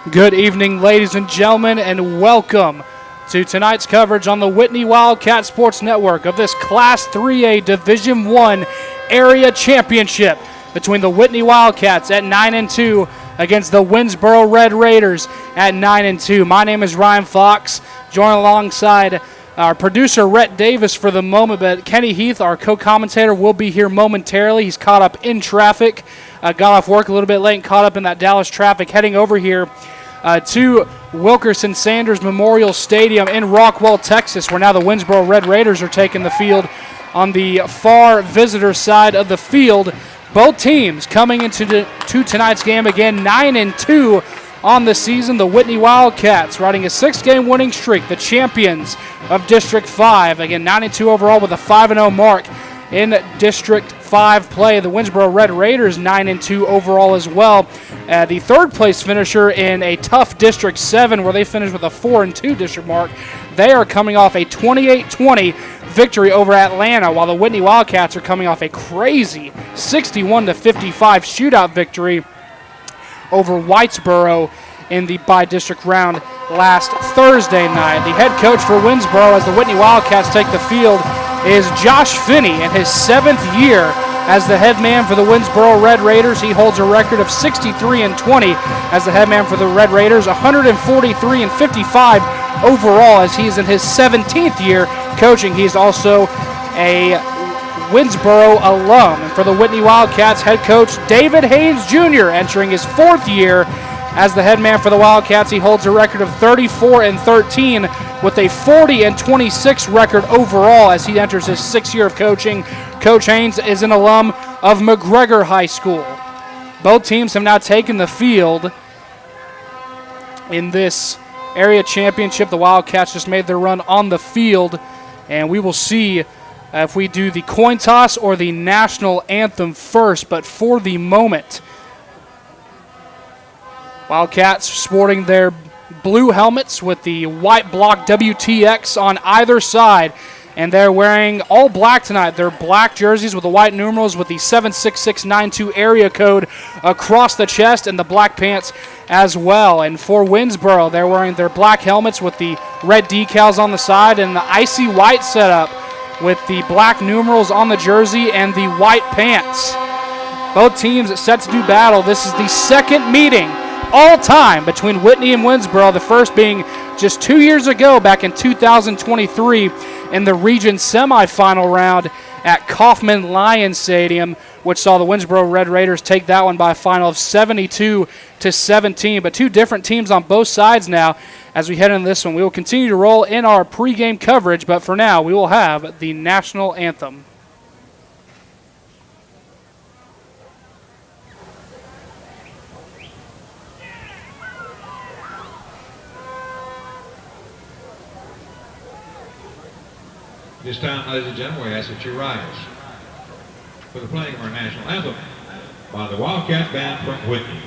Good evening, ladies and gentlemen, and welcome to tonight's coverage on the Whitney Wildcat Sports Network of this Class 3A Division I Area Championship between the Whitney Wildcats at 9-2 against the Winnsboro Red Raiders at 9-2. My name is Ryan Fox, joined alongside our producer Rhett Davis for the moment, but Kenny Heath, our co-commentator, will be here momentarily. He's caught up in traffic, got off work a little bit late and caught up in that Dallas traffic, heading over here to Wilkerson Sanders Memorial Stadium in Rockwall, Texas, where now the Winnsboro Red Raiders are taking the field on the far visitor side of the field. Both teams coming into tonight's game again, 9-2 on the season. The Whitney Wildcats riding a 6-game winning streak, the champions of District 5. Again, 9-2 overall with a 5-0 mark in District 5 play. The Winnsboro Red Raiders 9-2 overall as well. The third place finisher in a tough District 7 where they finished with a 4-2 district mark. They are coming off a 28-20 victory over Atlanta, while the Whitney Wildcats are coming off a crazy 61-55 shootout victory over Whitesboro in the by-district round last Thursday night. The head coach for Winnsboro as the Whitney Wildcats take the field is Josh Finney in his 7th year as the head man for the Winnsboro Red Raiders. He holds a record of 63-20 as the head man for the Red Raiders, 143-55 overall as he's in his 17th year coaching. He's also a Winnsboro alum. And for the Whitney Wildcats, head coach David Haynes Jr. entering his 4th year as the head man for the Wildcats. He holds a record of 34-13 with a 40-26 record overall as he enters his 6th year of coaching. Coach Haynes is an alum of McGregor High School. Both teams have now taken the field in this area championship. The Wildcats just made their run on the field, and we will see if we do the coin toss or the national anthem first. But for the moment, Wildcats sporting their blue helmets with the white block WTX on either side, and they're wearing all black tonight. They're black jerseys with the white numerals with the 76692 area code across the chest, and the black pants as well. And for Winnsboro, they're wearing their black helmets with the red decals on the side and the icy white setup with the black numerals on the jersey and the white pants. Both teams set to do battle. This is the second meeting all time between Whitney and Winnsboro, the first being just 2 years ago back in 2023 in the region semifinal round at Kauffman Lions Stadium, which saw the Winnsboro Red Raiders take that one by a final of 72-17. But two different teams on both sides now as we head into this one. We will continue to roll in our pregame coverage, but for now we will have the national anthem. This time, ladies and gentlemen, we ask that you rise for the playing of our national anthem by the Wildcat Band from Whitney.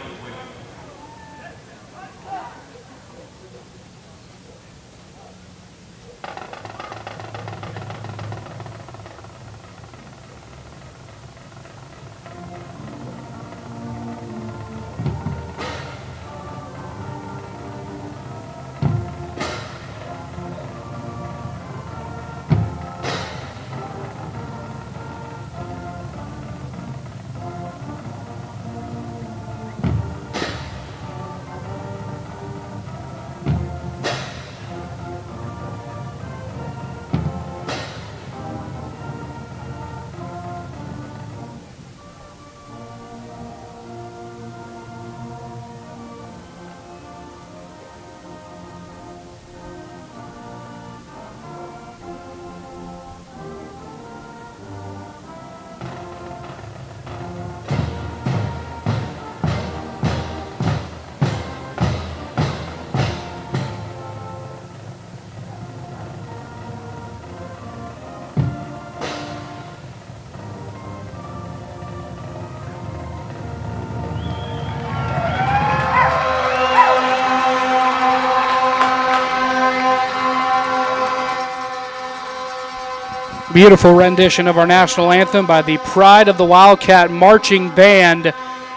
Beautiful rendition of our national anthem by the Pride of the Wildcat Marching Band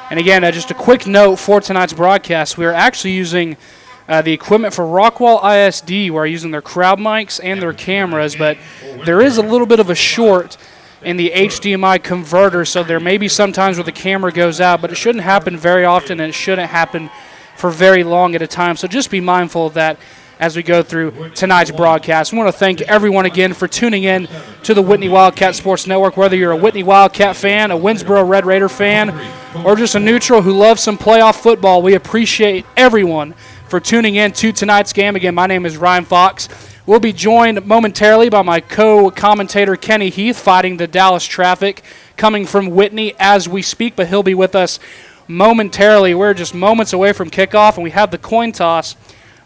And again, just a quick note for tonight's broadcast, we are actually using the equipment for Rockwall ISD. We're using their crowd mics and their cameras, but there is a little bit of a short in the HDMI converter, so there may be some times where the camera goes out, but it shouldn't happen very often, and it shouldn't happen for very long at a time. So just be mindful of that as we go through tonight's broadcast. We want to thank everyone again for tuning in to the Whitney Wildcat Sports Network, whether you're a Whitney Wildcat fan, a Winnsboro Red Raider fan, or just a neutral who loves some playoff football. We appreciate everyone for tuning in to tonight's game. Again, my name is Ryan Fox. We'll be joined momentarily by my co-commentator Kenny Heath, fighting the Dallas traffic coming from Whitney as we speak, but he'll be with us momentarily. We're just moments away from kickoff, and we have the coin toss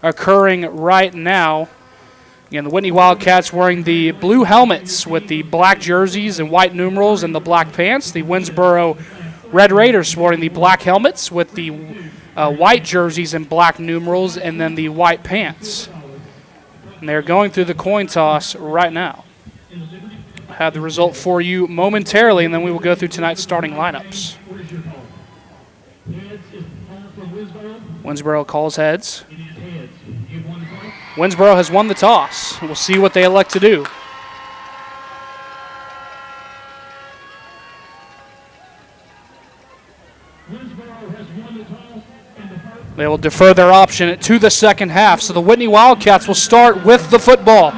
occurring right now. Again, the Whitney Wildcats wearing the blue helmets with the black jerseys and white numerals and the black pants. The Winnsboro Red Raiders sporting the black helmets with the white jerseys and black numerals and then the white pants. And they're going through the coin toss right now. I'll have the result for you momentarily, and then we will go through tonight's starting lineups. Winnsboro calls heads. Winnsboro has won the toss. We'll see what they elect to do. They will defer their option to the second half, so the Whitney Wildcats will start with the football.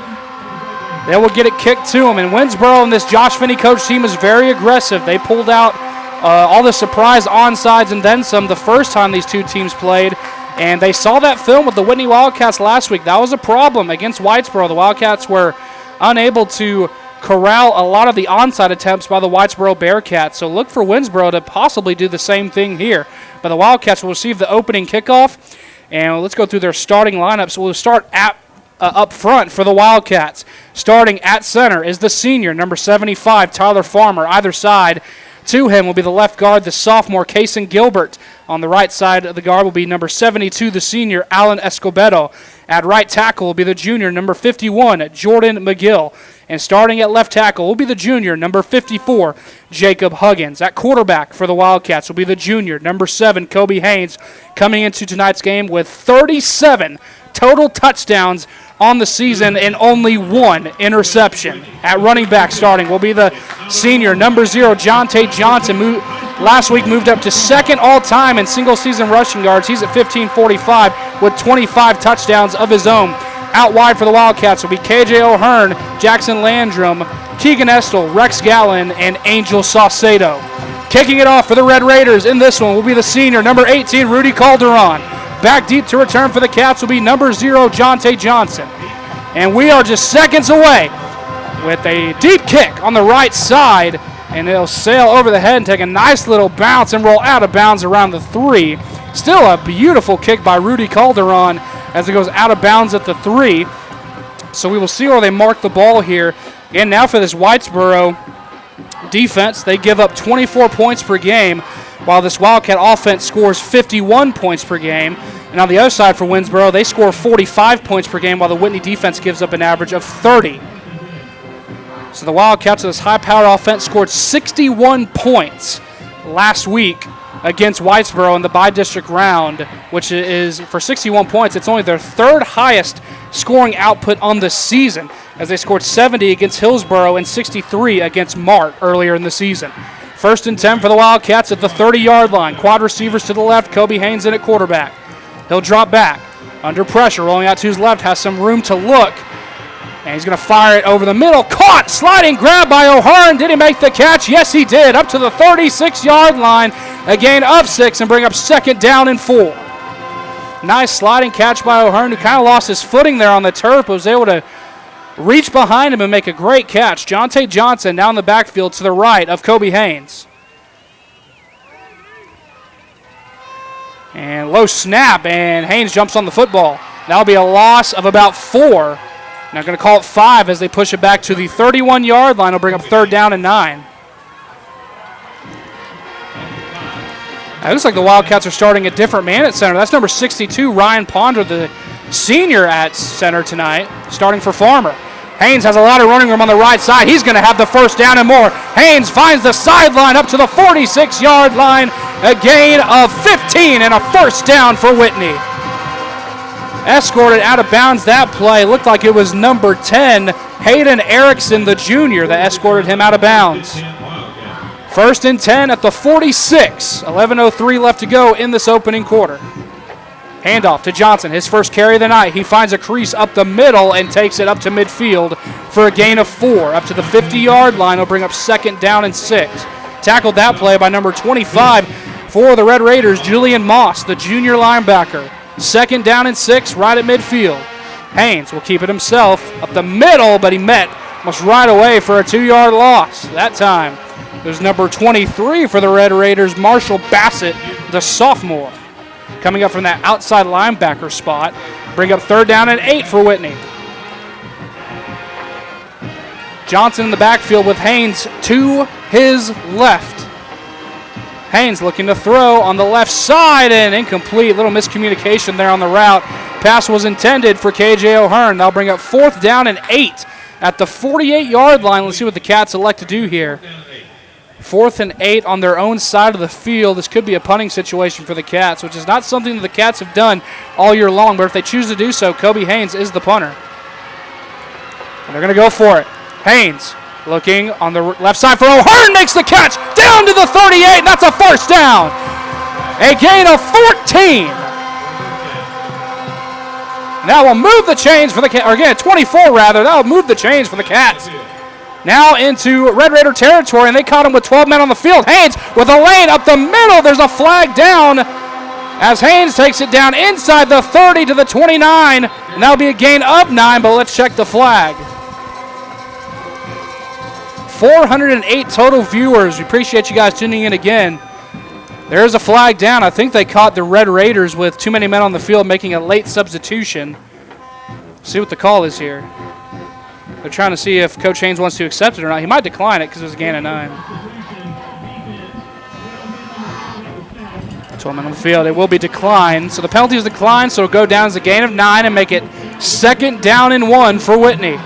They will get it kicked to them, and Winnsboro and this Josh Finney coach team is very aggressive. They pulled out all the surprise onsides and then some the first time these two teams played, and they saw that film with the Whitney Wildcats last week. That was a problem against Whitesboro. The Wildcats were unable to corral a lot of the onside attempts by the Whitesboro Bearcats, so look for Winnsboro to possibly do the same thing here. But the Wildcats will receive the opening kickoff, and let's go through their starting lineup. So we'll start up front for the Wildcats. Starting at center is the senior, number 75, Tyler Farmer. Either side to him will be the left guard, the sophomore, Kason Gilbert. On the right side of the guard will be number 72, the senior, Alan Escobedo. At right tackle will be the junior, number 51, Jordan McGill. And starting at left tackle will be the junior, number 54, Jacob Huggins. At quarterback for the Wildcats will be the junior, number 7, Kobe Haynes, coming into tonight's game with 37 total touchdowns on the season and only 1 interception. At running back starting will be the senior, number 0, Jonte Johnson. Last week moved up to second all-time in single-season rushing yards. He's at 1545 with 25 touchdowns of his own. Out wide for the Wildcats will be KJ O'Hearn, Jackson Landrum, Keegan Estel, Rex Gallen, and Angel Saucedo. Kicking it off for the Red Raiders in this one will be the senior, number 18, Rudy Calderon. Back deep to return for the Cats will be number 0, Jonte Johnson. And we are just seconds away with a deep kick on the right side, and it'll sail over the head and take a nice little bounce and roll out of bounds around the 3. Still a beautiful kick by Rudy Calderon as it goes out of bounds at the 3. So we will see where they mark the ball here. And now for this Whitesboro defense, they give up 24 points per game, while this Wildcat offense scores 51 points per game. And on the other side for Winnsboro, they score 45 points per game, while the Whitney defense gives up an average of 30. So the Wildcats, with this high-powered offense, scored 61 points last week against Whitesboro in the bi-district round, which is, for 61 points, it's only their third highest scoring output on the season, as they scored 70 against Hillsboro and 63 against Mart earlier in the season. 1st and 10 for the Wildcats at the 30-yard line. Quad receivers to the left, Kobe Haynes in at quarterback. He'll drop back under pressure, rolling out to his left, has some room to look, and he's going to fire it over the middle. Caught! Sliding grab by O'Hearn. Did he make the catch? Yes, he did. Up to the 36-yard line. A gain of 6 and bring up 2nd down and 4. Nice sliding catch by O'Hearn, who kind of lost his footing there on the turf, but was able to reach behind him and make a great catch. Jonte Johnson down the backfield to the right of Kobe Haynes. And low snap, and Haynes jumps on the football. That'll be a loss of about 4. Now going to call it 5 as they push it back to the 31-yard line. Will bring up 3rd down and 9. It looks like the Wildcats are starting a different man at center. That's number 62, Ryan Ponder, the senior at center tonight, starting for Farmer. Haynes has a lot of running room on the right side. He's going to have the 1st down and more. Haynes finds the sideline up to the 46-yard line, A gain of 15 and a first down for Whitney. Escorted out of bounds that play. Looked like it was number 10, Hayden Erickson, the junior, that escorted him out of bounds. First and 10 at the 46. 11:03 left to go in this opening quarter. Handoff to Johnson, his first carry of the night. He finds a crease up the middle and takes it up to midfield for a gain of 4. Up to the 50-yard line, he'll bring up second down and 6. Tackled that play by number 25 for the Red Raiders, Julian Moss, the junior linebacker. Second down and 6 right at midfield. Haynes will keep it himself up the middle, but he met almost right away for a 2-yard loss. That time, there's number 23 for the Red Raiders, Marshall Bassett, the sophomore. Coming up from that outside linebacker spot. Bring up third down and 8 for Whitney. Johnson in the backfield with Haynes to his left. Haynes looking to throw on the left side and incomplete. Little miscommunication there on the route. Pass was intended for KJ O'Hearn. They'll bring up fourth down and 8 at the 48-yard line. Let's see what the Cats elect to do here. 4th and 8 on their own side of the field. This could be a punting situation for the Cats, which is not something that the Cats have done all year long, but if they choose to do so, Kobe Haynes is the punter. And they're going to go for it. Haynes looking on the left side for O'Hearn, makes the catch down to the 38, and that's a first down. A gain of 14. That will move the chains for the Cats, or again, 24 rather. That will move the chains for the Cats. Now into Red Raider territory, and they caught him with 12 men on the field. Haynes with a lane up the middle. There's a flag down as Haynes takes it down inside the 30 to the 29, and that'll be a gain of 9, but let's check the flag. 408 total viewers. We appreciate you guys tuning in again. There's a flag down. I think they caught the Red Raiders with too many men on the field making a late substitution. See what the call is here. They're trying to see if Coach Haynes wants to accept it or not. He might decline it because it was a gain of 9. 12 men on the field. It will be declined. So the penalty is declined, so it'll go down as a gain of 9 and make it second down and 1 for Whitney.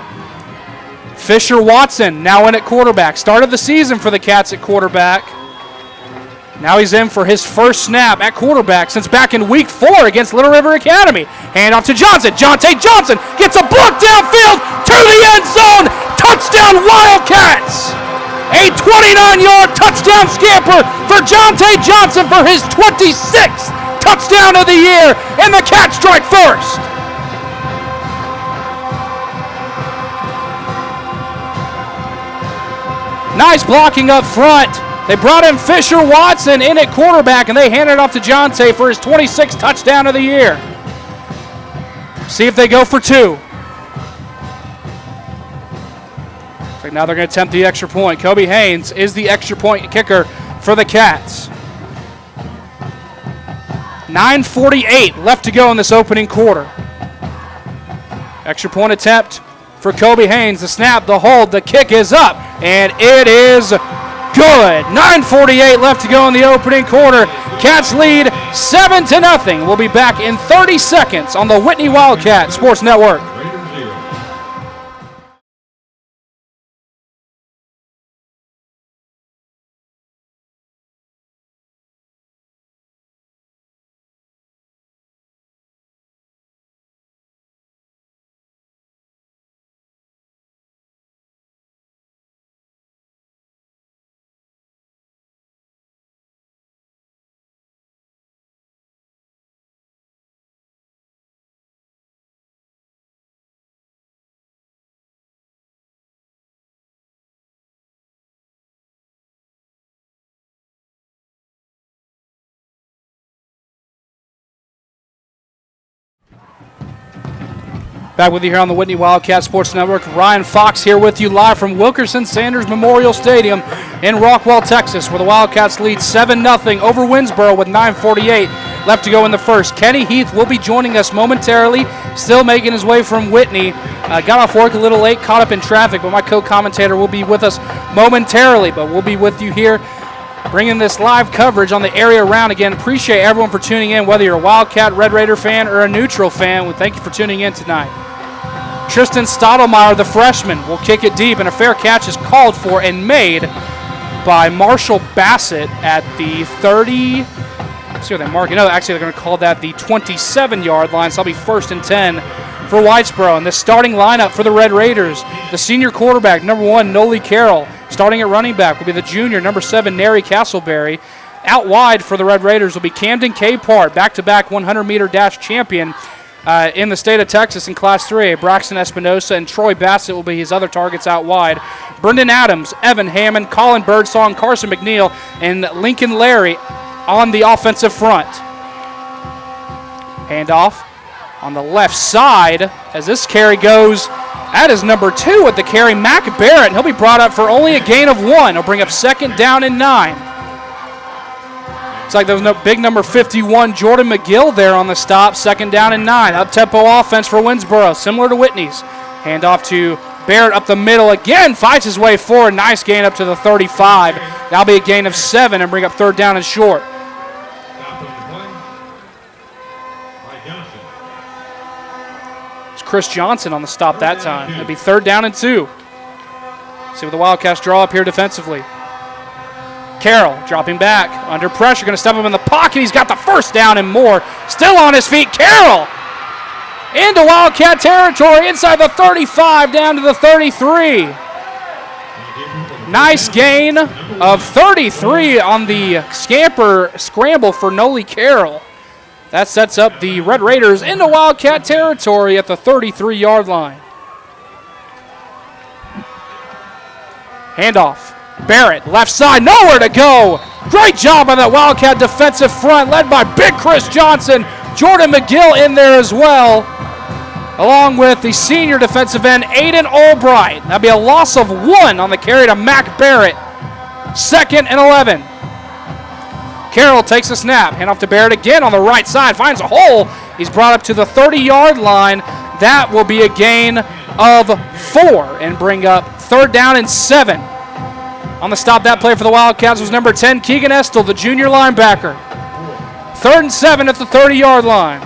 Fisher Watson now in at quarterback. Started the season for the Cats at quarterback. Now he's in for his first snap at quarterback since back in week 4 against Little River Academy. Hand off to Johnson. Jonte Johnson gets a block downfield to the end zone. Touchdown Wildcats! A 29-yard touchdown scamper for Jonte Johnson for his 26th touchdown of the year, and the Cats strike first. Nice blocking up front. They brought in Fisher Watson in at quarterback, and they handed it off to Jonte for his 26th touchdown of the year. See if they go for 2. So now they're going to attempt the extra point. Kobe Haynes is the extra point kicker for the Cats. 9:48 left to go in this opening quarter. Extra point attempt for Kobe Haynes. The snap, the hold, the kick is up, and it is good. 9:48 left to go in the opening quarter. Cats lead 7-0. We'll be back in 30 seconds on the Whitney Wildcat Sports Network. Back with you here on the Whitney Wildcat Sports Network. Ryan Fox here with you live from Wilkerson Sanders Memorial Stadium in Rockwell, Texas, where the Wildcats lead 7-0 over Winnsboro with 9:48 left to go in the first. Kenny Heath will be joining us momentarily, still making his way from Whitney. Got off work a little late, caught up in traffic, but my co-commentator will be with us momentarily. But we'll be with you here bringing this live coverage on the area round. Again, appreciate everyone for tuning in, whether you're a Wildcat, Red Raider fan, or a neutral fan. We thank you for tuning in tonight. Tristan Stottlemyre, the freshman, will kick it deep, and a fair catch is called for and made by Marshall Bassett at the 30. Let's see what they're marking. No, actually, they're going to call that the 27-yard line, so that'll be 1st and 10 for Whitesboro. And the starting lineup for the Red Raiders, the senior quarterback, number 1, Noli Carroll. Starting at running back will be the junior, number 7, Nary Castleberry. Out wide for the Red Raiders will be Camden Capehart, back-to-back 100-meter dash champion in the state of Texas in Class 3A. Braxton Espinosa and Troy Bassett will be his other targets out wide. Brendan Adams, Evan Hammond, Colin Birdsong, Carson McNeil, and Lincoln Larry on the offensive front. Handoff on the left side as this carry goes. That is number 2 at the carry, Mac Barrett, and he'll be brought up for only a gain of 1. He'll bring up 2nd down and 9. It's like there was no big number 51, Jordan McGill there on the stop, 2nd down and 9. Up-tempo offense for Winnsboro, similar to Whitney's. Handoff to Barrett up the middle again, fights his way forward. Nice gain up to the 35. That'll be a gain of 7 and bring up 3rd down and short. It's Chris Johnson on the stop that time. It'll be 3rd down and 2. See what the Wildcats draw up here defensively. Carroll dropping back, under pressure, going to step him in the pocket. He's got the 1st down and more. Still on his feet, Carroll into Wildcat territory, inside the 35, down to the 33. Nice gain of 33 on the scramble for Noli Carroll. That sets up the Red Raiders into Wildcat territory at the 33-yard line. Handoff. Barrett, left side, nowhere to go. Great job by that Wildcat defensive front, led by big Chris Johnson. Jordan McGill in there as well, along with the senior defensive end, Aiden Albright. That'll be a loss of 1 on the carry to Mac Barrett. 2nd and 11. Carroll takes a snap, hand off to Barrett again on the right side, finds a hole. He's brought up to the 30-yard line. That will be a gain of 4 and bring up 3rd down and 7. On the stop that play for the Wildcats was number 10, Keegan Estel, the junior linebacker. 3rd and 7 at the 30-yard line.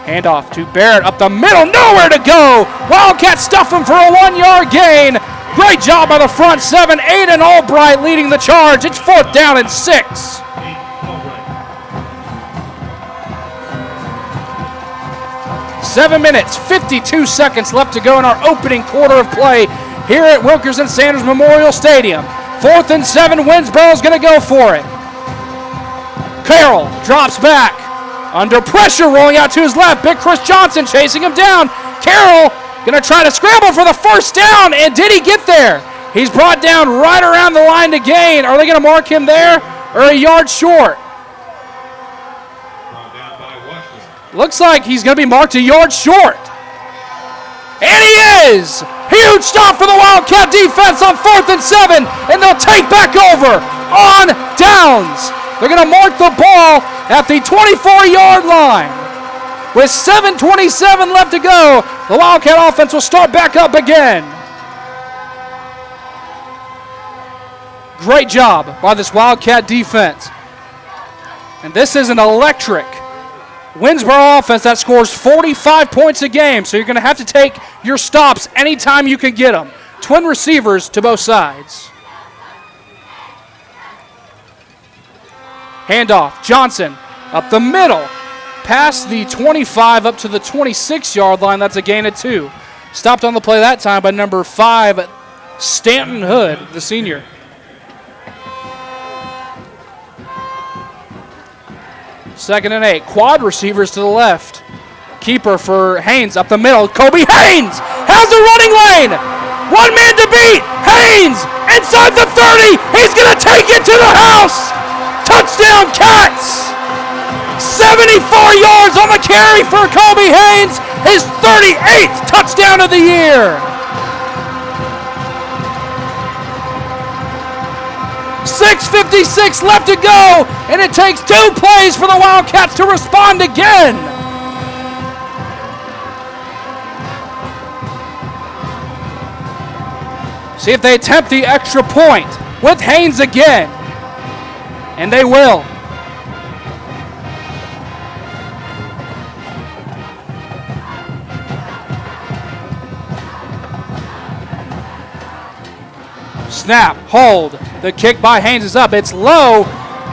Handoff to Barrett up the middle, nowhere to go. Wildcats stuff him for a 1-yard gain. Great job by the front 7, Aiden Albright leading the charge. It's 4th down and 6. Seven minutes, 52 seconds left to go in our opening quarter of play here at Wilkerson Sanders Memorial Stadium. 4th and 7, Winnsboro's going to go for it. Carroll drops back. Under pressure, rolling out to his left. Big Chris Johnson chasing him down. Carroll going to try to scramble for the 1st down, and did he get there? He's brought down right around the line to gain. Are they going to mark him there or a yard short? Looks like he's going to be marked a yard short. And he is! Huge stop for the Wildcat defense on 4th and 7, and they'll take back over on downs. They're going to mark the ball at the 24-yard line. With 7:27 left to go, the Wildcat offense will start back up again. Great job by this Wildcat defense. And this is an electric Winnsboro offense that scores 45 points a game, so you're going to have to take your stops anytime you can get them. Twin receivers to both sides. Handoff, Johnson up the middle, past the 25 up to the 26-yard line. That's a gain of 2. Stopped on the play that time by number 5, Stanton Hood, the senior. Second and 8. Quad receivers to the left. Keeper for Haynes up the middle. Kobe Haynes has a running lane. 1 man to beat. Haynes inside the 30. He's going to take it to the house. Touchdown Cats. 74 yards on the carry for Kobe Haynes. His 38th touchdown of the year. 6:56 left to go, and it takes 2 plays for the Wildcats to respond again. See if they attempt the extra point with Haynes again. And they will. Snap, hold. The kick by Haynes is up. It's low,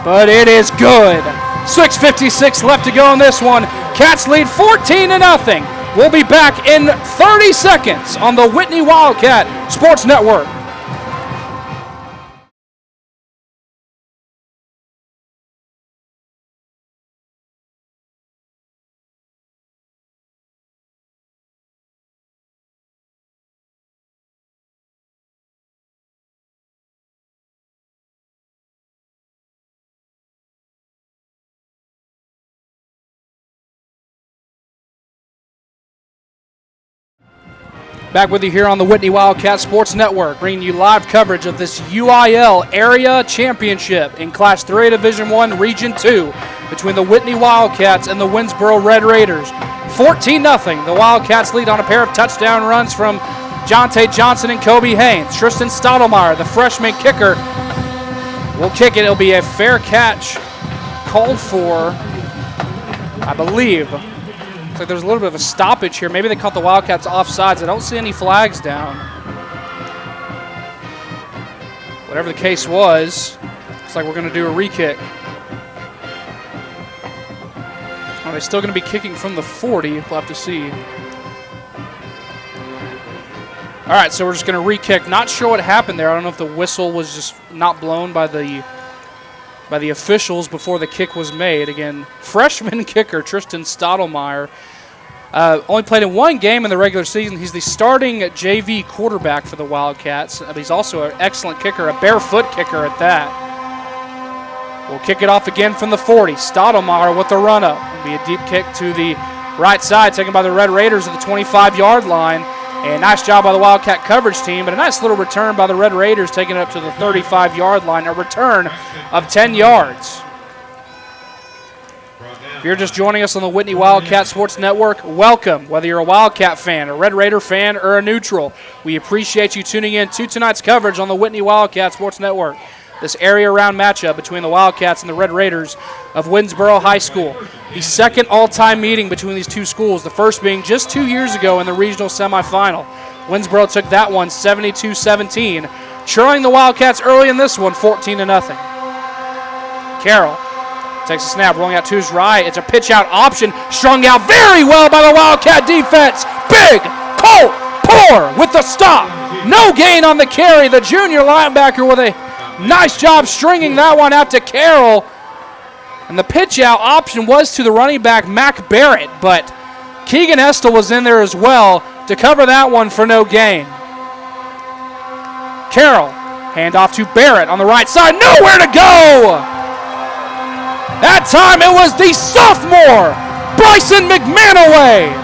but it is good. 6:56 left to go in this one. Cats lead 14-0. We'll be back in 30 seconds on the Whitney Wildcat Sports Network. Back with you here on the Whitney Wildcat Sports Network, bringing you live coverage of this UIL Area Championship in Class 3A Division I Region 2 between the Whitney Wildcats and the Winnsboro Red Raiders. 14-0. The Wildcats lead on a pair of touchdown runs from Jonte Johnson and Kobe Haynes. Tristan Stottlemyre, the freshman kicker, will kick it. It'll be a fair catch called for, I believe. Looks like there's a little bit of a stoppage here. Maybe they caught the Wildcats offsides. I don't see any flags down. Whatever the case was, looks like we're going to do a re-kick. Are they still going to be kicking from the 40? We'll have to see. All right, so we're just going to re-kick. Not sure what happened there. I don't know if the whistle was just not blown by the officials before the kick was made. Again, freshman kicker Tristan Stottlemyre only played in one game in the regular season. He's the starting JV quarterback for the Wildcats. He's also an excellent kicker, a barefoot kicker at that. We'll kick it off again from the 40. Stottlemyre with the run-up. It'll be a deep kick to the right side, taken by the Red Raiders at the 25-yard line. And nice job by the Wildcat coverage team, but a nice little return by the Red Raiders, taking it up to the 35-yard line, a return of 10 yards. If you're just joining us on the Whitney Wildcat Sports Network, welcome. Whether you're a Wildcat fan, a Red Raider fan, or a neutral, we appreciate you tuning in to tonight's coverage on the Whitney Wildcat Sports Network. This area-round matchup between the Wildcats and the Red Raiders of Winnsboro High School. The second all-time meeting between these two schools, the first being just 2 years ago in the regional semifinal. Winnsboro took that one 72-17, trailing the Wildcats early in this one 14-0. Carroll takes a snap, rolling out to his right. It's a pitch-out option, strung out very well by the Wildcat defense. Big Colt Poor with the stop. No gain on the carry. The junior linebacker with a nice job stringing that one out to Carroll. And the pitch-out option was to the running back, Mac Barrett, but Keegan Estel was in there as well to cover that one for no gain. Carroll, handoff to Barrett on the right side. Nowhere to go! That time it was the sophomore, Bryson McManaway,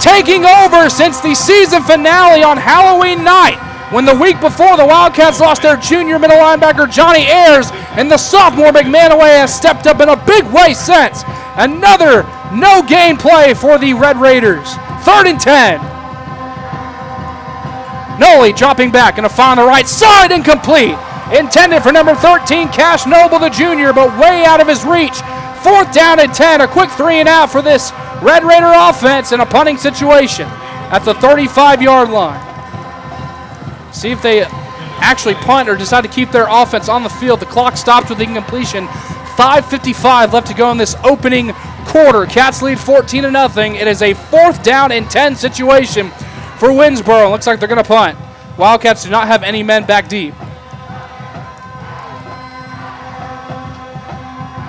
taking over since the season finale on Halloween night, when the week before the Wildcats lost their junior middle linebacker Johnny Ayers, and the sophomore McManaway has stepped up in a big way since. Another no-gain play for the Red Raiders. 3rd and 10. Noli dropping back and a find on the right side, incomplete. Intended for number 13, Cash Noble the junior, but way out of his reach. 4th down and 10, a quick 3-and-out for this Red Raider offense in a punting situation at the 35-yard line. See if they actually punt or decide to keep their offense on the field. The clock stops with incompletion. 5:55 left to go in this opening quarter. Cats lead 14-0. It is a 4th down and 10 situation for Winnsboro. Looks like they're going to punt. Wildcats do not have any men back deep.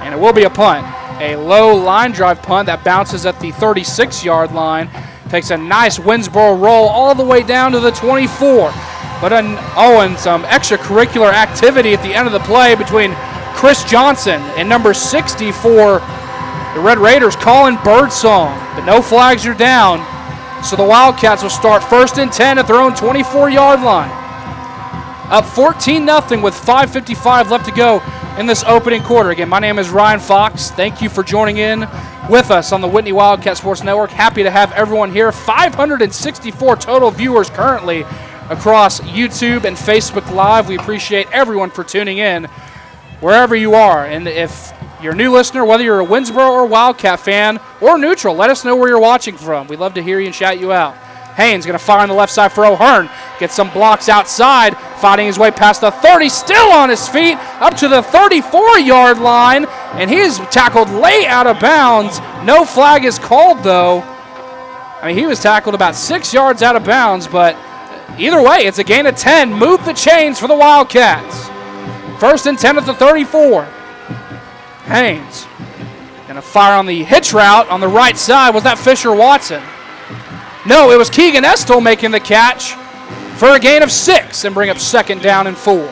And it will be a punt. A low line drive punt that bounces at the 36-yard line. Takes a nice Winnsboro roll all the way down to the 24. But some extracurricular activity at the end of the play between Chris Johnson and number 60 for the Red Raiders, Colin Birdsong. But no flags are down, so the Wildcats will start 1st and 10 at their own 24-yard line. Up 14-0 with 5:55 left to go in this opening quarter. Again, my name is Ryan Fox. Thank you for joining in with us on the Whitney Wildcat Sports Network. Happy to have everyone here. 564 total viewers currently across YouTube and Facebook Live. We appreciate everyone for tuning in wherever you are. And if you're a new listener, whether you're a Winnsboro or Wildcat fan or neutral, let us know where you're watching from. We'd love to hear you and shout you out. Haynes going to fire on the left side for O'Hearn. Gets some blocks outside. fighting his way past the 30, still on his feet, up to the 34-yard line, and he is tackled late out of bounds. No flag is called, though. I mean, he was tackled about 6 yards out of bounds, but either way, it's a gain of 10. Move the chains for the Wildcats. 1st and 10 at the 34. Haynes going to fire on the hitch route on the right side. Was that Fisher Watson? No, it was Keegan Estel making the catch for a gain of 6 and bring up 2nd down and 4.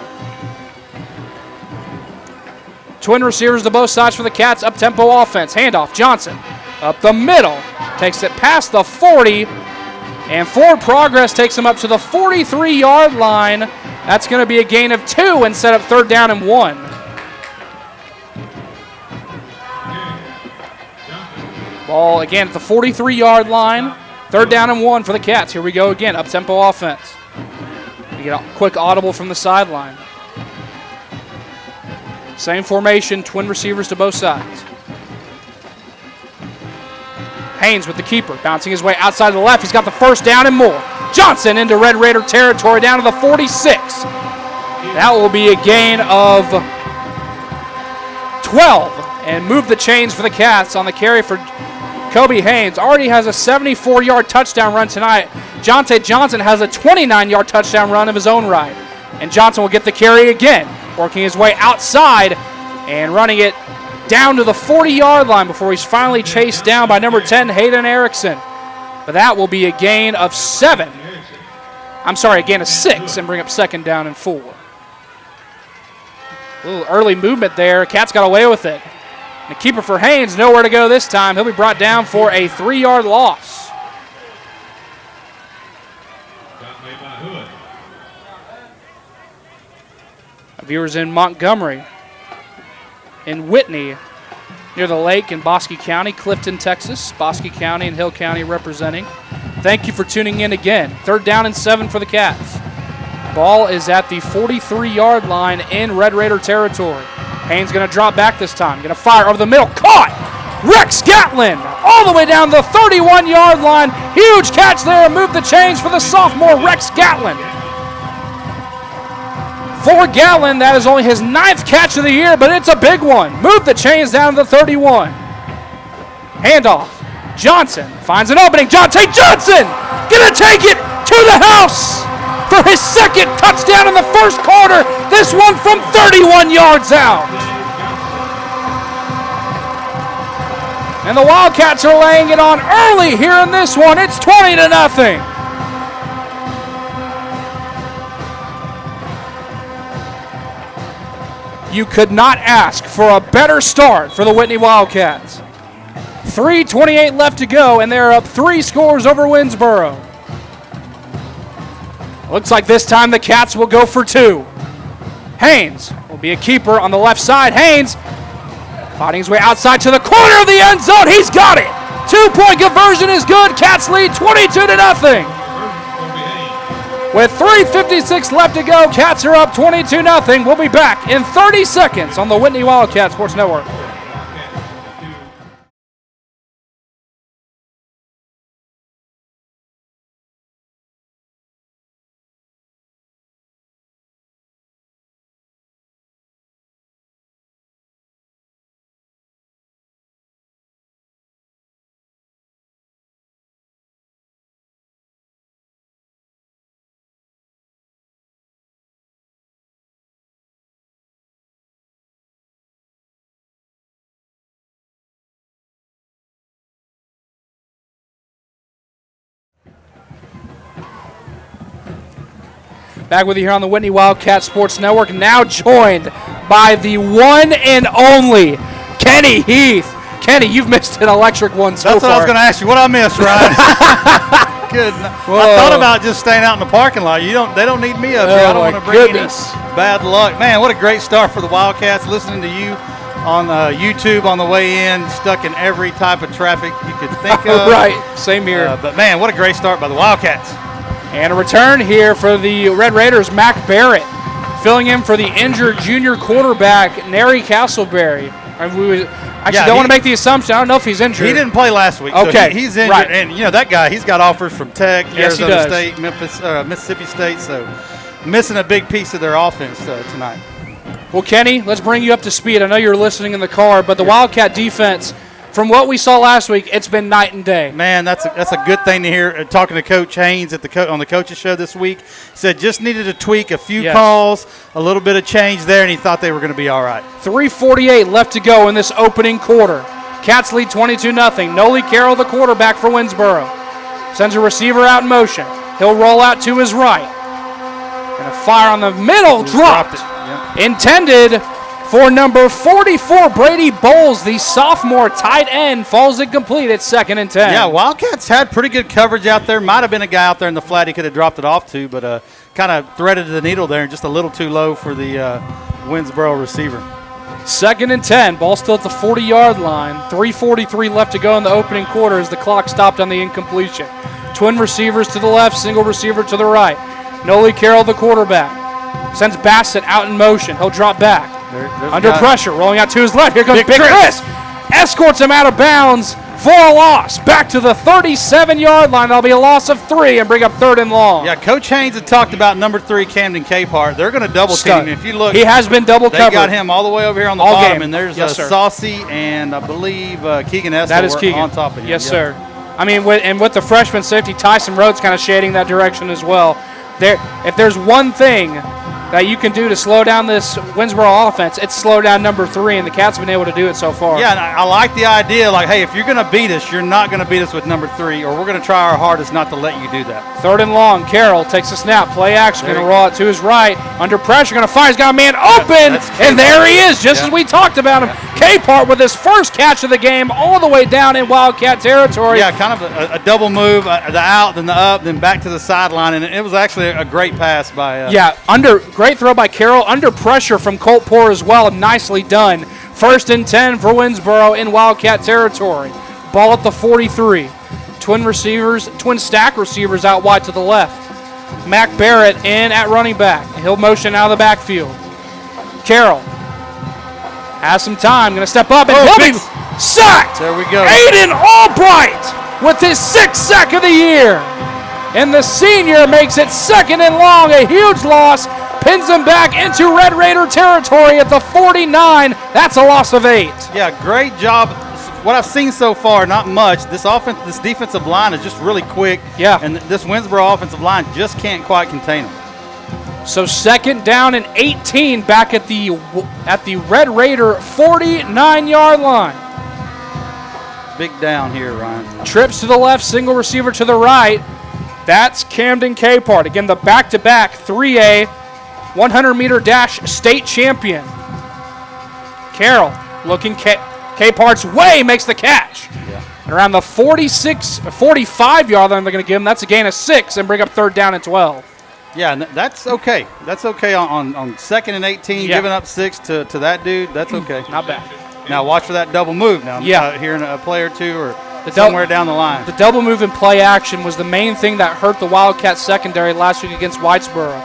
Twin receivers to both sides for the Cats. Up-tempo offense. Handoff. Johnson up the middle. Takes it past the 40. And forward progress takes him up to the 43-yard line. That's going to be a gain of 2 and set up 3rd down and 1. Ball again at the 43-yard line. 3rd down and 1 for the Cats. Here we go again. Up-tempo offense. We get a quick audible from the sideline. Same formation, twin receivers to both sides. Haynes with the keeper, bouncing his way outside to the left. He's got the 1st down and more. Johnson into Red Raider territory down to the 46. That will be a gain of 12 and move the chains for the Cats on the carry for Kobe Haynes. Already has a 74-yard touchdown run tonight. Jonte Johnson has a 29-yard touchdown run of his own right. And Johnson will get the carry again, working his way outside and running it down to the 40-yard line before he's finally chased down by number 10, Hayden Erickson. But that will be a gain of 7. I'm sorry, a gain of 6 and bring up 2nd down and 4. A little early movement there. Cats got away with it. The keeper for Haynes, nowhere to go this time. He'll be brought down for a 3-yard loss. Viewers in Montgomery, in Whitney, near the lake in Bosque County, Clifton, Texas. Bosque County and Hill County representing. Thank you for tuning in again. 3rd down and 7 for the Cats. Ball is at the 43-yard line in Red Raider territory. Haynes going to drop back this time. Going to fire over the middle. Caught! Rex Gatlin all the way down the 31-yard line. Huge catch there. Move the chains for the sophomore Rex Gatlin. For Gatlin, that is only his 9th catch of the year, but it's a big one. Move the chains down to the 31. Handoff. Johnson finds an opening. Jonte Johnson gonna take it to the house for his 2nd touchdown in the 1st quarter. This one from 31 yards out. And the Wildcats are laying it on early here in this one. It's 20-0. You could not ask for a better start for the Whitney Wildcats. 3:28 left to go, and they're up 3 scores over Winnsboro. Looks like this time the Cats will go for 2. Haynes will be a keeper on the left side. Haynes fighting his way outside to the corner of the end zone. He's got it. 2-point conversion is good. Cats lead 22-0. With 3:56 left to go, Cats are up 22-0. We'll be back in 30 seconds on the Whitney Wildcat Sports Network. Back with you here on the Whitney Wildcat Sports Network, now joined by the one and only Kenny Heath. Kenny, you've missed an electric one so far. That's what I was going to ask you. What I missed, Ryan? Good. Whoa. I thought about just staying out in the parking lot. They don't need me up here. I don't want to bring any bad luck. Man, what a great start for the Wildcats. Listening to you on YouTube on the way in, stuck in every type of traffic you could think of. Right, same here. But man, what a great start by the Wildcats. And a return here for the Red Raiders, Mac Barrett, filling in for the injured junior quarterback, Nary Castleberry. I don't want to make the assumption. I don't know if he's injured. He didn't play last week. Okay. So he's injured. Right. And, that guy, he's got offers from Tech, yes, Arizona State, Mississippi State. So missing a big piece of their offense tonight. Well, Kenny, let's bring you up to speed. I know you're listening in the car, but the Wildcat defense, from what we saw last week, it's been night and day. Man, that's a good thing to hear. Talking to Coach Haynes on the coaches show this week, said just needed to tweak a few calls, a little bit of change there, and he thought they were going to be all right. 3:48 left to go in this opening quarter. Cats lead 22-0. Nolan Carroll, the quarterback for Winnsboro, sends a receiver out in motion. He'll roll out to his right. And a fire on the middle, dropped. Intended for number 44, Brady Bowles, the sophomore tight end, falls incomplete at 2nd and 10. Yeah, Wildcats had pretty good coverage out there. Might have been a guy out there in the flat he could have dropped it off to, but kind of threaded the needle there and just a little too low for the Winnsboro receiver. 2nd and 10, ball still at the 40-yard line. 3:43 left to go in the opening quarter as the clock stopped on the incompletion. Twin receivers to the left, single receiver to the right. Nolan Carroll, the quarterback, sends Bassett out in motion. He'll drop back. Under pressure, rolling out to his left. Here comes Big Chris. Escorts him out of bounds for a loss. Back to the 37-yard line. That'll be a loss of 3 and bring up 3rd and long. Yeah, Coach Haynes had talked about number 3, Camden Capehart. They're going to double team him. If you look, he has been double covered. They got him all the way over here on the bottom, and there's Saucy and I believe Keegan Esther on top of him. Yes, sir. I mean, with the freshman safety, Tyson Rhodes kind of shading that direction as well. If there's one thing that you can do to slow down this Winnsboro offense, it's slow down number 3, and the Cats have been able to do it so far. Yeah, and I like the idea, like, hey, if you're going to beat us, you're not going to beat us with number 3, or we're going to try our hardest not to let you do that. 3rd and long, Carroll takes a snap, play action, going to roll it to his right, under pressure, going to fire, he's got a man open, and there he is, just as we talked about him. Capehart with his first catch of the game, all the way down in Wildcat territory. Yeah, kind of a double move, the out, then the up, then back to the sideline, and it was actually a great pass by great throw by Carroll, under pressure from Colt Poor as well, nicely done. 1st and 10 for Winnsboro in Wildcat territory. Ball at the 43. Twin stack receivers out wide to the left. Mac Barrett in at running back. He'll motion out of the backfield. Carroll has some time, going to step up, and he'll be sacked. There we go. Aiden Albright with his 6th sack of the year. And the senior makes it 2nd and long, a huge loss. Pins him back into Red Raider territory at the 49. That's a loss of 8. Yeah, great job. What I've seen so far, not much. This defensive line is just really quick. Yeah. And this Winnsboro offensive line just can't quite contain them. So 2nd down and 18 back at the Red Raider 49-yard line. Big down here, Ryan. Trips to the left, single receiver to the right. That's Camden Capehart. Again, the back-to-back 3A 100-meter dash state champion. Carroll looking Capehart's way, makes the catch. Yeah. And around the 45-yard line they're going to give him. That's a gain of 6 and bring up 3rd down and 12. Yeah, that's okay. That's okay on 2nd and 18, giving up 6 to that dude. That's okay. Not bad. Now watch for that double move now. Here in a play or two or somewhere down the line. The double move and play action was the main thing that hurt the Wildcat secondary last week against Whitesboro.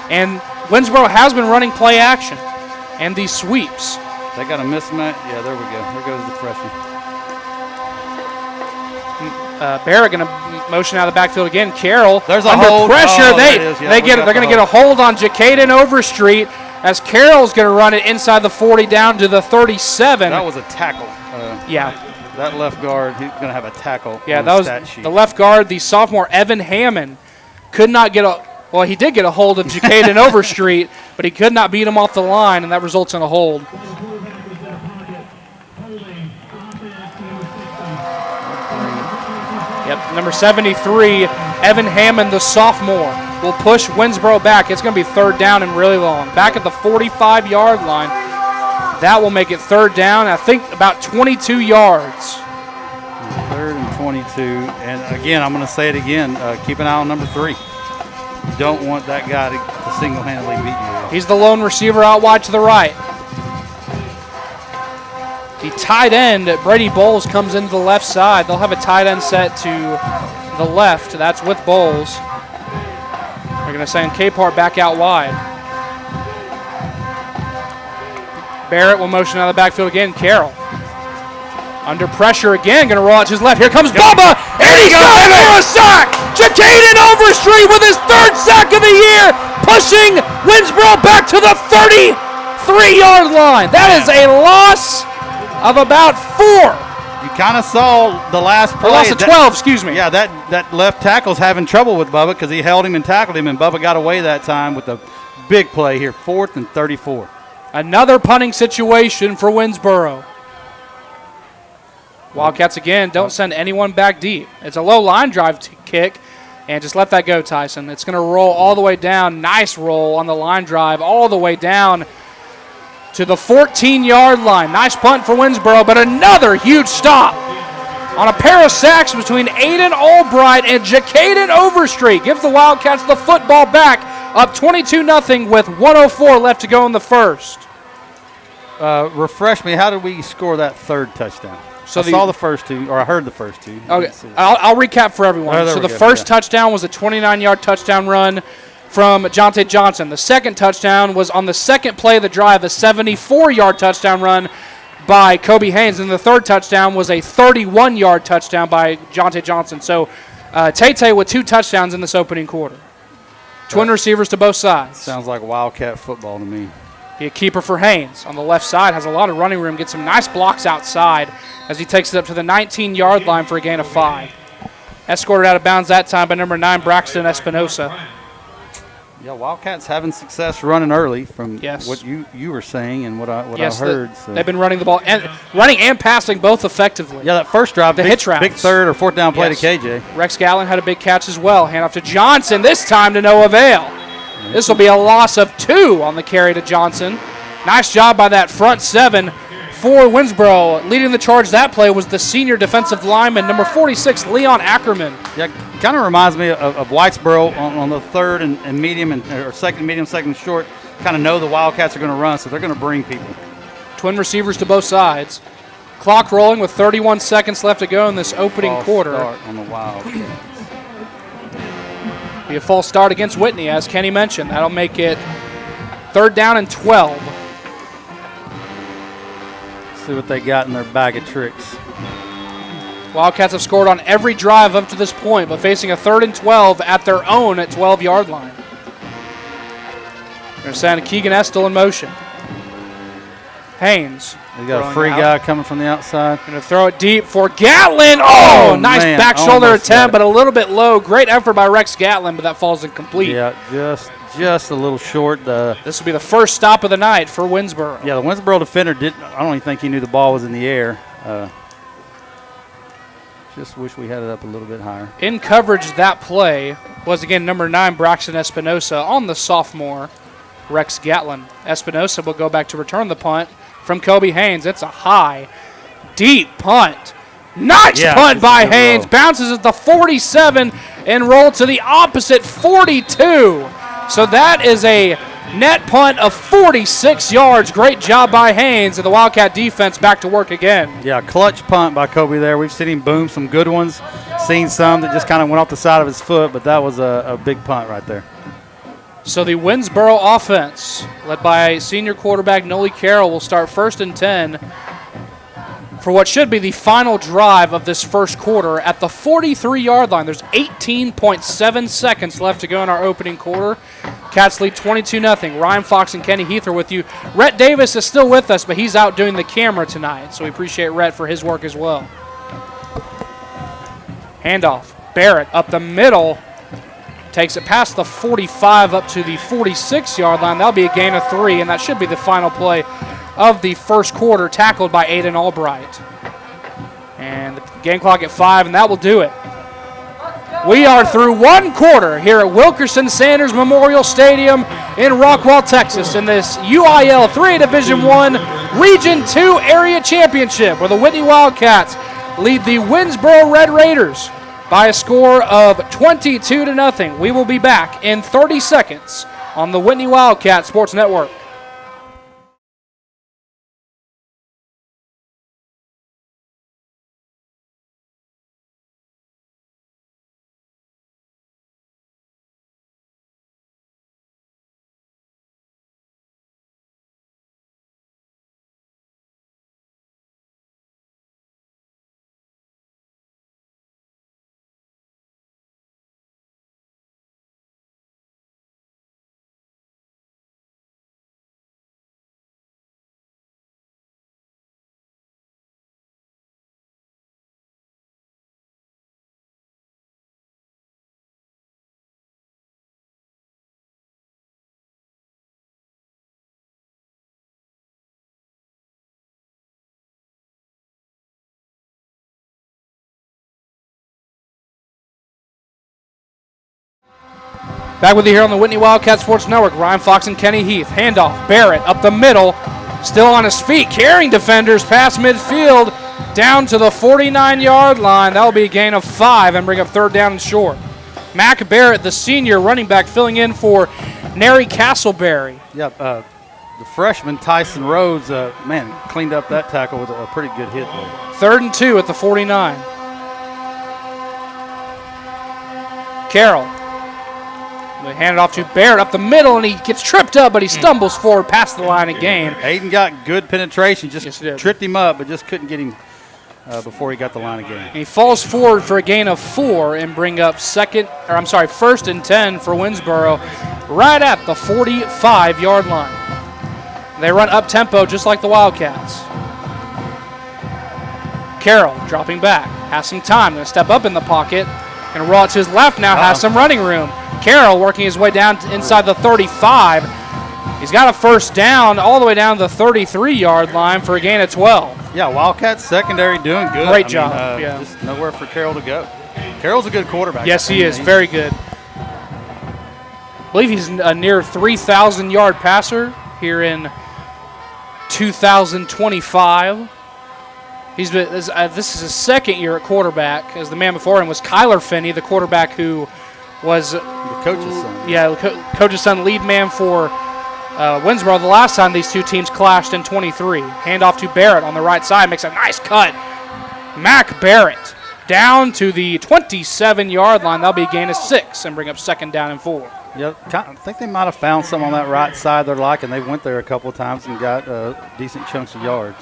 And Winnsboro has been running play action and these sweeps. They got a mismatch. Yeah, there we go. There goes the freshman. Barrett going to motion out of the backfield again. Carroll under pressure. They're going to get a hold on Jacaden Overstreet as Carroll's going to run it inside the 40 down to the 37. That was a tackle. That left guard, he's going to have a tackle. Yeah, that was the left guard. The sophomore Evan Hammond could not get he did get a hold of Jacaden Overstreet, but he could not beat him off the line, and that results in a hold. Yep, number 73, Evan Hammond, the sophomore, will push Winnsboro back. It's going to be 3rd down and really long. Back at the 45-yard line. That will make it 3rd down, I think about 22 yards. 3rd and 22. And, again, I'm going to say it again. Keep an eye on number 3. You don't want that guy to single-handedly beat you. He's the lone receiver out wide to the right. The tight end, Brady Bowles, comes into the left side. They'll have a tight end set to the left. That's with Bowles. They're going to send Capehart back out wide. Barrett will motion out of the backfield again. Carroll under pressure again, going to roll out to his left. Here comes Bubba, and he's got it for a sack. Jacaden Overstreet with his 3rd sack of the year pushing Winnsboro back to the 33-yard line. That is a loss of about 4. You kind of saw the last play. Loss of 12, excuse me. Yeah, that left tackle's having trouble with Bubba because he held him and tackled him, and Bubba got away that time with a big play here, 4th and 34. Another punting situation for Winnsboro. Wildcats, again, don't send anyone back deep. It's a low line drive kick, and just let that go, Tyson. It's going to roll all the way down. Nice roll on the line drive all the way down to the 14-yard line. Nice punt for Winnsboro, but another huge stop on a pair of sacks between Aiden Albright and Jacaden Overstreet. Gives the Wildcats the football back, up 22-0 with 1:04 left to go in the first. Refresh me, how did we score that third touchdown? So I saw the first two, or I heard the first two. Okay, I'll recap for everyone. So the first touchdown was a 29-yard touchdown run from Jonte Johnson. The second touchdown was on the second play of the drive, a 74-yard touchdown run by Kobe Haynes. And the third touchdown was a 31-yard touchdown by Jonte Johnson. So Tay with 2 touchdowns in this opening quarter. Twin receivers to both sides. Sounds like Wildcat football to me. Be a keeper for Haynes. On the left side, has a lot of running room, gets some nice blocks outside as he takes it up to the 19-yard line for a gain of 5. Escorted out of bounds that time by number 9, Braxton Espinosa. Yeah, Wildcats having success running early from Yes. what you were saying and what I Yes, heard. So. They've been running the ball and running and passing both effectively. Yeah, that first drive, The hitch routes. big third or fourth down play Yes. to KJ. Rex Gallen had a big catch as well. Hand off to Johnson, this time to no avail. This will be a loss of 2 on the carry to Johnson. Nice job by that front 7 for Winnsboro. Leading the charge that play was the senior defensive lineman, number 46, Leon Ackerman. Yeah, kind of reminds me of Whitesboro on the third and medium or second medium, second short. Kind of know the Wildcats are going to run, so they're going to bring people. Twin receivers to both sides. Clock rolling with 31 seconds left to go in this opening quarter. Start on the Wildcats. Be a false start against Whitney, as Kenny mentioned. That'll make it 3rd down and 12. See what they got in their bag of tricks. Wildcats have scored on every drive up to this point, but facing a 3rd and 12 at their own at 12-yard line. They're sending Keegan Estel in motion. Haynes. They got a free guy coming from the outside. Going to throw it deep for Gatlin. Oh, nice man. back shoulder Almost attempt, but a little bit low. Great effort by Rex Gatlin, but that falls incomplete. Yeah, just a little short. This will be the first stop of the night for Winnsboro. Yeah, the Winnsboro defender I don't even think he knew the ball was in the air. Just wish we had it up a little bit higher. In coverage that play was, again, number 9, Braxton Espinosa, on the sophomore, Rex Gatlin. Espinosa will go back to return the punt from Kobe Haynes. It's a high, deep punt. Nice punt by Haynes. Bounces at the 47 and rolled to the opposite 42. So that is a net punt of 46 yards. Great job by Haynes, and the Wildcat defense back to work again. Yeah, clutch punt by Kobe there. We've seen him boom some good ones, seen some that just kind of went off the side of his foot, but that was a big punt right there. So the Winnsboro offense, led by senior quarterback Noli Carroll, will start 1st and 10 for what should be the final drive of this first quarter at the 43-yard line. There's 18.7 seconds left to go in our opening quarter. Cats lead 22-0. Ryan Fox and Kenny Heath are with you. Rhett Davis is still with us, but he's out doing the camera tonight, so we appreciate Rhett for his work as well. Handoff. Barrett up the middle. Takes it past the 45 up to the 46-yard line. That'll be a gain of 3, and that should be the final play of the first quarter, tackled by Aiden Albright. And the game clock at 5, and that will do it. We are through one quarter here at Wilkerson Sanders Memorial Stadium in Rockwall, Texas, in this UIL 3A Division I Region 2 Area Championship, where the Whitney Wildcats lead the Winnsboro Red Raiders by a score of 22-0. We will be back in 30 seconds on the Whitney Wildcat Sports Network. Back with you here on the Whitney Wildcat Sports Network. Ryan Fox and Kenny Heath. Handoff. Barrett up the middle. Still on his feet. Carrying defenders past midfield. Down to the 49-yard line. That will be a gain of 5 and bring up third down and short. Mac Barrett, the senior running back, filling in for Nary Castleberry. Yep. The freshman, Tyson Rhodes, cleaned up that tackle with a pretty good hit there. 3rd and 2 at the 49. Carroll. They hand it off to Barrett up the middle, and he gets tripped up, but he stumbles forward past the line of gain. Hayden got good penetration, just tripped him up, but just couldn't get him before he got the line of gain. And he falls forward for a gain of 4 and bring up 1st and 10 for Winnsboro, right at the 45-yard line. They run up-tempo just like the Wildcats. Carroll dropping back, has some time, going to step up in the pocket, and roll to his left now, has some running room. Carroll working his way down inside the 35. He's got a first down all the way down to the 33-yard line for a gain of 12. Yeah, Wildcats secondary doing good. Great job. Just nowhere for Carroll to go. Carroll's a good quarterback. Yes, he is. Very good. I believe he's a near 3,000-yard passer here in 2025. This is his second year at quarterback, as the man before him was Kyler Finney, the quarterback who was the coach's son. Yeah, coach's son, lead man for Winnsboro the last time these two teams clashed in 23. Handoff to Barrett on the right side, makes a nice cut. Mac Barrett down to the 27-yard line. That'll be a gain of 6 and bring up 2nd down and 4. Yeah, I think they might have found some on that right side they're liking. They went there a couple of times and got decent chunks of yards.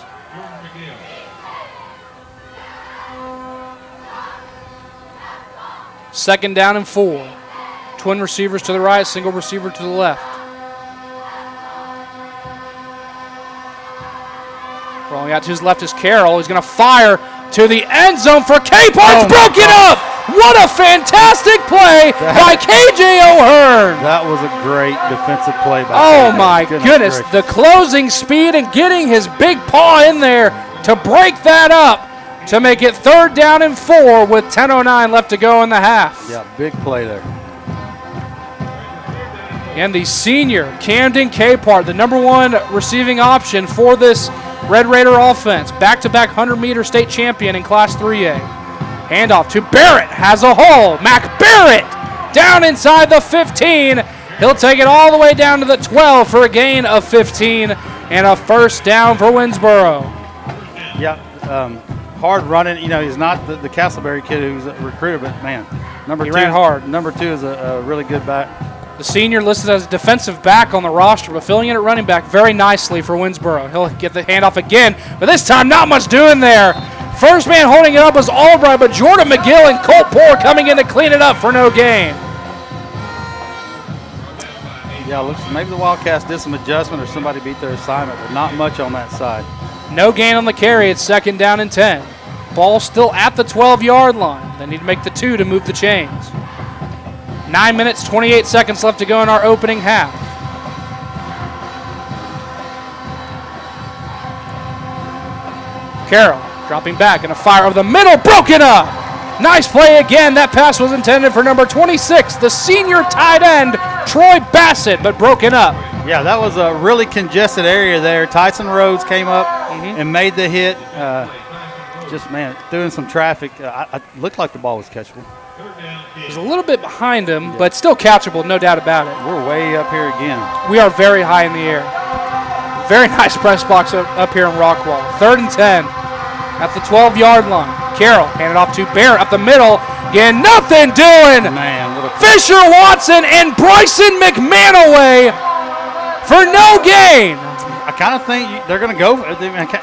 Second down and 4. Twin receivers to the right, single receiver to the left. Rolling out to his left is Carroll. He's going to fire to the end zone for Capehart. Broken up! What a fantastic play by KJ O'Hearn. That was a great defensive play by Oh, my goodness. The closing speed and getting his big paw in there to break that up, to make it 3rd down and 4 with 10:09 left to go in the half. Yeah, big play there. And the senior, Camden Capehart, the #1 receiving option for this Red Raider offense. Back-to-back 100-meter state champion in Class 3A. Handoff to Barrett, has a hole. Mac Barrett down inside the 15. He'll take it all the way down to the 12 for a gain of 15 and a first down for Winnsboro. Yeah, hard running. He's not the Castleberry kid who's a recruiter, but man, he ran hard. Number 2 is a really good back. The senior listed as a defensive back on the roster, but filling in at running back very nicely for Winnsboro. He'll get the handoff again, but this time not much doing there. First man holding it up was Albright, but Jordan McGill and Colt Poor coming in to clean it up for no gain. Yeah, looks maybe the Wildcats did some adjustment or somebody beat their assignment, but not much on that side. No gain on the carry. It's 2nd down and 10. Ball still at the 12-yard line. They need to make the 2 to move the chains. 9 minutes, 28 seconds left to go in our opening half. Carroll dropping back and a fire over the middle, broken up. Nice play again. That pass was intended for number 26, the senior tight end, Troy Bassett, but broken up. Yeah, that was a really congested area there. Tyson Rhodes came up and made the hit. Doing some traffic. It looked like the ball was catchable. It was a little bit behind him, but still catchable, no doubt about it. We're way up here again. We are very high in the air. Very nice press box up here in Rockwall. 3rd and 10 at the 12-yard line. Carroll handed off to Barrett up the middle. Again, nothing doing. Man, Fisher Watson and Bryson McManaway for no gain. I kind of think they're going to go. I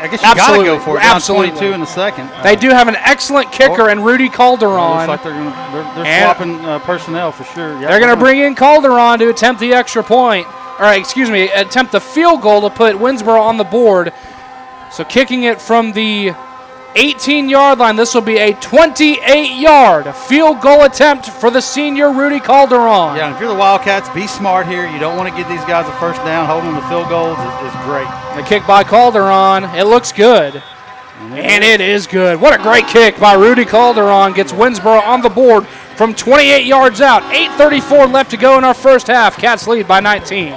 guess you got to go for it. Absolutely. Down 22 in the second. They do have an excellent kicker in Rudy Calderon. Looks like they're swapping personnel for sure. They're going to bring in Calderon to attempt the extra point. Attempt the field goal to put Winnsboro on the board. So kicking it from the 18-yard line, this will be a 28-yard field goal attempt for the senior Rudy Calderon. Yeah, and if you're the Wildcats, be smart here. You don't want to give these guys a first down. Holding them to field goals is great. The kick by Calderon, it looks good. And it is good. What a great kick by Rudy Calderon. Gets Winnsboro on the board, from 28 yards out. 8:34 left to go in our first half. Cats lead by 19.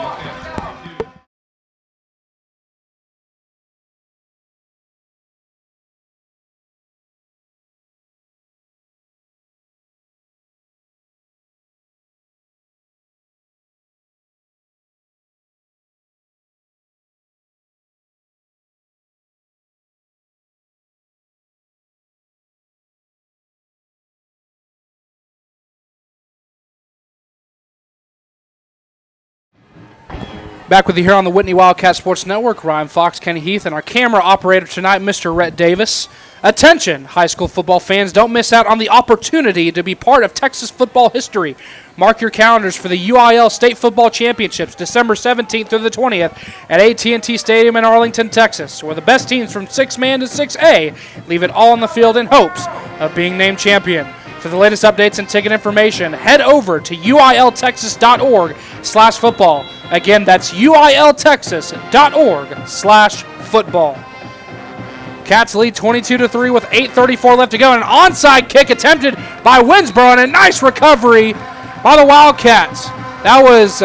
Back with you here on the Whitney Wildcat Sports Network. Ryan Fox, Kenny Heath, and our camera operator tonight, Mr. Rhett Davis. Attention, high school football fans, don't miss out on the opportunity to be part of Texas football history. Mark your calendars for the UIL State Football Championships, December 17th through the 20th at AT&T Stadium in Arlington, Texas, where the best teams from 6-man to 6A leave it all on the field in hopes of being named champion. For the latest updates and ticket information, head over to uiltexas.org/football. Again, that's uiltexas.org/football. Cats lead 22-3 with 8:34 left to go. And an onside kick attempted by Winnsboro, and a nice recovery by the Wildcats. That was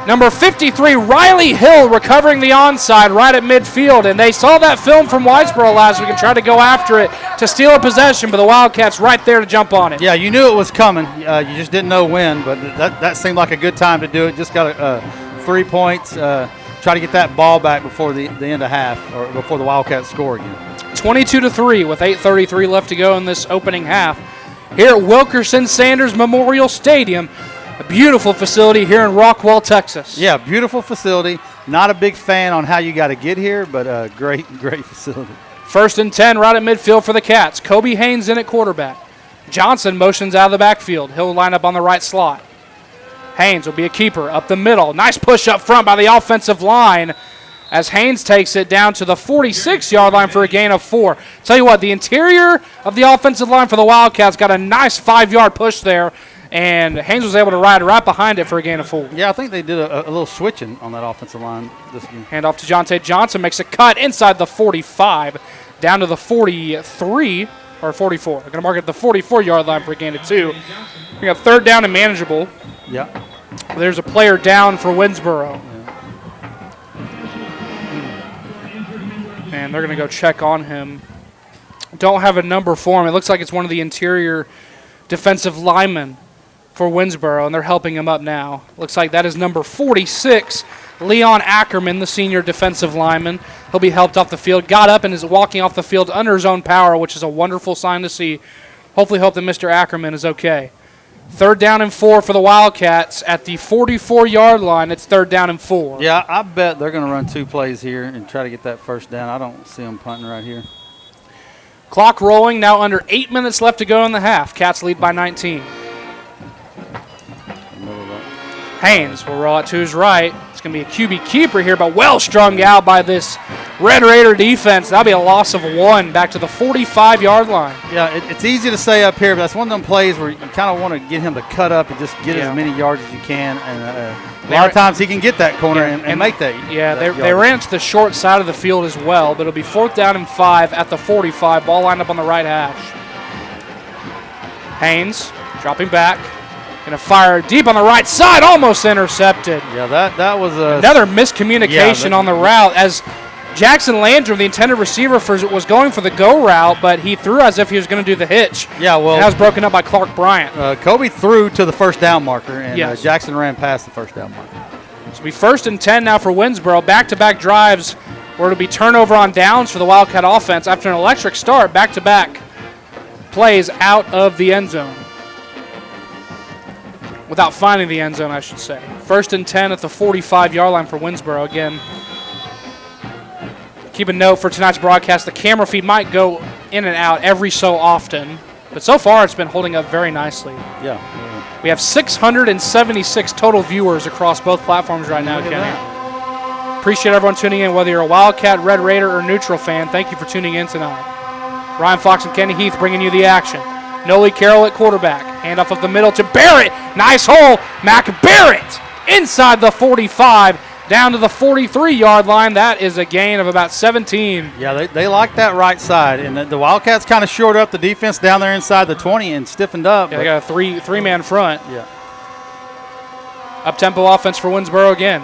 number 53, Riley Hill, recovering the onside right at midfield. And they saw that film from Whitesboro last week and tried to go after it to steal a possession, but the Wildcats right there to jump on it. Yeah, you knew it was coming. You just didn't know when, but that seemed like a good time to do it. Just got 3 points. Try to get that ball back before the end of half, or before the Wildcats score again. 22-3 with 8:33 left to go in this opening half. Here at Wilkerson Sanders Memorial Stadium, a beautiful facility here in Rockwall, Texas. Yeah, beautiful facility. Not a big fan on how you got to get here, but a great facility. 1st and 10 right at midfield for the Cats. Kobe Haynes in at quarterback. Johnson motions out of the backfield. He'll line up on the right slot. Haynes will be a keeper up the middle. Nice push up front by the offensive line as Haynes takes it down to the 46-yard line for a gain of 4. Tell you what, the interior of the offensive line for the Wildcats got a nice 5-yard push there, and Haynes was able to ride right behind it for a gain of 4. Yeah, I think they did a little switching on that offensive line this game. Hand off to Jonte Johnson, makes a cut inside the 45, down to the 43, or 44. They're going to mark it at the 44-yard line for a gain of 2. We got 3rd down and manageable. Yeah. There's a player down for Winnsboro. And they're going to go check on him. Don't have a number for him. It looks like it's one of the interior defensive linemen for Winnsboro, and they're helping him up now. Looks like that is number 46, Leon Ackerman, the senior defensive lineman. He'll be helped off the field. Got up and is walking off the field under his own power, which is a wonderful sign to see. Hopefully hope that Mr. Ackerman is okay. 3rd down and 4 for the Wildcats at the 44-yard line. It's 3rd down and 4. Yeah, I bet they're going to run 2 plays here and try to get that 1st down. I don't see them punting right here. Clock rolling, now under 8 minutes left to go in the half. Cats lead by 19. Haynes will roll it to his right. It's going to be a QB keeper here, but well strung out by this Red Raider defense. That'll be a loss of 1 back to the 45-yard line. Yeah, it's easy to say up here, but that's one of them plays where you kind of want to get him to cut up and just get as many yards as you can. And a lot of times he can get that corner and make that. Yeah, they ran to the short side of the field as well, but it'll be 4th down and 5 at the 45. Ball lined up on the right hash. Haynes dropping back. Going to fire deep on the right side, almost intercepted. Yeah, that was another miscommunication on the route as Jackson Landrum, the intended receiver, was going for the go route, but he threw as if he was going to do the hitch. Yeah, well, that was broken up by Clark Bryant. Kobe threw to the 1st down marker, and yes. Jackson ran past the 1st down marker. So it'll be 1st and 10 now for Winnsboro. Back-to-back drives where it'll be turnover on downs for the Wildcat offense after an electric start. Back-to-back plays out of the end zone. Without finding the end zone, I should say. 1st and 10 at the 45-yard line for Winnsboro. Again, keep a note for tonight's broadcast. The camera feed might go in and out every so often, but so far it's been holding up very nicely. Yeah. We have 676 total viewers across both platforms right now, Kenny. Appreciate everyone tuning in, whether you're a Wildcat, Red Raider, or neutral fan. Thank you for tuning in tonight. Ryan Fox and Kenny Heath bringing you the action. Nolie Carroll at quarterback. Handoff of the middle to Barrett. Nice hole. Mac Barrett inside the 45. down to the 43-yard line. That is a gain of about 17. Yeah, they like that right side. And the Wildcats kind of shored up the defense down there inside the 20 and stiffened up. Yeah, they got a three-man front. Yeah. Up-tempo offense for Winnsboro again.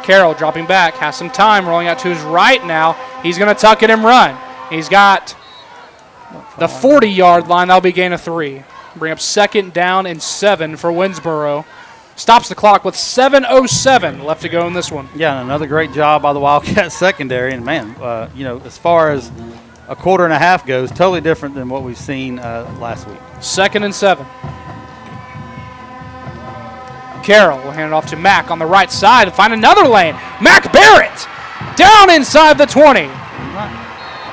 Carroll dropping back, has some time, rolling out to his right now. He's going to tuck it and run. He's got the 40-yard line. That'll be a gain of 3. Bring up 2nd down and 7 for Winnsboro. Stops the clock with 7:07 left to go in this one. Yeah, and another great job by the Wildcat secondary. And, man, as far as a quarter and a half goes, totally different than what we've seen last week. 2nd and 7. Carroll will hand it off to Mack on the right side to find another lane. Mack Barrett down inside the 20.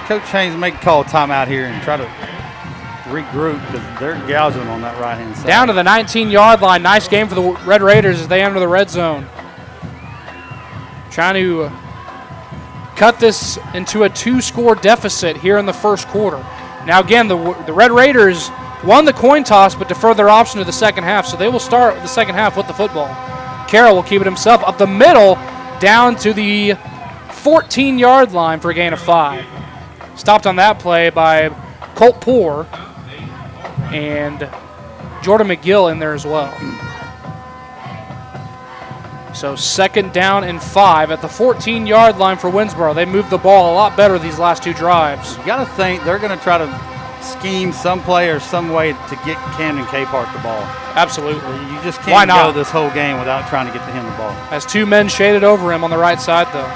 Coach Haynes may call a timeout here and try to regroup because they're gouging on that right-hand side. Down to the 19-yard line. Nice game for the Red Raiders as they enter the red zone. Trying to cut this into a 2-score deficit here in the first quarter. Now, again, the Red Raiders won the coin toss but deferred their option to the second half, so they will start the second half with the football. Carroll will keep it himself up the middle down to the 14-yard line for a gain of 5. Stopped on that play by Colt Poore and Jordan McGill in there as well. So 2nd down and 5 at the 14-yard line for Winnsboro. They moved the ball a lot better these last 2 drives. You got to think they're going to try to scheme some play or some way to get Camden Capehart the ball. Absolutely. You just can't go this whole game without trying to get to him the ball. Has 2 men shaded over him on the right side, though.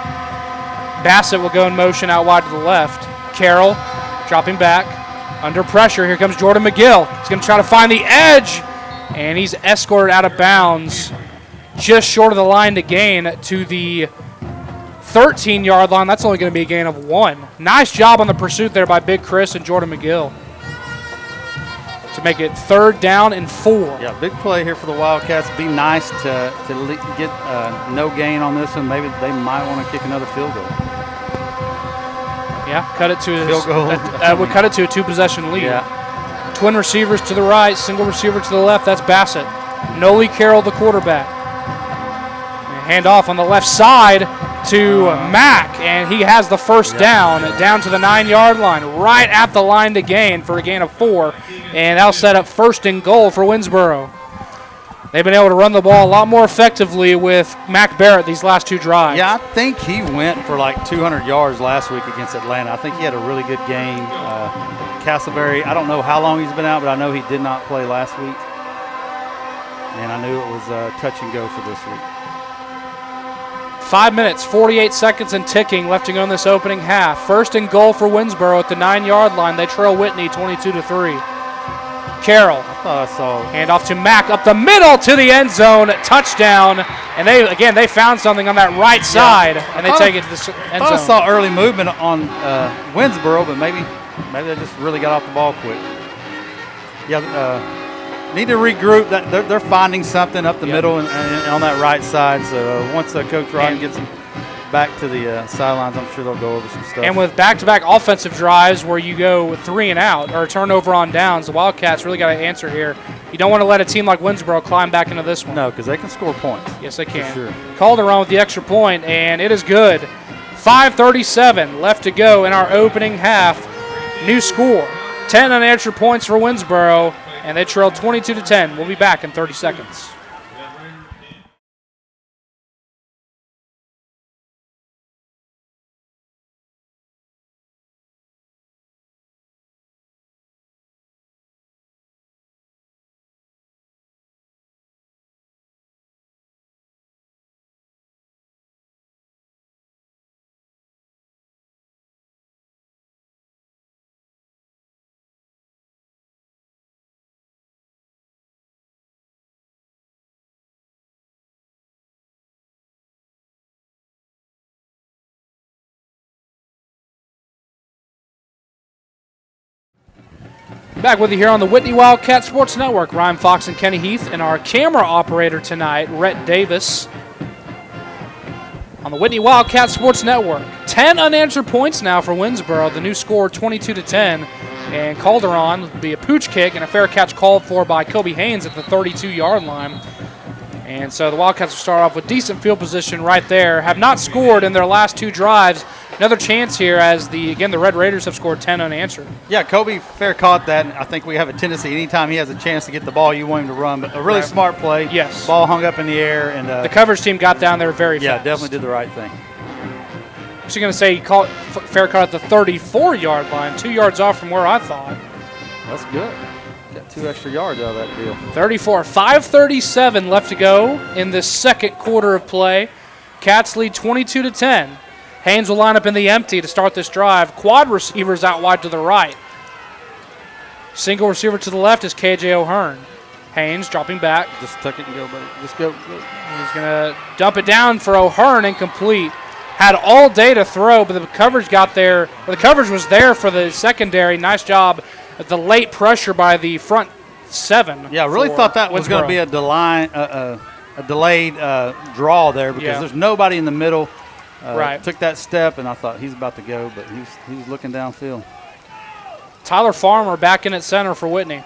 Bassett will go in motion out wide to the left. Carroll dropping back. Under pressure, here comes Jordan McGill. He's going to try to find the edge, and he's escorted out of bounds just short of the line to gain to the 13-yard line. That's only going to be a gain of 1. Nice job on the pursuit there by Big Chris and Jordan McGill to make it 3rd down and 4. Yeah, big play here for the Wildcats. Be nice to get no gain on this one. Maybe they might want to kick another field goal. Yeah, cut it to field goal. Would cut it to a 2-possession lead. Yeah. Twin receivers to the right, single receiver to the left. That's Bassett. Noli Carroll, the quarterback. Hand off on the left side to Mack, and he has the first down to the 9-yard line, right at the line to gain for a gain of 4, and that'll set up 1st and goal for Winnsboro. They've been able to run the ball a lot more effectively with Mack Barrett these last 2 drives. Yeah, I think he went for like 200 yards last week against Atlanta. I think he had a really good game. Castleberry, I don't know how long he's been out, but I know he did not play last week, and I knew it was touch and go for this week. 5 minutes, 48 seconds and ticking left to go in this opening half. 1st and goal for Winnsboro at the 9-yard line. They trail Whitney 22-3. Carroll. I thought I saw. Hand off to Mack up the middle to the end zone. Touchdown. And they found something on that right side, and they take it to the end zone. I saw early movement on Winnsboro, but maybe they just really got off the ball quick. Yeah, need to regroup. They're finding something up the middle and on that right side. So once Coach Rodden gets them back to the sidelines, I'm sure they'll go over some stuff. And with back-to-back offensive drives where you go 3 and out or a turnover on downs, the Wildcats really got to answer here. You don't want to let a team like Winnsboro climb back into this one. No, because they can score points. Yes, they can. For sure. Calderon with the extra point, and it is good. 5:37 left to go in our opening half. New score, 10 unanswered points for Winnsboro, and they trail 22-10. We'll be back in 30 seconds. Back with you here on the Whitney Wildcat Sports Network. Ryan Fox and Kenny Heath, and our camera operator tonight, Rhett Davis, on the Whitney Wildcat Sports Network. 10 unanswered points now for Winnsboro. The new score, 22-10. And Calderon will be a pooch kick and a fair catch called for by Kobe Haynes at the 32-yard line. And so the Wildcats will start off with decent field position right there. Have not scored in their last 2 drives. Another chance here as the Red Raiders have scored 10 unanswered. Yeah, Kobe fair caught that. I think we have a tendency anytime he has a chance to get the ball, you want him to run. But a really smart play. Yes. Ball hung up in the air. And the coverage team got down there very fast. Yeah, definitely did the right thing. I was going to say he caught fair caught at the 34-yard line, 2 yards off from where I thought. That's good. Got 2 extra yards out of that deal. 34, 5:37 left to go in this second quarter of play. Cats lead 22-10. Haynes will line up in the empty to start this drive. Quad receivers out wide to the right. Single receiver to the left is KJ O'Hearn. Haynes dropping back. Just tuck it and go, buddy. Just go. He's going to dump it down for O'Hearn, incomplete. Had all day to throw, but the coverage got there. The coverage was there for the secondary. Nice job at the late pressure by the front 7. Yeah, I really thought that was going to be a delayed draw there because there's nobody in the middle. Right. Took that step, and I thought he's about to go, but he was looking downfield. Tyler Farmer back in at center for Whitney.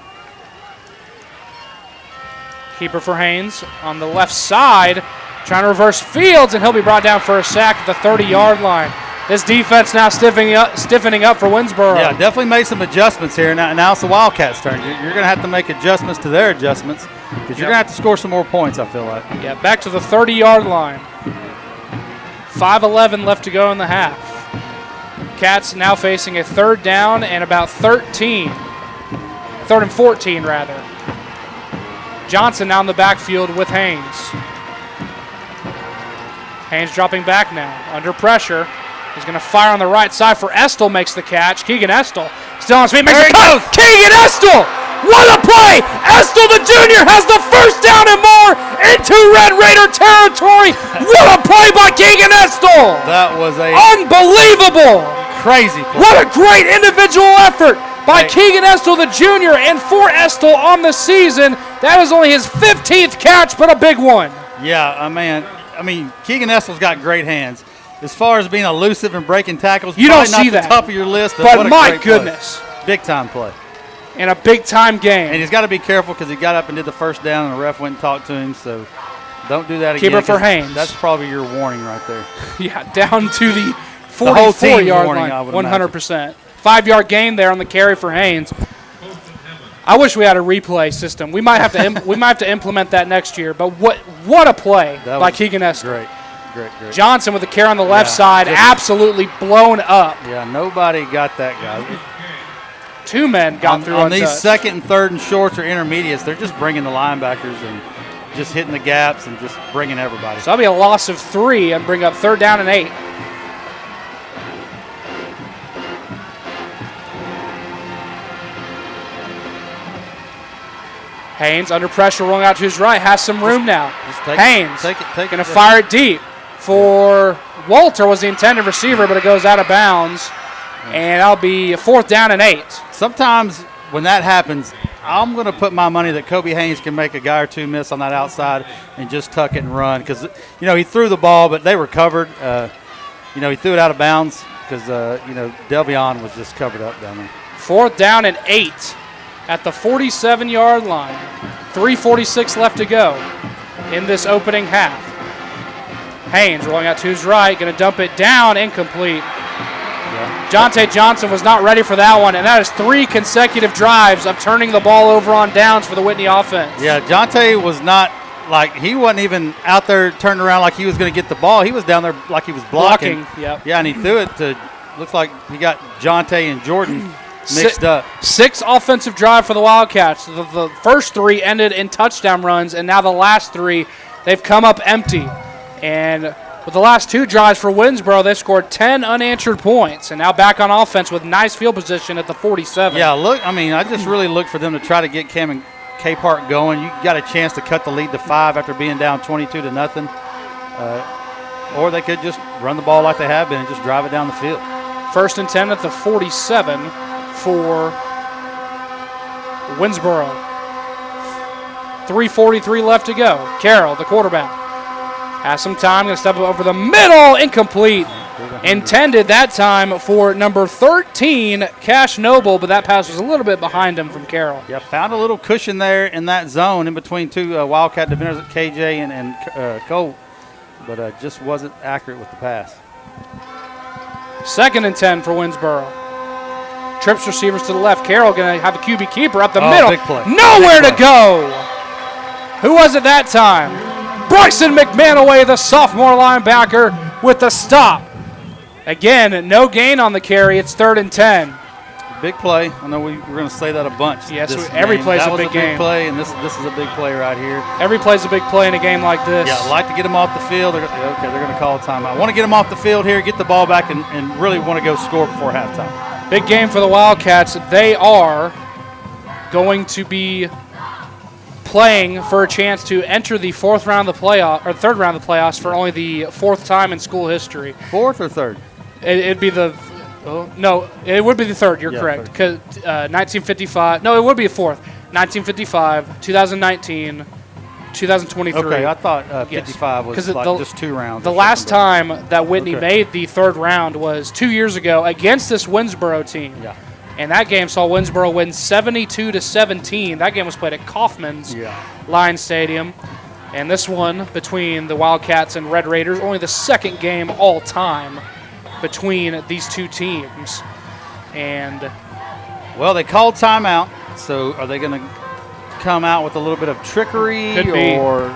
Keeper for Haynes on the left side, trying to reverse fields, and he'll be brought down for a sack at the 30-yard line. This defense now stiffening up for Winnsboro. Yeah, definitely made some adjustments here. Now it's the Wildcats' turn. You're going to have to make adjustments to their adjustments because you're going to have to score some more points, I feel like. Yeah, back to the 30-yard line. 5:11 left to go in the half. Cats now facing a 3rd down and about 13. 3rd and 14, rather. Johnson now in the backfield with Haynes. Haynes dropping back now, under pressure. He's going to fire on the right side for Estel, makes the catch. Keegan Estel still on his feet, makes the cut. Keegan Estel! What a play! Estel the junior has the 1st down and more into Red Raider territory. What a play by Keegan Estel! That was a unbelievable, crazy play. What a great individual effort by Keegan Estel the junior, and for Estel on the season, that is only his 15th catch, but a big one. Yeah, man. I mean, Keegan Estel's got great hands. As far as being elusive and breaking tackles, you don't not see that. The top of your list, but what a my great goodness, play. Big time play. In a big time game. And he's got to be careful because he got up and did the 1st down, and the ref went and talked to him. So don't do that again. Keeper for Haynes. That's probably your warning right there. Yeah, down to the 44-yard line, 100%. 5-yard gain there on the carry for Haynes. I wish we had a replay system. We might have to implement that next year. But what a play by Keegan Estel. Great. Johnson with the carry on the left side, absolutely blown up. Yeah, nobody got that guy. 2 men got through on these 2nd and 3rd and shorts or intermediates. They're just bringing the linebackers and just hitting the gaps and just bringing everybody. So that'll be a loss of 3 and bring up 3rd down and 8. Haynes under pressure, rolling out to his right, has some room now. Haynes going to fire it deep for Walter, was the intended receiver, but it goes out of bounds, and that'll be a 4th down and 8. Sometimes when that happens, I'm going to put my money that Kobe Haynes can make a guy or 2 miss on that outside and just tuck it and run because, he threw the ball, but they were covered. He threw it out of bounds because, Delvion was just covered up down there. 4th down and 8 at the 47-yard line. 3:46 left to go in this opening half. Haynes rolling out to his right, going to dump it down, incomplete. Yeah. Jonte Johnson was not ready for that one, and that is 3 consecutive drives of turning the ball over on downs for the Whitney offense. Yeah, Jonte was not he wasn't even out there turned around like he was going to get the ball. He was down there like he was blocking. Yep. Yeah, and he threw it to, looks like he got Jonte and Jordan mixed up. 6 offensive drive for the Wildcats. The first 3 ended in touchdown runs, and now the last 3, they've come up empty. And with the last 2 drives for Winnsboro, they scored 10 unanswered points, and now back on offense with nice field position at the 47. Yeah, I just really look for them to try to get Cam and K-Park going. You got a chance to cut the lead to 5 after being down 22-0. Or they could just run the ball like they have been and just drive it down the field. 1st and 10 at the 47 for Winnsboro. 3:43 left to go. Carroll, the quarterback, has some time. Going to step over the middle. Incomplete. Intended that time for number 13, Cash Noble, but that pass was a little bit behind him from Carroll. Yeah, found a little cushion there in that zone in between two Wildcat defenders, KJ and Cole, but just wasn't accurate with the pass. 2nd and 10 for Winnsboro. Trips receivers to the left. Carroll going to have a QB keeper up the middle. Big play. Nowhere to go. Who was it that time? Bryson McManaway, the sophomore linebacker, with the stop. Again, no gain on the carry. It's 3rd and 10. Big play. I know we're going to say that a bunch. Yes, every play's a big game. Big play, and this is a big play right here. Every play's a big play in a game like this. Yeah, I'd like to get them off the field. They're going to call a timeout. I want to get them off the field here, get the ball back, and really want to go score before halftime. Big game for the Wildcats. They are going to be playing for a chance to enter the 4th round of the playoff or 3rd round of the playoffs for only the 4th time in school history. 4th or 3rd? It'd be the no, it would be the 3rd. You're correct. Because 1955. No, it would be the 4th. 1955, 2019, 2023. Okay, I thought 55 was like just 2 rounds. The last time that Whitney made the 3rd round was 2 years ago against this Winnsboro team. Yeah. And that game saw Winnsboro win 72-17. That game was played at Kaufman's Line Stadium. And this one between the Wildcats and Red Raiders, only the 2nd game all time between these two teams. And well, they called timeout. So are they going to come out with a little bit of trickery or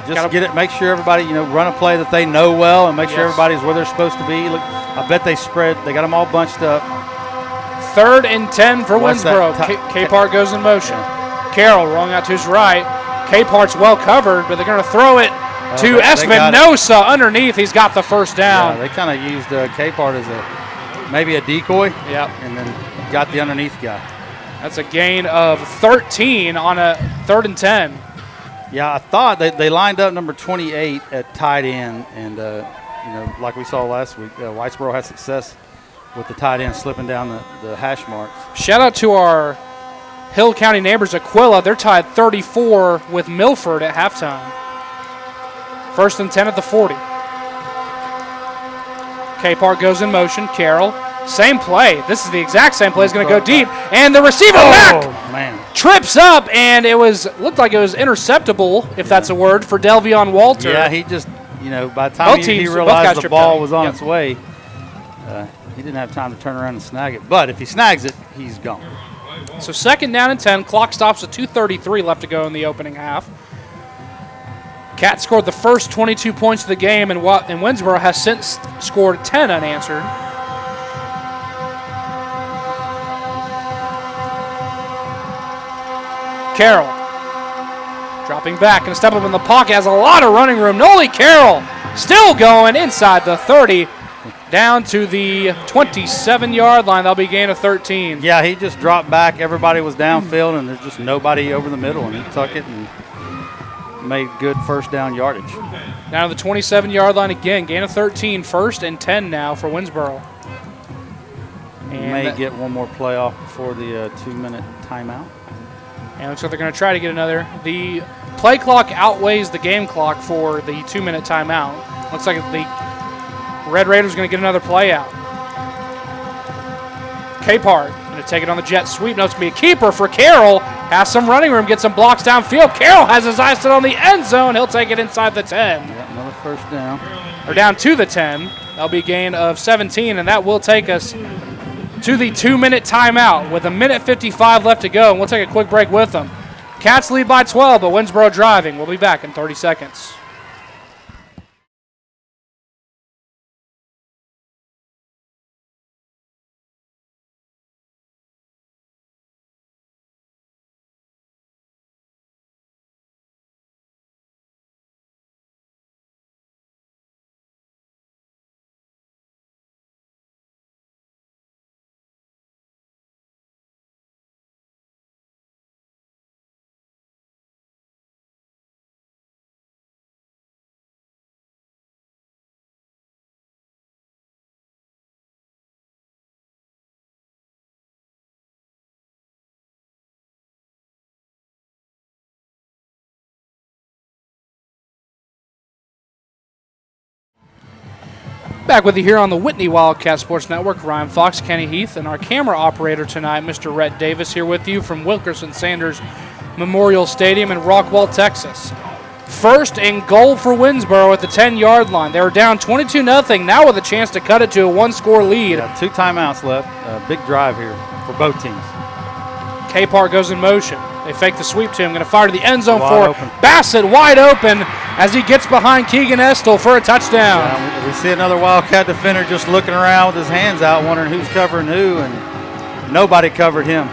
just get it? Make sure everybody, run a play that they know well and make sure everybody's where they're supposed to be. Look, I bet they spread. They got them all bunched up. 3rd and 10 for Winnsboro. Capehart goes in motion. Carroll rolling out to his right. Capehart's well covered, but they're going to throw it to Espinosa underneath. He's got the 1st down. Yeah, they kind of used Capehart as maybe a decoy. Yep. And then got the underneath guy. That's a gain of 13 on a 3rd and 10. Yeah, I thought they lined up number 28 at tight end, and like we saw last week, Whitesboro had success with the tight end slipping down the hash marks. Shout out to our Hill County neighbors, Aquila. They're tied 34 with Milford at halftime. 1st and 10 at the 40. Capehart goes in motion. Carroll, same play. This is the exact same play. He's going to go deep, and the receiver trips up, and looked like it was interceptable, if that's a word, for Delvion Walter. Yeah, he just, by the time he realized the ball was on its way, he didn't have time to turn around and snag it. But if he snags it, he's gone. So 2nd down and 10. Clock stops with 2:33 left to go in the opening half. Cats scored the first 22 points of the game, and Winnsboro has since scored 10 unanswered. Carroll dropping back and a step up in the pocket, has a lot of running room. Noli Carroll still going inside the 30, down to the 27-yard line. That'll be a gain of 13. Yeah, he just dropped back. Everybody was downfield, and there's just nobody over the middle, and he took it and made good 1st down yardage. Down to the 27-yard line again. Gain of 13, 1st and 10 now for Winnsboro. And may get one more play off before the 2-minute timeout. And looks like they're going to try to get another. The play clock outweighs the game clock for the 2-minute timeout. Looks like the Red Raiders are going to get another play out. Capehart going to take it on the jet sweep. No, it's going to be a keeper for Carroll. Has some running room, gets some blocks downfield. Carroll has his eyes set on the end zone. He'll take it inside the 10. Yeah, another 1st down. Or down to the 10. That'll be a gain of 17, and that will take us to the 2-minute timeout with 1:55 left to go, and we'll take a quick break with them. Cats lead by 12, but Winnsboro driving. We'll be back in 30 seconds. Back with you here on the Whitney Wildcat Sports Network. Ryan Fox, Kenny Heath, and our camera operator tonight, Mr. Rhett Davis, here with you from Wilkerson Sanders Memorial Stadium in Rockwall, Texas. First and goal for Winnsboro at the 10-yard line. They were down 22-0, now with a chance to cut it to a one-score lead. Yeah, 2 timeouts left. Big drive here for both teams. K-Park goes in motion. They fake the sweep to him. Going to fire to the end zone Wide for open. Bassett, wide open as he gets behind Keegan Estel for a touchdown. Yeah, we see another Wildcat defender just looking around with his hands out, wondering who's covering who, and nobody covered him.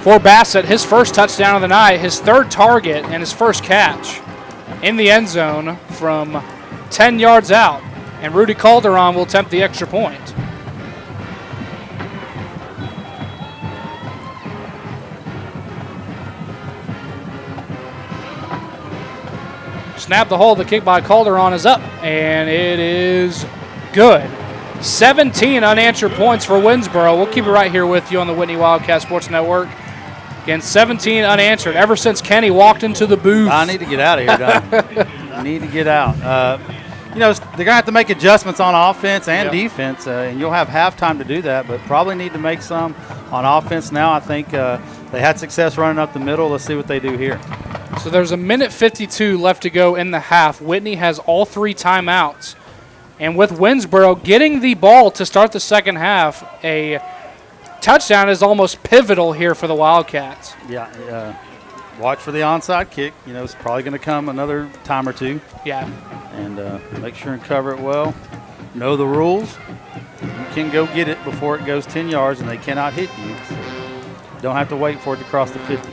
For Bassett, his first touchdown of the night, his third target, and his first catch in the end zone from 10 yards out. And Rudy Calderon will attempt the extra point. Snap the hole, the kick by Calderon is up, and it is good. 17 unanswered points for Winnsboro. We'll keep it right here with you on the Whitney Wildcat Sports Network. Again, 17 unanswered ever since Kenny walked into the booth. I need to get out of here, Don. I need to get out. You know, they're going to have to make adjustments on offense and defense, and you'll have halftime to do that, but probably need to make some on offense now. I think they had success running up the middle. Let's see what they do here. So there's a minute 52 left to go in the half. Whitney has all 3 timeouts. And with Winnsboro getting the ball to start the second half, a touchdown is almost pivotal here for the Wildcats. Yeah, watch for the onside kick. You know, it's probably going to come another time or two. Yeah. And make sure and cover it well. Know the rules. You can go get it before it goes 10 yards, and they cannot hit you. So don't have to wait for it to cross the 50.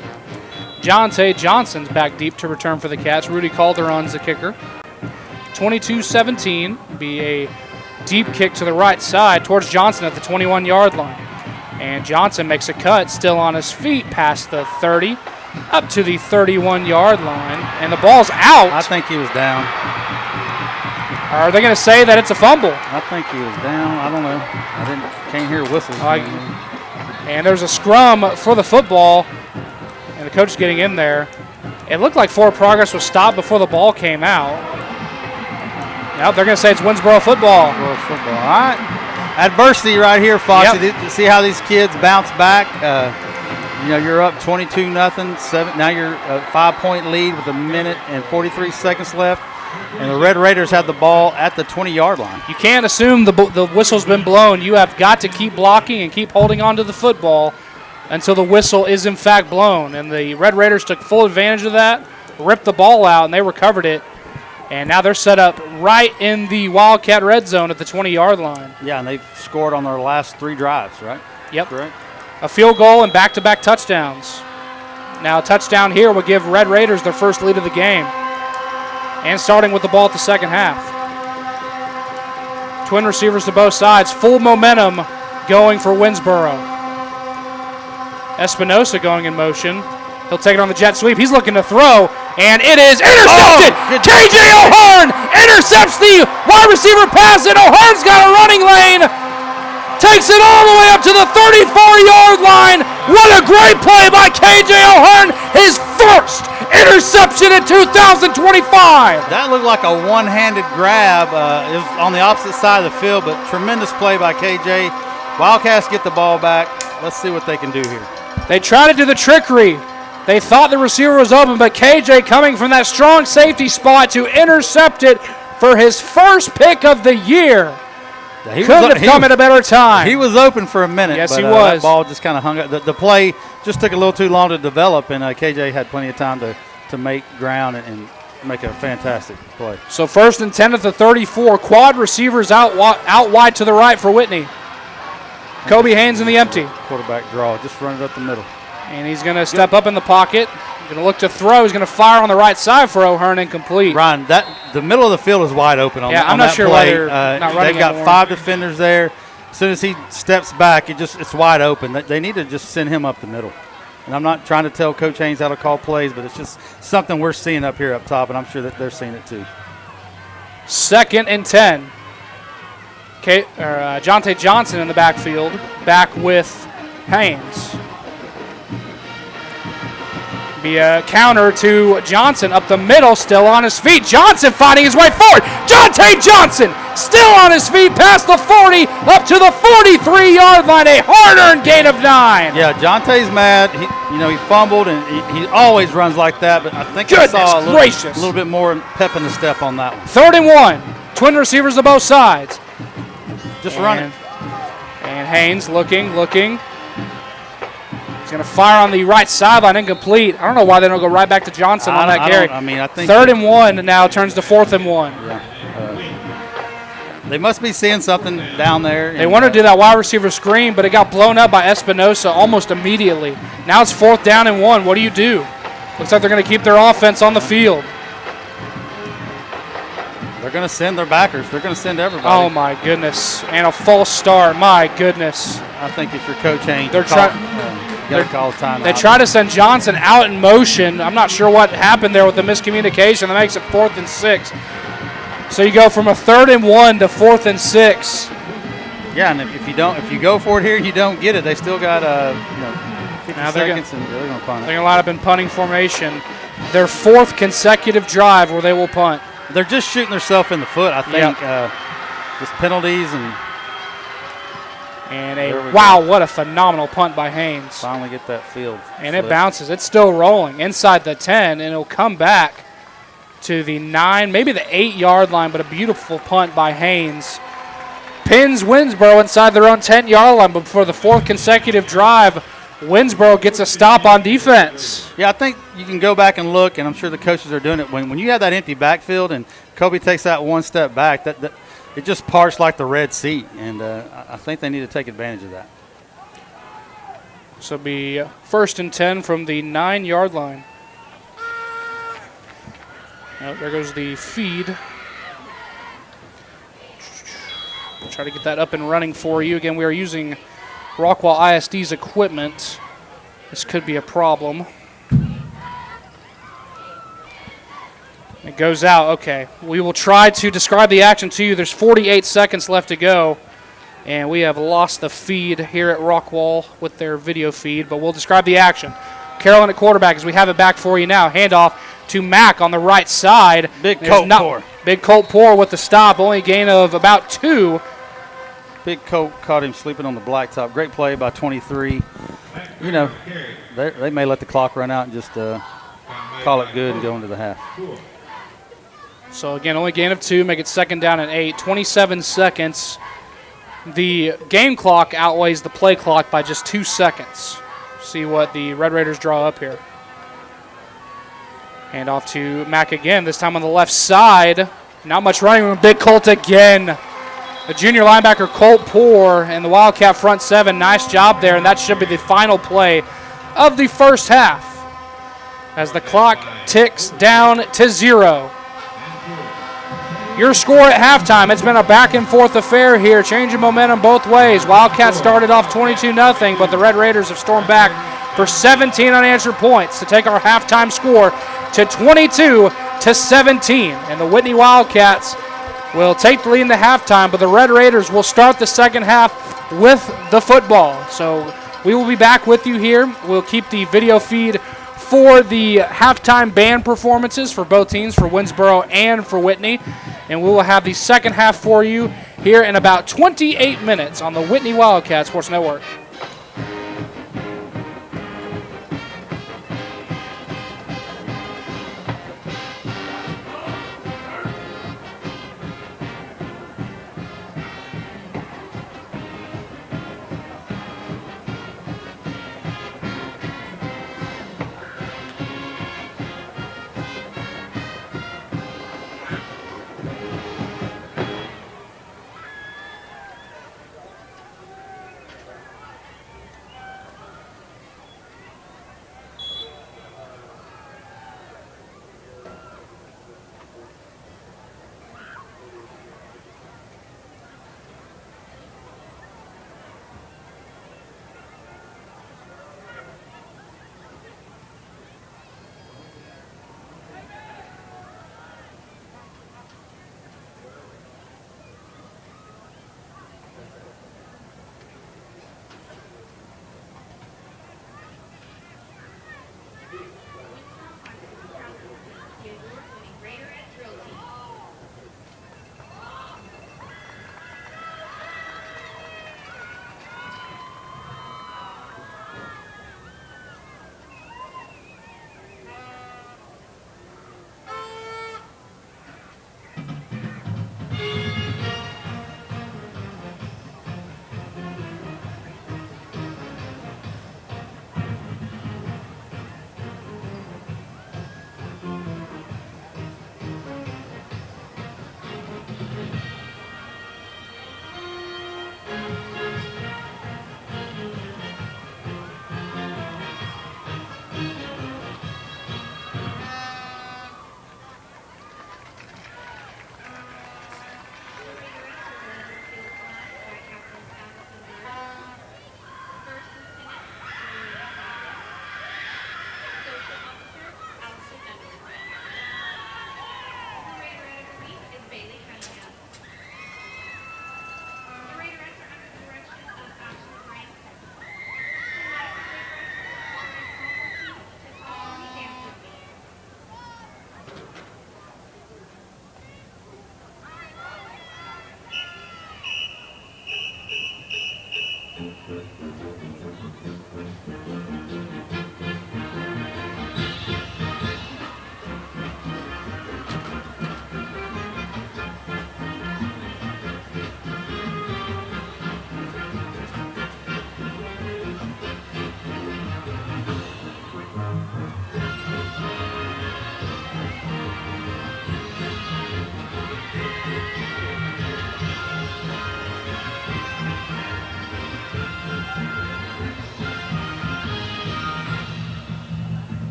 Jonte Johnson's back deep to return for the Cats. Rudy Calderon's the kicker. 22-17, be a deep kick to the right side towards Johnson at the 21-yard line. And Johnson makes a cut, still on his feet, past the 30, up to the 31-yard line, and the ball's out. I think he was down. Are they going to say that it's a fumble? I think he was down. I don't know. Can't hear whistles. And there's a scrum for the football, and the coach is getting in there. It looked like forward progress was stopped before the ball came out. Now they're going to say it's Winnsboro football. Winnsboro football. All right. Adversity right here, Fox. Yep. See how these kids bounce back. You know, you're up 22-0. Now you're a 5-point lead with a minute and 43 seconds left. And the Red Raiders have the ball at the 20-yard line. You can't assume the whistle's been blown. You have got to keep blocking and keep holding on to the football until the whistle is in fact blown. And the Red Raiders took full advantage of that, ripped the ball out, and they recovered it. And now they're set up right in the Wildcat red zone at the 20-yard line. Yeah, and they've scored on their last 3 drives, right? Yep. Correct. A field goal and back-to-back touchdowns. Now a touchdown here will give Red Raiders their first lead of the game. And starting with the ball at the second half. Twin receivers to both sides. Full momentum going for Winnsboro. Espinosa going in motion. He'll take it on the jet sweep. He's looking to throw, and it is intercepted. KJ O'Hearn intercepts the wide receiver pass, and O'Hearn's got a running lane. Takes it all the way up to the 34-yard line. What a great play by KJ O'Hearn. His first interception in 2025. That looked like a one-handed grab. It was on the opposite side of the field, but tremendous play by KJ. Wildcats get the ball back. Let's see what they can do here. They try to do the trickery. They thought the receiver was open, but KJ coming from that strong safety spot to intercept it for his first pick of the year. Couldn't have come at a better time. He was open for a minute. Yes, but, he was. That ball just kind of hung up. The play just took a little too long to develop, and KJ had plenty of time to make ground and make a fantastic play. So 1st and 10 at the 34. Quad receivers out wide to the right for Whitney. Kobe Haynes in the empty. Quarterback draw. Just run it up the middle. And he's going to step up in the pocket. He's going to look to throw. He's going to fire on the right side for O'Hearn, incomplete. Ryan, the middle of the field is wide open on, I'm on not that sure play. why they're not running They've got anymore. 5 defenders there. As soon as he steps back, it's wide open. They need to just send him up the middle. And I'm not trying to tell Coach Haynes how to call plays, but it's just something we're seeing up here up top, and I'm sure that they're seeing it too. 2nd and 10. Jonte Johnson in the backfield, back with Haynes. Be a counter to Johnson up the middle, still on his feet. Johnson finding his way forward. Jonte Johnson still on his feet past the 40, up to the 43-yard line. A hard-earned gain of 9. Yeah, Jonte's mad. He fumbled, and he always runs like that, but I think I saw a little bit more pep in the step on that one. 3rd and 1. Twin receivers to both sides. Just run it. And Haynes looking. He's going to fire on the right sideline, incomplete. I don't know why they don't go right back to Johnson on that carry. I think 3rd and 1 and now turns to 4th and 1. Yeah. They must be seeing something down there. They wanted to do that wide receiver screen, but it got blown up by Espinosa almost immediately. Now it's 4th down and 1. What do you do? Looks like they're going to keep their offense on the field. They're going to send their backers. They're going to send everybody. Oh, my goodness. And a false start. My goodness. I think if you're Coach Haynes, they're trying. You got to call a timeout. They try to send Johnson out in motion. I'm not sure what happened there with the miscommunication. That makes it 4th and 6. So you go from a 3rd and 1 to 4th and 6. Yeah, and if you go for it here and you don't get it, they still got 50 seconds, and they're going to punt it. They're going to line up in punting formation. Their 4th consecutive drive where they will punt. They're just shooting themselves in the foot, I think. Just penalties and wow, what a phenomenal punt by Haynes. Finally get that field. And it bounces. It's still rolling inside the 10, and it'll come back to the 9, maybe the 8-yard line, but a beautiful punt by Haynes. Pins Winnsboro inside their own 10-yard line, but for the 4th consecutive drive, Winnsboro gets a stop on defense. Yeah, I think you can go back and look, and I'm sure the coaches are doing it. When you have that empty backfield and Kobe takes that one step back, that it just parts like the Red Sea, and I think they need to take advantage of that. So it'll be 1st and 10 from the 9-yard line. Oh, there goes the feed. Try to get that up and running for you. Again, we are using Rockwall ISD's equipment. This could be a problem. It goes out. Okay. We will try to describe the action to you. There's 48 seconds left to go. And we have lost the feed here at Rockwall with their video feed, but we'll describe the action. Carolyn at quarterback as we have it back for you now. Handoff to Mack on the right side. Big Colt Poor with the stop. Only a gain of about 2. Big Colt caught him sleeping on the blacktop. Great play by 23. They may let the clock run out and just call it good and go into the half. So, again, only gain of 2. Make it 2nd down and 8. 27 seconds. The game clock outweighs the play clock by just 2 seconds. See what the Red Raiders draw up here. Hand off to Mack again, this time on the left side. Not much running room. Big Colt again. The junior linebacker Colt Poor and the Wildcat front 7. Nice job there, and that should be the final play of the first half as the clock ticks down to 0. Your score at halftime, it's been a back-and-forth affair here, changing momentum both ways. Wildcats started off 22-0, but the Red Raiders have stormed back for 17 unanswered points to take our halftime score to 22-17. And the Whitney Wildcats will take the lead in the halftime, but the Red Raiders will start the second half with the football. So we will be back with you here. We'll keep the video feed for the halftime band performances for both teams, for Winnsboro and for Whitney. And we will have the second half for you here in about 28 minutes on the Whitney Wildcat Sports Network.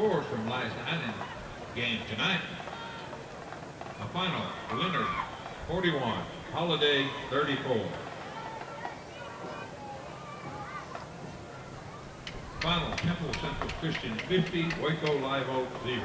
scores from last night and game tonight. A final, Leonard 41, Holiday 34. Final, Temple Central Christian 50, Waco Live Oak 0.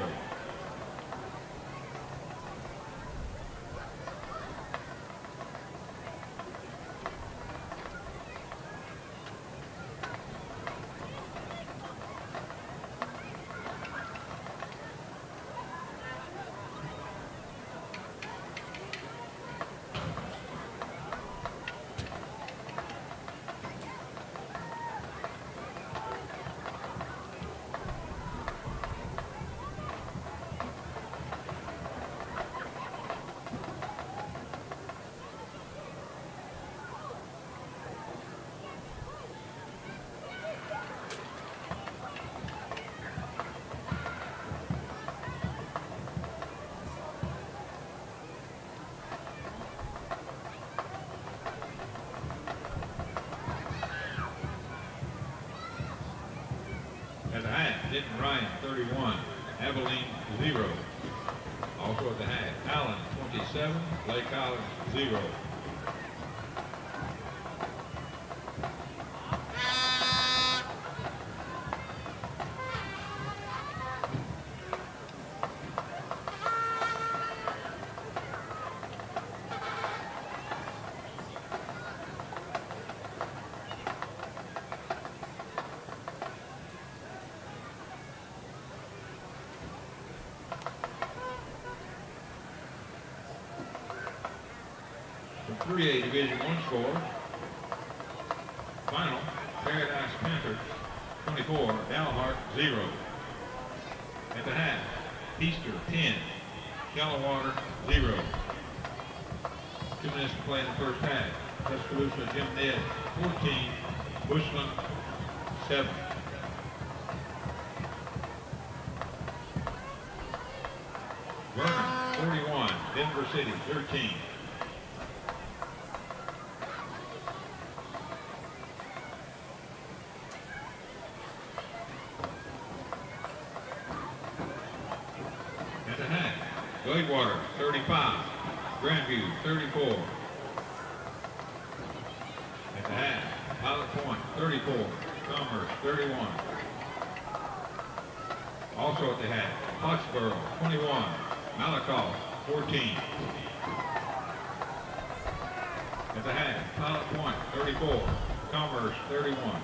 At the half, Denton Ryan 31, Abilene 0. Also at the half, Allen 27, Lake Collins 0. The 3A Division I score. Final, Paradise Panthers 24, Dalhart 0. At the half, Easter 10, Shallowater 0. 2 minutes to play in the first half. Tuscaloosa Jim Ned 14, Bushland 7. Vernon 41, Denver City 13. At the half, Gladewater 35, Grandview 34. At the half, Pilot Point 34, Commerce 31. Also at the half, Foxborough 21, Malakoff 14. At the half, Pilot Point 34, Commerce 31.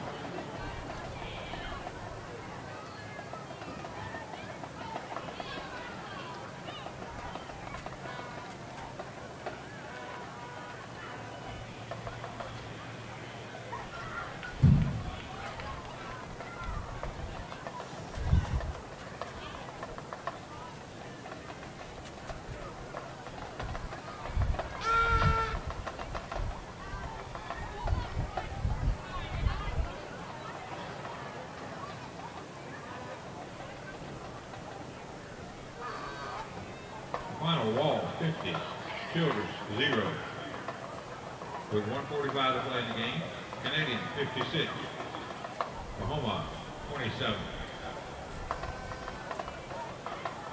Final Wall 50, Childress 0. With 1:45 to play in the game, Canadian 56, Mahoma 27.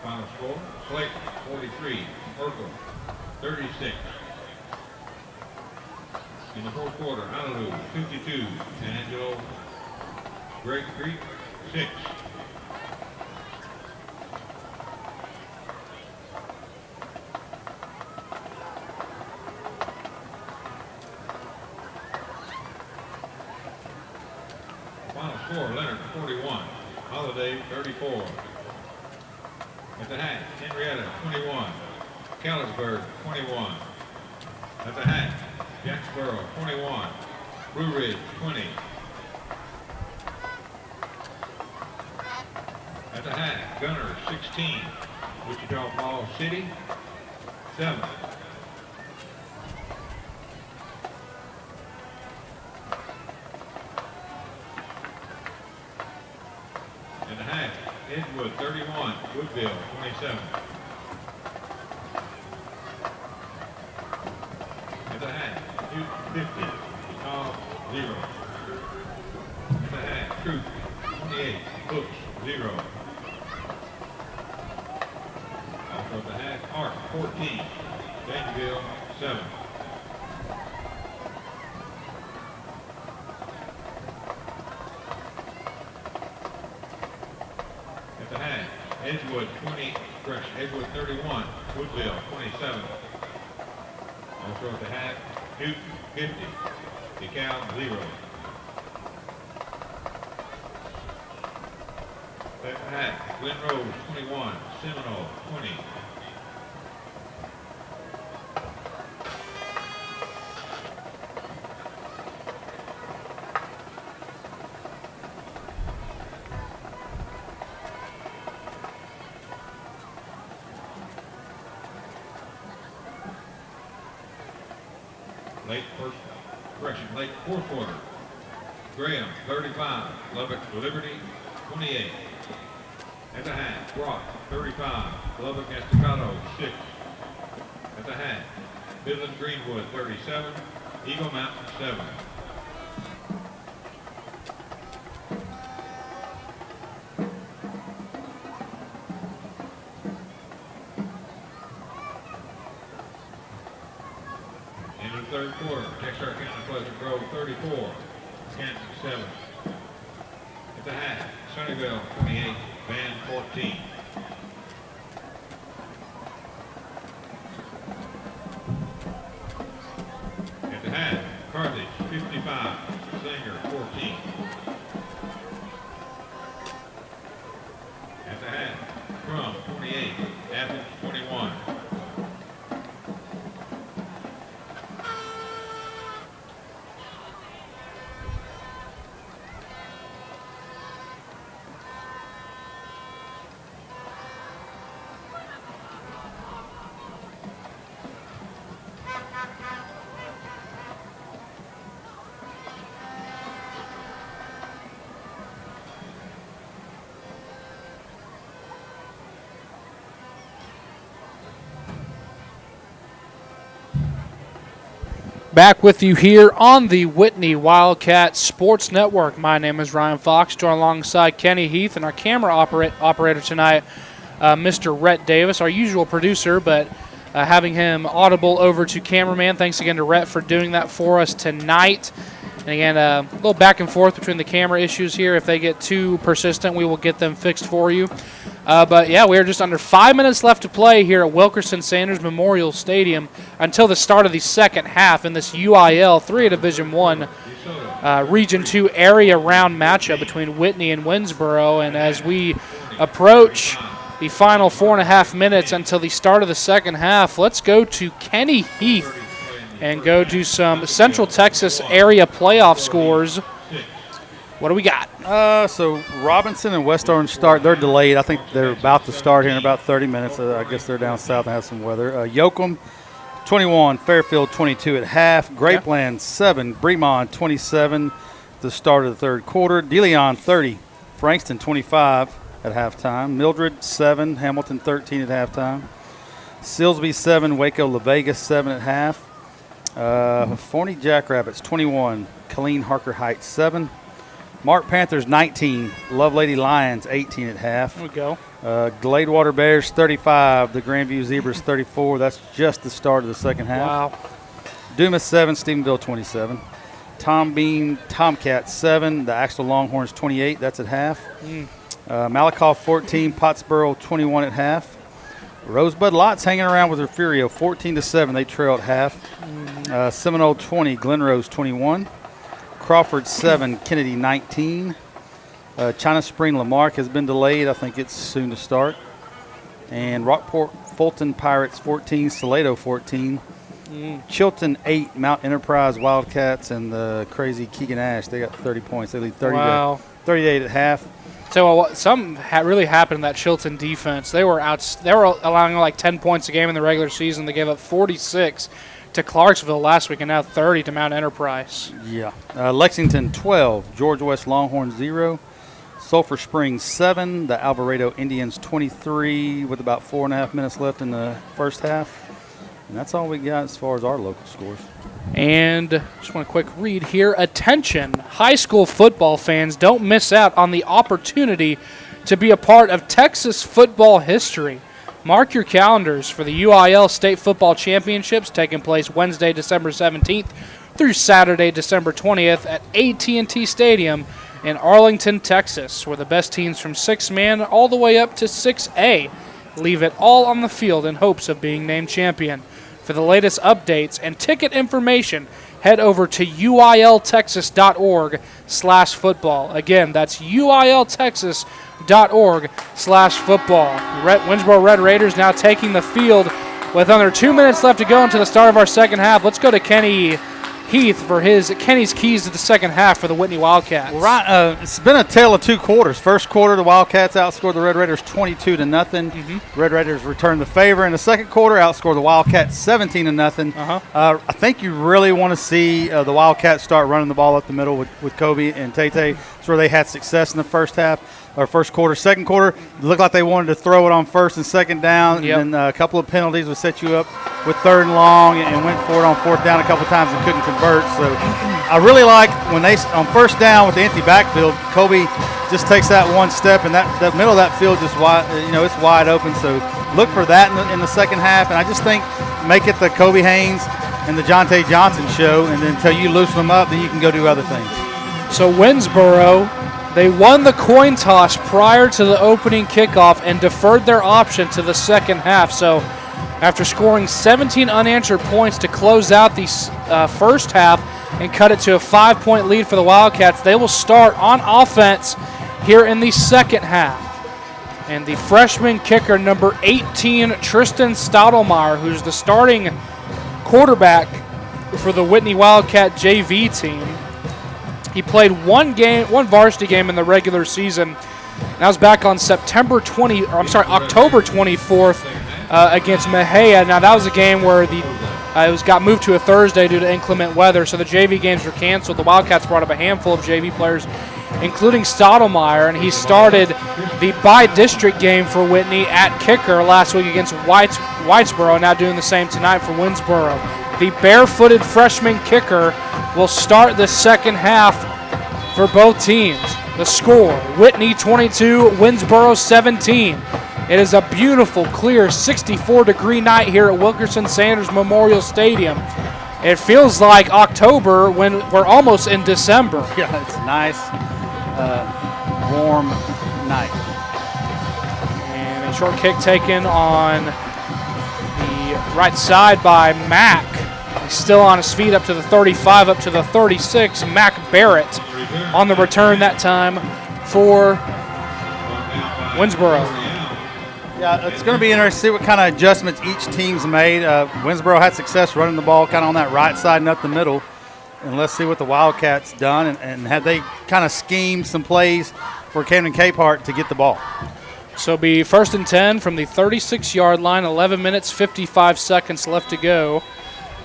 Final score, Slayton 43, Urkel 36. In the fourth quarter, Honolulu 52, San Angelo, Great Creek 6. Final score, Leonard 41, Holiday 34. At the half, Henrietta 21, Callisburg 21. At the half, Jacksboro 21, Blue Ridge 20. At the half, Gunner 16, Wichita Falls City 7. And the half, Edgewood 31, Woodville 27. At the half, Newton 50, Cobb 0. At the half, Truth 28, Hooks 0. Arc 14, Danville 7. At the half, Edgewood 31, Woodville 27. Also at the half, Newton 50, DeKalb 0. At the half, Glen Rose 21, Seminole 20. Late fourth quarter. Graham 35, Lubbock Liberty 28. At the half, Brock 35, Lubbock Estacado 6. At the half, Midland Greenwood 37, Eagle Mountain 7. Third quarter, Texarkana Pleasant Grove 34, Canton 7. At the half, Sunnyvale 28, Van 14. At the half, Carthage 55, Sanger 14. At the half, Crum 28, Athens 21. Back with you here on the Whitney Wildcat Sports Network. My name is Ryan Fox, joined alongside Kenny Heath and our camera operator tonight, Mr. Rhett Davis, our usual producer, but having him audible over to cameraman. Thanks again to Rhett for doing that for us tonight. And again, a little back and forth between the camera issues here. If they get too persistent, we will get them fixed for you. But, yeah, we are just under 5 minutes left to play here at Wilkerson Sanders Memorial Stadium until the start of the second half in this UIL 3A Division I Region 2 area round matchup between Whitney and Winnsboro. And as we approach the final 4.5 minutes until the start of the second half, let's go to Kenny Heath and go to some Central Texas area playoff scores. What do we got? So Robinson and West Orange start. They're delayed. I think they're about to start here in about 30 minutes. I guess they're down south and have some weather. Yoakum, 21. Fairfield, 22 at half. Grapeland, 7. Bremond, 27 at the start of the third quarter. DeLeon, 30. Frankston, 25 at halftime. Mildred, 7. Hamilton, 13 at halftime. Silsbee, 7. Waco, La Vegas, 7 at half. Forney Jackrabbits, 21. Killeen Harker Heights, 7. Mark Panthers, 19. Love Lady Lions, 18 at half. There we go. Gladewater Bears, 35. The Grandview Zebras, 34. That's just the start of the second half. Wow. Dumas, 7. Stephenville, 27. Tom Bean Tomcats, 7. The Axtell Longhorns, 28. That's at half. Malakoff, 14. Pottsboro, 21 at half. Rosebud Lots hanging around with Refugio, 14-7. They trail at half. Seminole, 20. Glenrose, 21. Crawford, 7. Kennedy, 19. China Spring Lamarck has been delayed. I think it's soon to start. And Rockport Fulton Pirates, 14. Salado, 14. Chilton, 8. Mount Enterprise Wildcats and the crazy Keegan Ash. They got 30 points. They lead 38 at half. So something really happened in that Chilton defense. They were allowing like 10 points a game in the regular season. They gave up 46 to Clarksville last week and now 30 to Mount Enterprise. Yeah. Lexington, 12. George West Longhorns, 0. Sulphur Springs, 7. The Alvarado Indians, 23 with about 4.5 minutes left in the first half. And that's all we got as far as our local scores. And just want a quick read here. Attention, high school football fans, don't miss out on the opportunity to be a part of Texas football history. Mark your calendars for the UIL State Football Championships taking place Wednesday, December 17th through Saturday, December 20th at AT&T Stadium in Arlington, Texas, where the best teams from 6-man all the way up to 6A leave it all on the field in hopes of being named champion. For the latest updates and ticket information, head over to uiltexas.org/football. Again, that's uiltexas.org/football. Winnsboro Red Raiders now taking the field with under 2 minutes left to go into the start of our second half. Let's go to Kenny Heath for Kenny's keys to the second half for the Whitney Wildcats. Well, right, it's been a tale of two quarters. First quarter, the Wildcats outscored the Red Raiders 22-0. Mm-hmm. Red Raiders returned the favor. In the second quarter, outscored the Wildcats 17-0. I think you really want to see the Wildcats start running the ball up the middle with Kobe and Tate. That's where they had success in the first half. Or first quarter. Second quarter, it looked like they wanted to throw it on first and second down, and then a couple of penalties would set you up with third and long, and went for it on fourth down a couple of times and couldn't convert. So I really like when they, on first down with the empty backfield, Kobe just takes that one step, and that middle of that field just wide, it's wide open. So look for that in the second half, and I just think make it the Kobe Haynes and the Jonte Johnson show, and then until you loosen them up, then you can go do other things. So Winnsboro, they won the coin toss prior to the opening kickoff and deferred their option to the second half. So after scoring 17 unanswered points to close out the first half and cut it to a 5-point lead for the Wildcats, they will start on offense here in the second half. And the freshman kicker, number 18, Tristan Stottlemyre, who's the starting quarterback for the Whitney Wildcat JV team. He played one varsity game in the regular season. That was back on October 24th against Mejia. Now that was a game where it got moved to a Thursday due to inclement weather, so the JV games were canceled. The Wildcats brought up a handful of JV players, including Stottlemyre, and he started the by-district game for Whitney at kicker last week against Whitesboro, now doing the same tonight for Winnsboro. The barefooted freshman kicker will start the second half for both teams. The score, Whitney 22, Winnsboro 17. It is a beautiful, clear 64-degree night here at Wilkerson Sanders Memorial Stadium. It feels like October when we're almost in December. Yeah, it's a nice, warm night. And a short kick taken on the right side by Mack. He's still on his feet up to the 35, up to the 36. Mac Barrett on the return that time for Winnsboro. Yeah, it's going to be interesting to see what kind of adjustments each team's made. Winnsboro had success running the ball kind of on that right side and up the middle. And let's see what the Wildcats done and have they kind of schemed some plays for Camden Capehart to get the ball. So be 1st and 10 from the 36-yard line, 11 minutes, 55 seconds left to go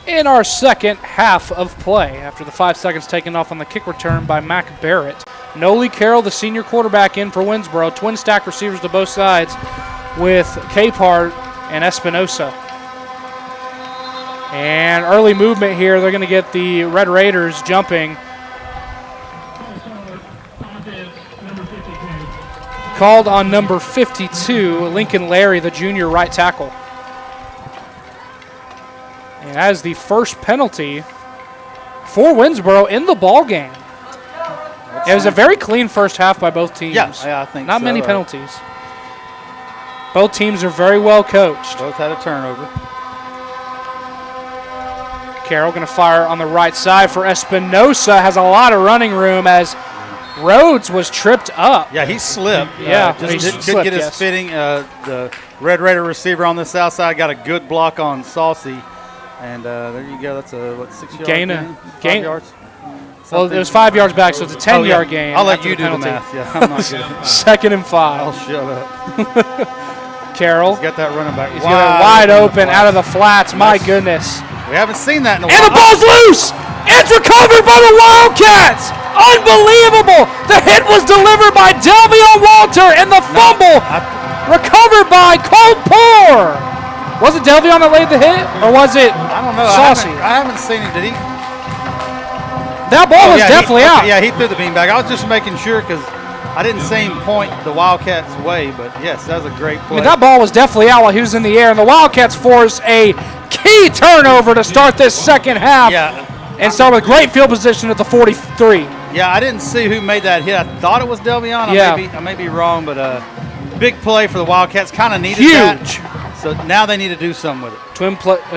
in our second half of play after the 5 seconds taken off on the kick return by Mac Barrett. Noli Carroll, the senior quarterback, in for Winnsboro. Twin stack receivers to both sides with Capehart and Espinosa. And early movement here. They're going to get the Red Raiders jumping. Called on number 52, Lincoln Larry, the junior right tackle. And as the first penalty for Winnsboro in the ball game. It was a very clean first half by both teams. Yeah, I think Not so. many penalties. Both teams are very well coached. Both had a turnover. Carroll going to fire on the right side for Espinosa. Has a lot of running room as Rhodes was tripped up. Yeah, he slipped. Yeah, just couldn't get his fitting. The Red Raider receiver on the south side got a good block on Saucy. And there you go. That's a, 6-yard gain? 5 yards? Well, it was 5 yards back, so it's a 10-yard gain. I'll let you do the math. Yeah, I'm not good at math. 2nd and 5. I'll shut up. Carroll. He's got that running back He's wide open out of the flats. My goodness. We haven't seen that in a while. And the ball's loose! It's recovered by the Wildcats! Unbelievable! The hit was delivered by Delvion Walter, and the fumble recovered by Cole Poor. Was it Delvion that laid the hit, or was it I don't know. Saucy? I haven't seen him. Did he? That ball was definitely out. Yeah, he threw the beanbag. I was just making sure because I didn't see him point the Wildcats' way, but yes, that was a great play. I mean, that ball was definitely out while he was in the air, and the Wildcats forced a key turnover to start this second half. Yeah. And start with great field position at the 43. Yeah, I didn't see who made that hit. I thought it was Delvion. I may be wrong, but big play for the Wildcats. Kind of needed that. Huge. So now they need to do something with it.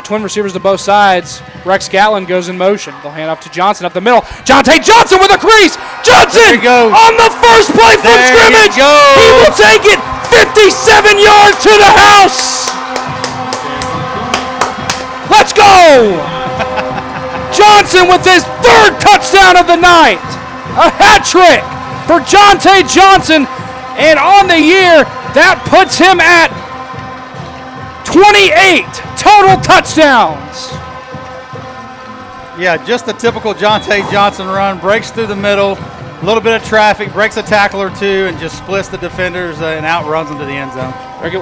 Twin receivers to both sides. Rex Gatlin goes in motion. They'll hand off to Johnson up the middle. Jonte Johnson with a crease. Johnson on the first play from scrimmage. He will take it 57 yards to the house. Let's go. Johnson with his third touchdown of the night. A hat trick for Jonte Johnson. And on the year, that puts him at 28 total touchdowns. Yeah, just the typical Jonte Johnson run. Breaks through the middle, a little bit of traffic, breaks a tackle or two, and just splits the defenders and outruns them to the end zone.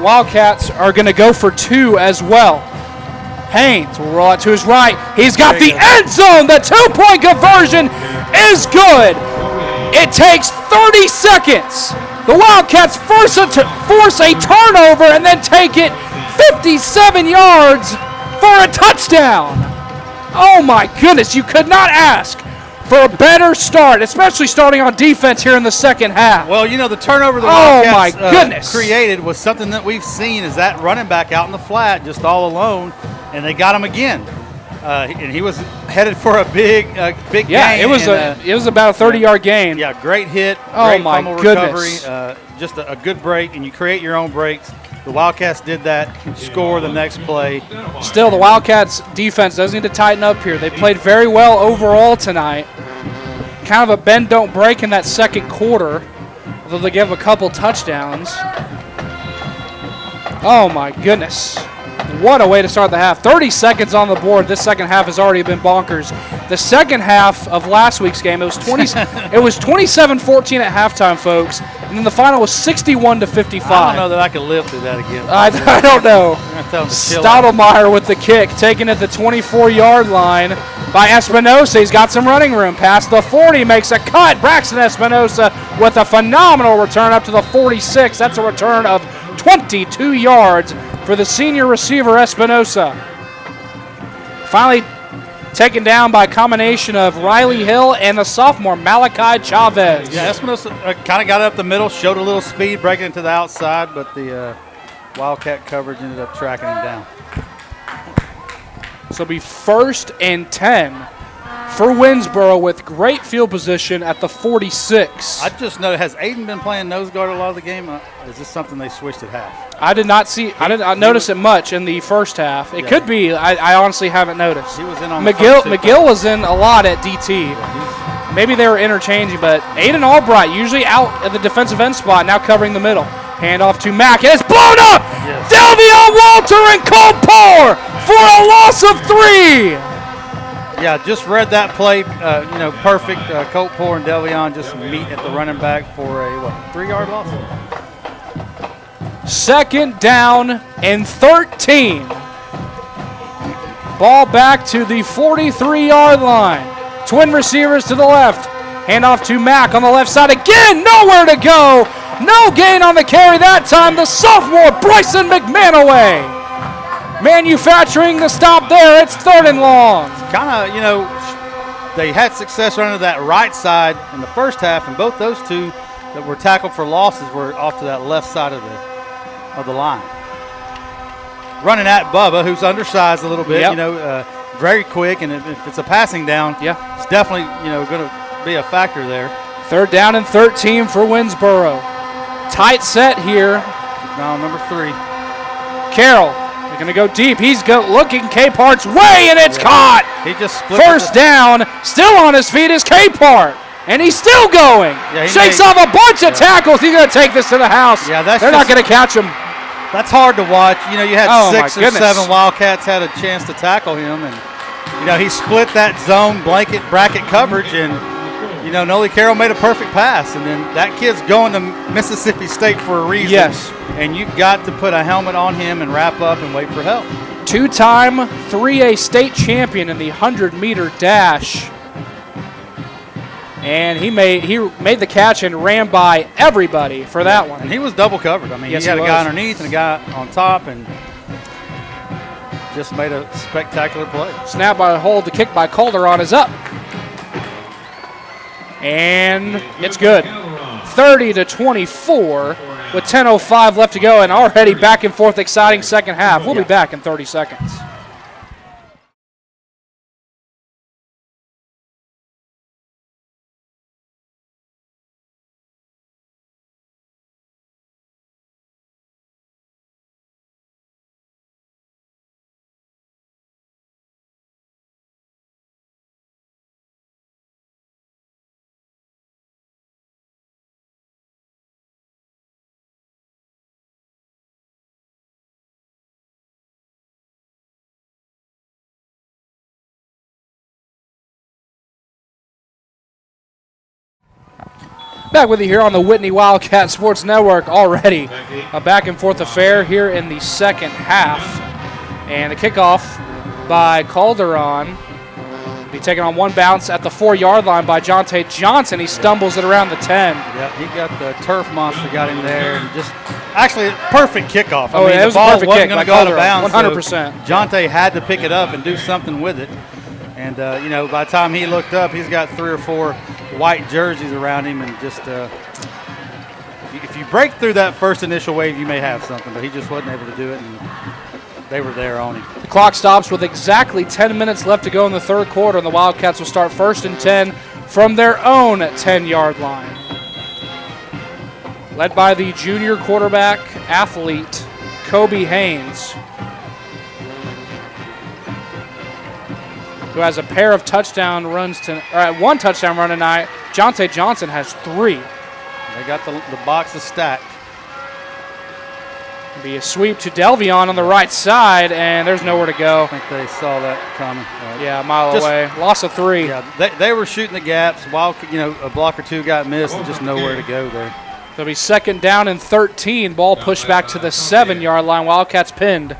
Wildcats are going to go for two as well. Haynes will roll out to his right. He's got the end zone. The two-point conversion is good. It takes 30 seconds. The Wildcats force a turnover and then take it 57 yards for a touchdown. Oh my goodness, you could not ask for a better start, especially starting on defense here in the second half. Well, you know, the turnover the Wildcats created was something that we've seen, is that running back out in the flat just all alone, and they got him again. And he was headed for a big gain. Yeah, it was about a 30-yard gain. Yeah, great hit, great fumble goodness. recovery, just a good break, and you create your own breaks. The Wildcats did that, score the next play. Still, the Wildcats defense does need to tighten up here. They played very well overall tonight. Kind of a bend, don't break in that second quarter, although they gave a couple touchdowns. Oh, my goodness. What a way to start the half. 30 seconds on the board. This second half has already been bonkers. The second half of last week's game, it was 27-14 at halftime, folks. And then the final was 61-55. I don't know that I could live through that again. I don't know. Stottlemyre with the kick, taken at the 24-yard line by Espinosa. He's got some running room. Past the 40, makes a cut. Braxton Espinosa with a phenomenal return up to the 46. That's a return of 22 yards for the senior receiver Espinosa. Finally taken down by a combination of Riley Hill and the sophomore Malachi Chavez. Yeah, Espinosa kind of got up the middle, showed a little speed, breaking it to the outside, but the Wildcat coverage ended up tracking him down. So it'll be 1st and 10 for Winnsboro with great field position at the 46. I just know, has Aiden been playing nose guard a lot of the game? Is this something they switched at half? I did not notice it much in the first half. It could be. I honestly haven't noticed. He was in on McGill was in a lot at DT. Maybe they were interchanging, but Aiden Albright usually out at the defensive end spot, now covering the middle. Hand off to Mack, and it's blown up! Yes. Delvion Walter and Colt Poor for a loss of 3! Yeah, just read that play, perfect. Colt Poor and Delvion just meet at the running back for a 3-yard loss? 2nd down and 13. Ball back to the 43-yard line. Twin receivers to the left. Hand off to Mack on the left side again. Nowhere to go. No gain on the carry that time. The sophomore Bryson McManaway manufacturing the stop there. It's 3rd and long. Kind of, they had success running to that right side in the first half, and both those two that were tackled for losses were off to that left side of the line. Running at Bubba, who's undersized a little bit, very quick, and if it's a passing down, it's definitely, going to be a factor there. 3rd down and 13 for Winnsboro. Tight set here. Now number 3. Carroll, they're going to go deep. He's looking Capart's way, and it's caught. He just split 1st down. Still on his feet is Capart. And he's still going. Shakes off a bunch of tackles. He's going to take this to the house. Yeah, they're not going to catch him. That's hard to watch. You had 6 or 7 Wildcats had a chance to tackle him, and he split that zone bracket coverage, and Nolie Carroll made a perfect pass, and then that kid's going to Mississippi State for a reason. Yes. And you've got to put a helmet on him and wrap up and wait for help. 2-time 3A state champion in the 100-meter dash. And he made the catch and ran by everybody for that one. And he was double covered. I mean, yes, he had a guy underneath and a guy on top, and just made a spectacular play. Snap by hold, the kick by Calderon is up. And it's good. 30-24 with 10:05 left to go, and already back and forth exciting second half. We'll be back in 30 seconds. Back with you here on the Whitney Wildcat Sports Network. Already a back and forth affair here in the second half. And the kickoff by Calderon be taken on one bounce at the 4-yard line by Jonte Johnson. He stumbles it around the 10. Yeah, he got the turf monster, got him there, and just actually perfect kickoff. I mean, it was the ball a perfect wasn't kick going by to go out of Calderon, bounds. 100%. So Jonte had to pick it up and do something with it. And, by the time he looked up, he's got 3 or 4 white jerseys around him. And just if you break through that first initial wave, you may have something. But he just wasn't able to do it, and they were there on him. The clock stops with exactly 10 minutes left to go in the third quarter, and the Wildcats will start 1st and 10 from their own 10-yard line. Led by the junior quarterback athlete, Kobe Haynes, who has a pair of touchdown runs one touchdown run tonight. Jonte Johnson has 3. They got the boxes stacked. Be a sweep to Delvion on the right side, and there's nowhere to go. I think they saw that coming. Yeah, a mile away. Loss of 3. Yeah, they were shooting the gaps. While a block or two got missed, and just nowhere to go there. There'll be 2nd down and 13. Ball pushed back to the 7-yard line. Wildcats pinned.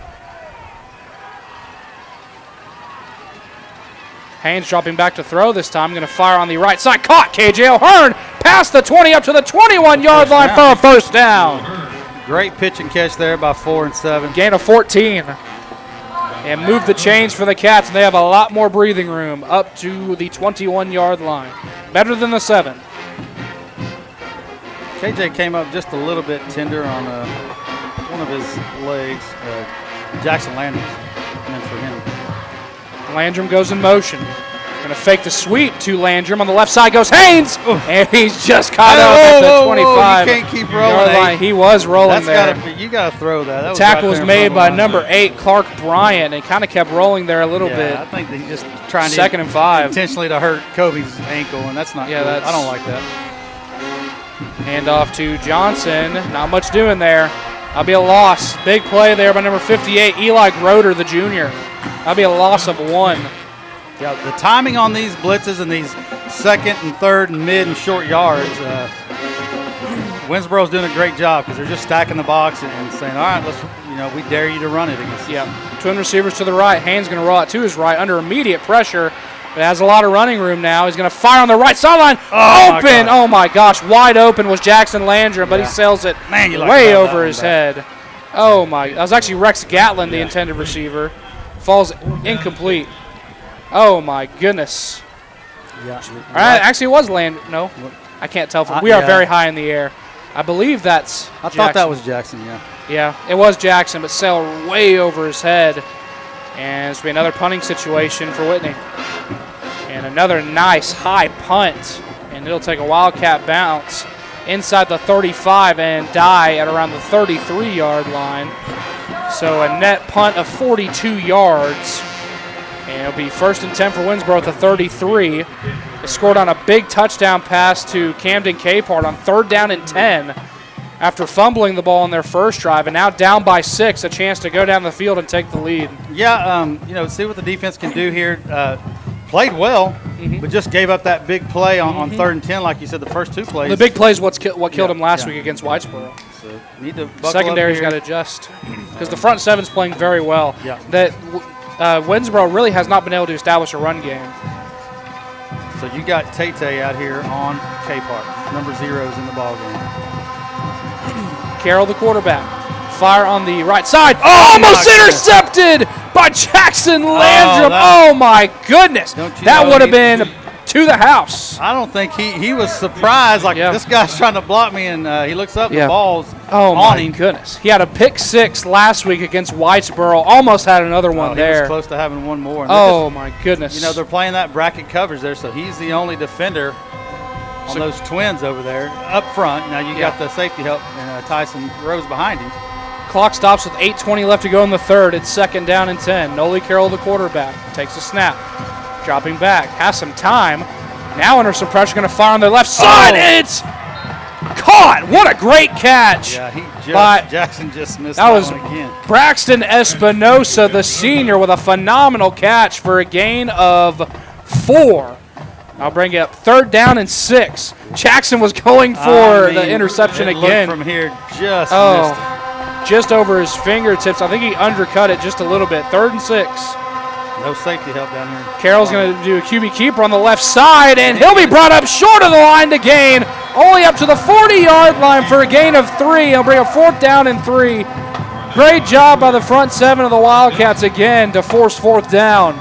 Haynes dropping back to throw this time. Going to fire on the right side. Caught KJ O'Hearn. Past the 20 up to the 21-yard line for a first down. Great pitch and catch there by 4 and 7. Gain of 14. And move the chains for the Cats, and they have a lot more breathing room up to the 21-yard line. Better than the 7. KJ came up just a little bit tender on one of his legs. Jackson Landry meant for him. Landrum goes in motion. Going to fake the sweep to Landrum. On the left side goes Haynes. And he's just caught up at the 25. You can't keep rolling. Line. He was rolling there. You got to throw that. Tackle was made by number 8, Clark Bryant, and kind of kept rolling there a little bit. I think that he's just trying 2nd and 5. Intentionally to hurt Kobe's ankle, and that's not good. I don't like that. Hand off to Johnson. Not much doing there. That'll be a loss. Big play there by number 58, Eli Groder, the junior. That'll be a loss of 1. Yeah, the timing on these blitzes and these 2nd and 3rd and mid and short yards, Winnsboro's doing a great job because they're just stacking the box and saying, all right, we dare you to run it against us. Yeah, twin receivers to the right. Haynes going to roll out to his right under immediate pressure. But has a lot of running room now. He's going to fire on the right sideline. Open! Oh, my gosh. Wide open was Jackson Landrum, but he sails it way over his head. Oh, my. That was actually Rex Gatlin, the intended receiver. Falls incomplete. Oh, my goodness. Yeah. All right, actually, it was Landrum. No, I can't tell. We are very high in the air. I believe that's I thought that was Jackson, yeah. Yeah, it was Jackson, but sailed way over his head. And it's going to be another punting situation for Whitney. And another nice high punt. And it'll take a Wildcat bounce inside the 35 and die at around the 33-yard line. So a net punt of 42 yards. And it'll be 1st and 10 for Winnsboro at the 33. They scored on a big touchdown pass to Camden Capehart on 3rd down and 10 after fumbling the ball on their first drive. And now down by 6, a chance to go down the field and take the lead. Yeah, see what the defense can do here. Played well, but just gave up that big play on 3rd and 10, like you said, the first 2 plays. The big play is what killed him last week against Whitesboro. So need to buckle Secondary's got to adjust because the front 7's playing very well. Yeah. That Winnsboro really has not been able to establish a run game. So you got Tay out here on K Park. Number 0 is in the ball game. Carroll, the quarterback. Fire on the right side. Oh, almost intercepted by Jackson Landrum. Oh, my goodness. That would have been to the house. I don't think he was surprised. Like, this guy's trying to block me, and he looks up, the ball's on him. Goodness. He had a pick 6 last week against Whitesboro. Almost had another one there. He was close to having one more. And my goodness. You know, they're playing that bracket coverage there, so he's the only defender on those twins over there up front. Now you got the safety help, and Tyson Rose behind him. Clock stops with 8:20 left to go in the third. It's 2nd down and 10. Noli Carroll, the quarterback, takes a snap. Dropping back. Has some time. Now under some pressure, going to fire on the left side. It's caught. What a great catch. Yeah, Jackson just missed that one again. Braxton Espinosa, the senior, with a phenomenal catch for a gain of 4. I'll bring it up 3rd down and 6. Jackson was going for the interception again. From here, just missed it. Just over his fingertips. I think he undercut it just a little bit. 3rd and 6. No safety help down here. Carroll's going to do a QB keeper on the left side, and he'll be brought up short of the line to gain. Only up to the 40-yard line for a gain of 3. He'll bring a 4th down and 3. Great job by the front 7 of the Wildcats again to force 4th down.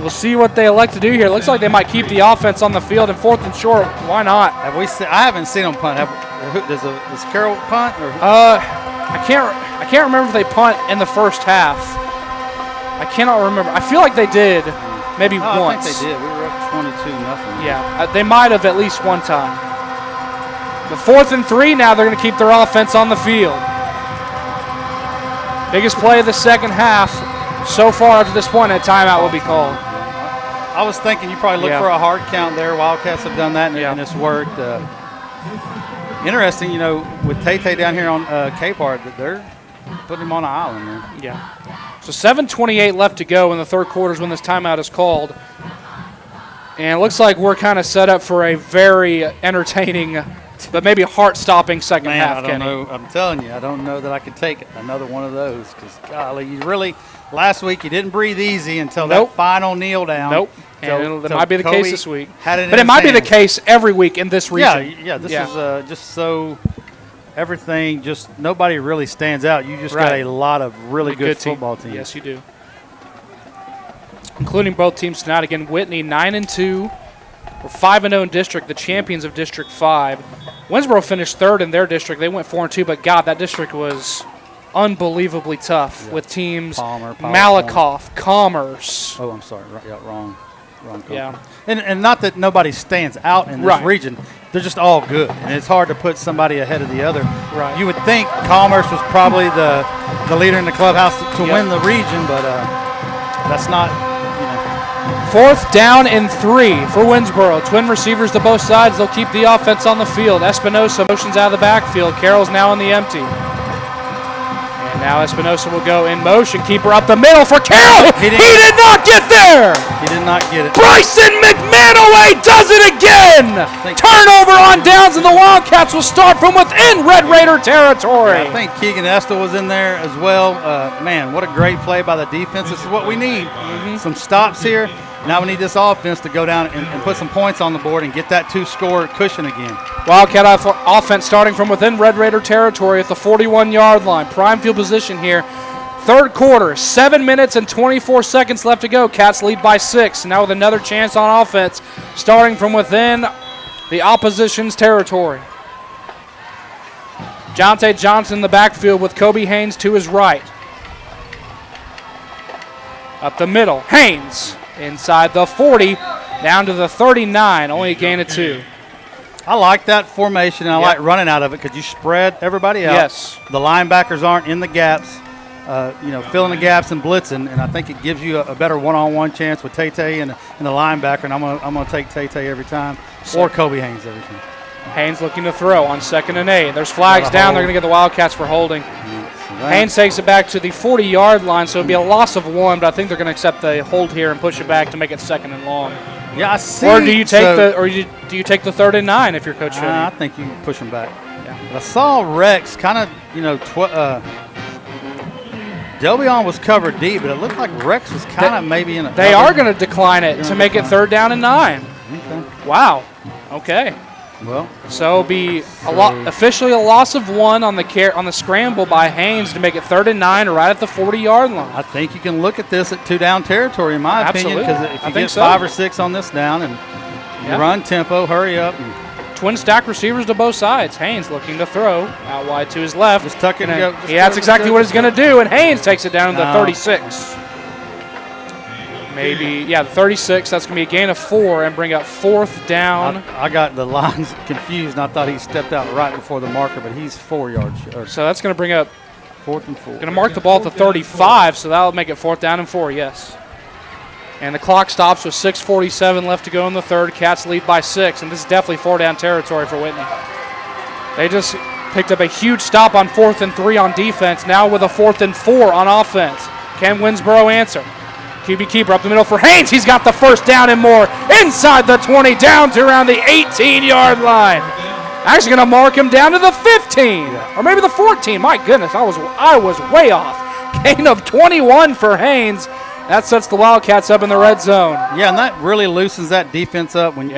We'll see what they elect to do here. It looks like they might keep the offense on the field in 4th and short. Why not? I haven't seen them punt. Does Carroll punt? Or? I can't remember if they punt in the first half. I cannot remember. I feel like they did, maybe once. I think they did. We were up 22-0. Yeah, they might have at least one time. The 4th and 3 now. They're going to keep their offense on the field. Biggest play of the second half so far up to this point. A timeout will be called. I was thinking you probably look for a hard count there. Wildcats have done that, and it's worked. Interesting, you know, with Tay down here on K-Part, that they're putting him on an island there. Yeah. So 7:28 left to go in the third quarters when this timeout is called. And it looks like we're kind of set up for a very entertaining but maybe heart-stopping second half, I don't Kenny. know. I'm telling you, I don't know that I could take another one of those because, golly, you really – last week you didn't breathe easy until that final kneel down. Nope. And it might be the case this week. But it might be the case every week in this region. Yeah, this is just so everything just – nobody really stands out. You just got a lot of really good football teams. Yes, you do. Including both teams tonight. Again, Whitney 9-2. We're 5-0 in district, the champions of District 5. Winnsboro finished 3rd in their district. They went 4-2, but God, that district was unbelievably tough with teams Malakoff, Commerce. Oh, I'm sorry. Wrong. Yeah. And not that nobody stands out in this region. They're just all good, and it's hard to put somebody ahead of the other. Right. You would think Commerce was probably the leader in the clubhouse to win the region, but that's not – 4th down and 3 for Winnsboro. Twin receivers to both sides. They'll keep the offense on the field. Espinosa motions out of the backfield. Carroll's now in the empty. And now Espinosa will go in motion. Keeper up the middle for Carroll. He did not get there. He did not get it. Bryson McManaway does it again. Turnover on downs, and the Wildcats will start from within Red Raider territory. Yeah, I think Keegan Estel was in there as well. Man, what a great play by the defense. This is what we need. Some stops here. Now we need this offense to go down and put some points on the board and get that 2-score cushion again. Wildcat offense starting from within Red Raider territory at the 41-yard line. Prime field position here. Third quarter, 7 minutes and 24 seconds left to go. Cats lead by 6. Now with another chance on offense starting from within the opposition's territory. Jonte Johnson in the backfield with Kobe Haynes to his right. Up the middle, Haynes. Inside the 40, down to the 39, only a gain of 2. I like that formation, and I like running out of it because you spread everybody out. Yes. The linebackers aren't in the gaps, filling the gaps and blitzing, and I think it gives you a better one-on-one chance with Tay and the linebacker, and I'm gonna take Tay every time, or Kobe Haynes every time. Haynes looking to throw on 2nd and 8. There's flags down. They're going to get the Wildcats for holding. Haynes takes it back to the 40-yard line, so it'll be a loss of 1, but I think they're going to accept the hold here and push it back to make it 2nd and long. Yeah, I see. Or do you take do you take the 3rd and 9 if you're Coach Finney? I think you can push them back. Yeah. But I saw Rex kind of, Delbion was covered deep, but it looked like Rex was kind of maybe in a. They are going to decline it to make it 3rd down and 9. Wow. Okay. Well, So it'll be officially a loss of 1 on the scramble by Haynes to make it 3rd and 9 right at the 40-yard line. I think you can look at this at 2-down territory, in my opinion, because if you get 5 or 6 on this down and you run tempo, hurry up. And twin stack receivers to both sides. Haynes looking to throw out wide to his left. Just tuck it and go. That's exactly what he's going to do, and Haynes takes it down to the 36. Maybe, the 36. That's going to be a gain of 4 and bring up 4th down. I got the lines confused, and I thought he stepped out right before the marker, but he's 4 yards short. So that's going to bring up 4th and 4. Going to mark the ball at the 35, so that'll make it 4th down and 4, yes. And the clock stops with 6:47 left to go in the third. Cats lead by 6, and this is definitely 4-down territory for Whitney. They just picked up a huge stop on 4th and 3 on defense, now with a 4th and 4 on offense. Can Winnsboro answer? QB keeper up the middle for Haynes. He's got the 1st down and more inside the 20, down to around the 18-yard line. Actually going to mark him down to the 15, or maybe the 14. My goodness, I was way off. Gain of 21 for Haynes. That sets the Wildcats up in the red zone. Yeah, and that really loosens that defense up when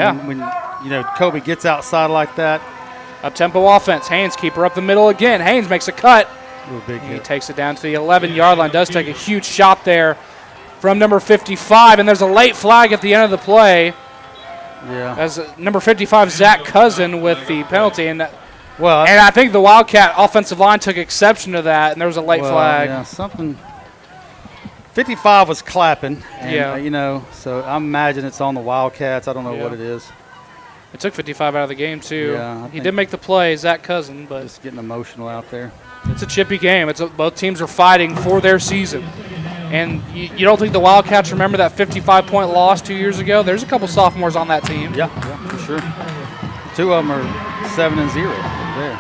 Kobe gets outside like that. Up-tempo offense. Haynes keeper up the middle again. Haynes makes a cut. He takes it down to the 11-yard line. Does take a huge shot there from number 55, and there's a late flag at the end of the play. Yeah. As number 55, Zach Cousin, with the penalty, and I think the Wildcat offensive line took exception to that, and there was a late flag. Yeah, something. 55 was clapping, and, so I imagine it's on the Wildcats. I don't know what it is. It took 55 out of the game, too. Yeah, he did make the play, Zach Cousin, but just getting emotional out there. It's a chippy game. Both teams are fighting for their season. And you don't think the Wildcats remember that 55-point loss 2 years ago? There's a couple sophomores on that team. Yeah, for sure. 2 of them are 7-0 there.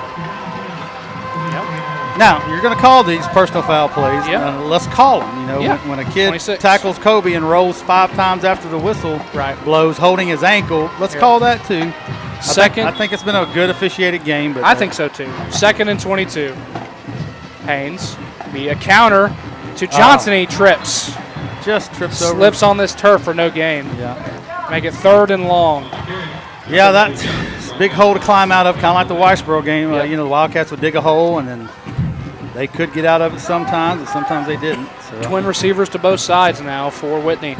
Yep. Now, you're going to call these personal foul plays. Yep. Let's call them. When a kid 26. tackles Kobe and rolls 5 times after the whistle blows, holding his ankle, let's call that too. I think it's been a good officiated game. But I think so too. 2nd and 22. Haynes, be a counter to Johnson. He trips. Just trips over. Slips on this turf for no gain. Yeah. Make it 3rd and long. Yeah, that's a big hole to climb out of, kind of like the Whitesboro game. Yep. The Wildcats would dig a hole, and then they could get out of it sometimes, and sometimes they didn't. So. Twin receivers to both sides now for Whitney.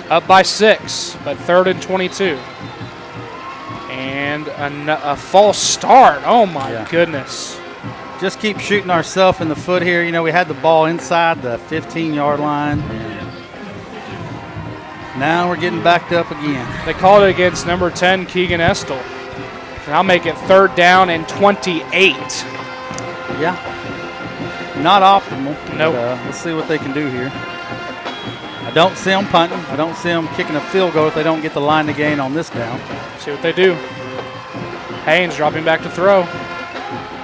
Up by 6, but 3rd and 22. And a false start. Oh, my goodness. Just keep shooting ourselves in the foot here. We had the ball inside the 15-yard line. And now we're getting backed up again. They called it against number 10, Keegan Estel. I'll make it 3rd down and 28. Yeah. Not optimal. Nope. Let's see what they can do here. I don't see them punting. I don't see them kicking a field goal if they don't get the line to gain on this down. See what they do. Haynes dropping back to throw.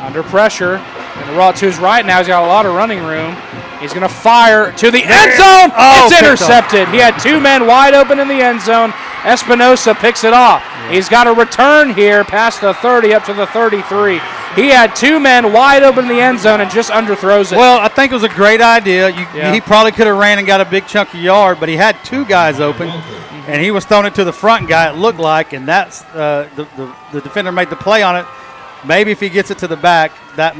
Under pressure. Going to roll it to his right now. He's got a lot of running room. He's going to fire to the end zone. It's intercepted. He had 2 men wide open in the end zone. Espinosa picks it off. He's got a return here past the 30 up to the 33. He had 2 men wide open in the end zone and just underthrows it. Well, I think it was a great idea. He probably could have ran and got a big chunk of yard, but he had 2 guys open, and he was throwing it to the front guy, it looked like, and that's the defender made the play on it. Maybe if he gets it to the back, that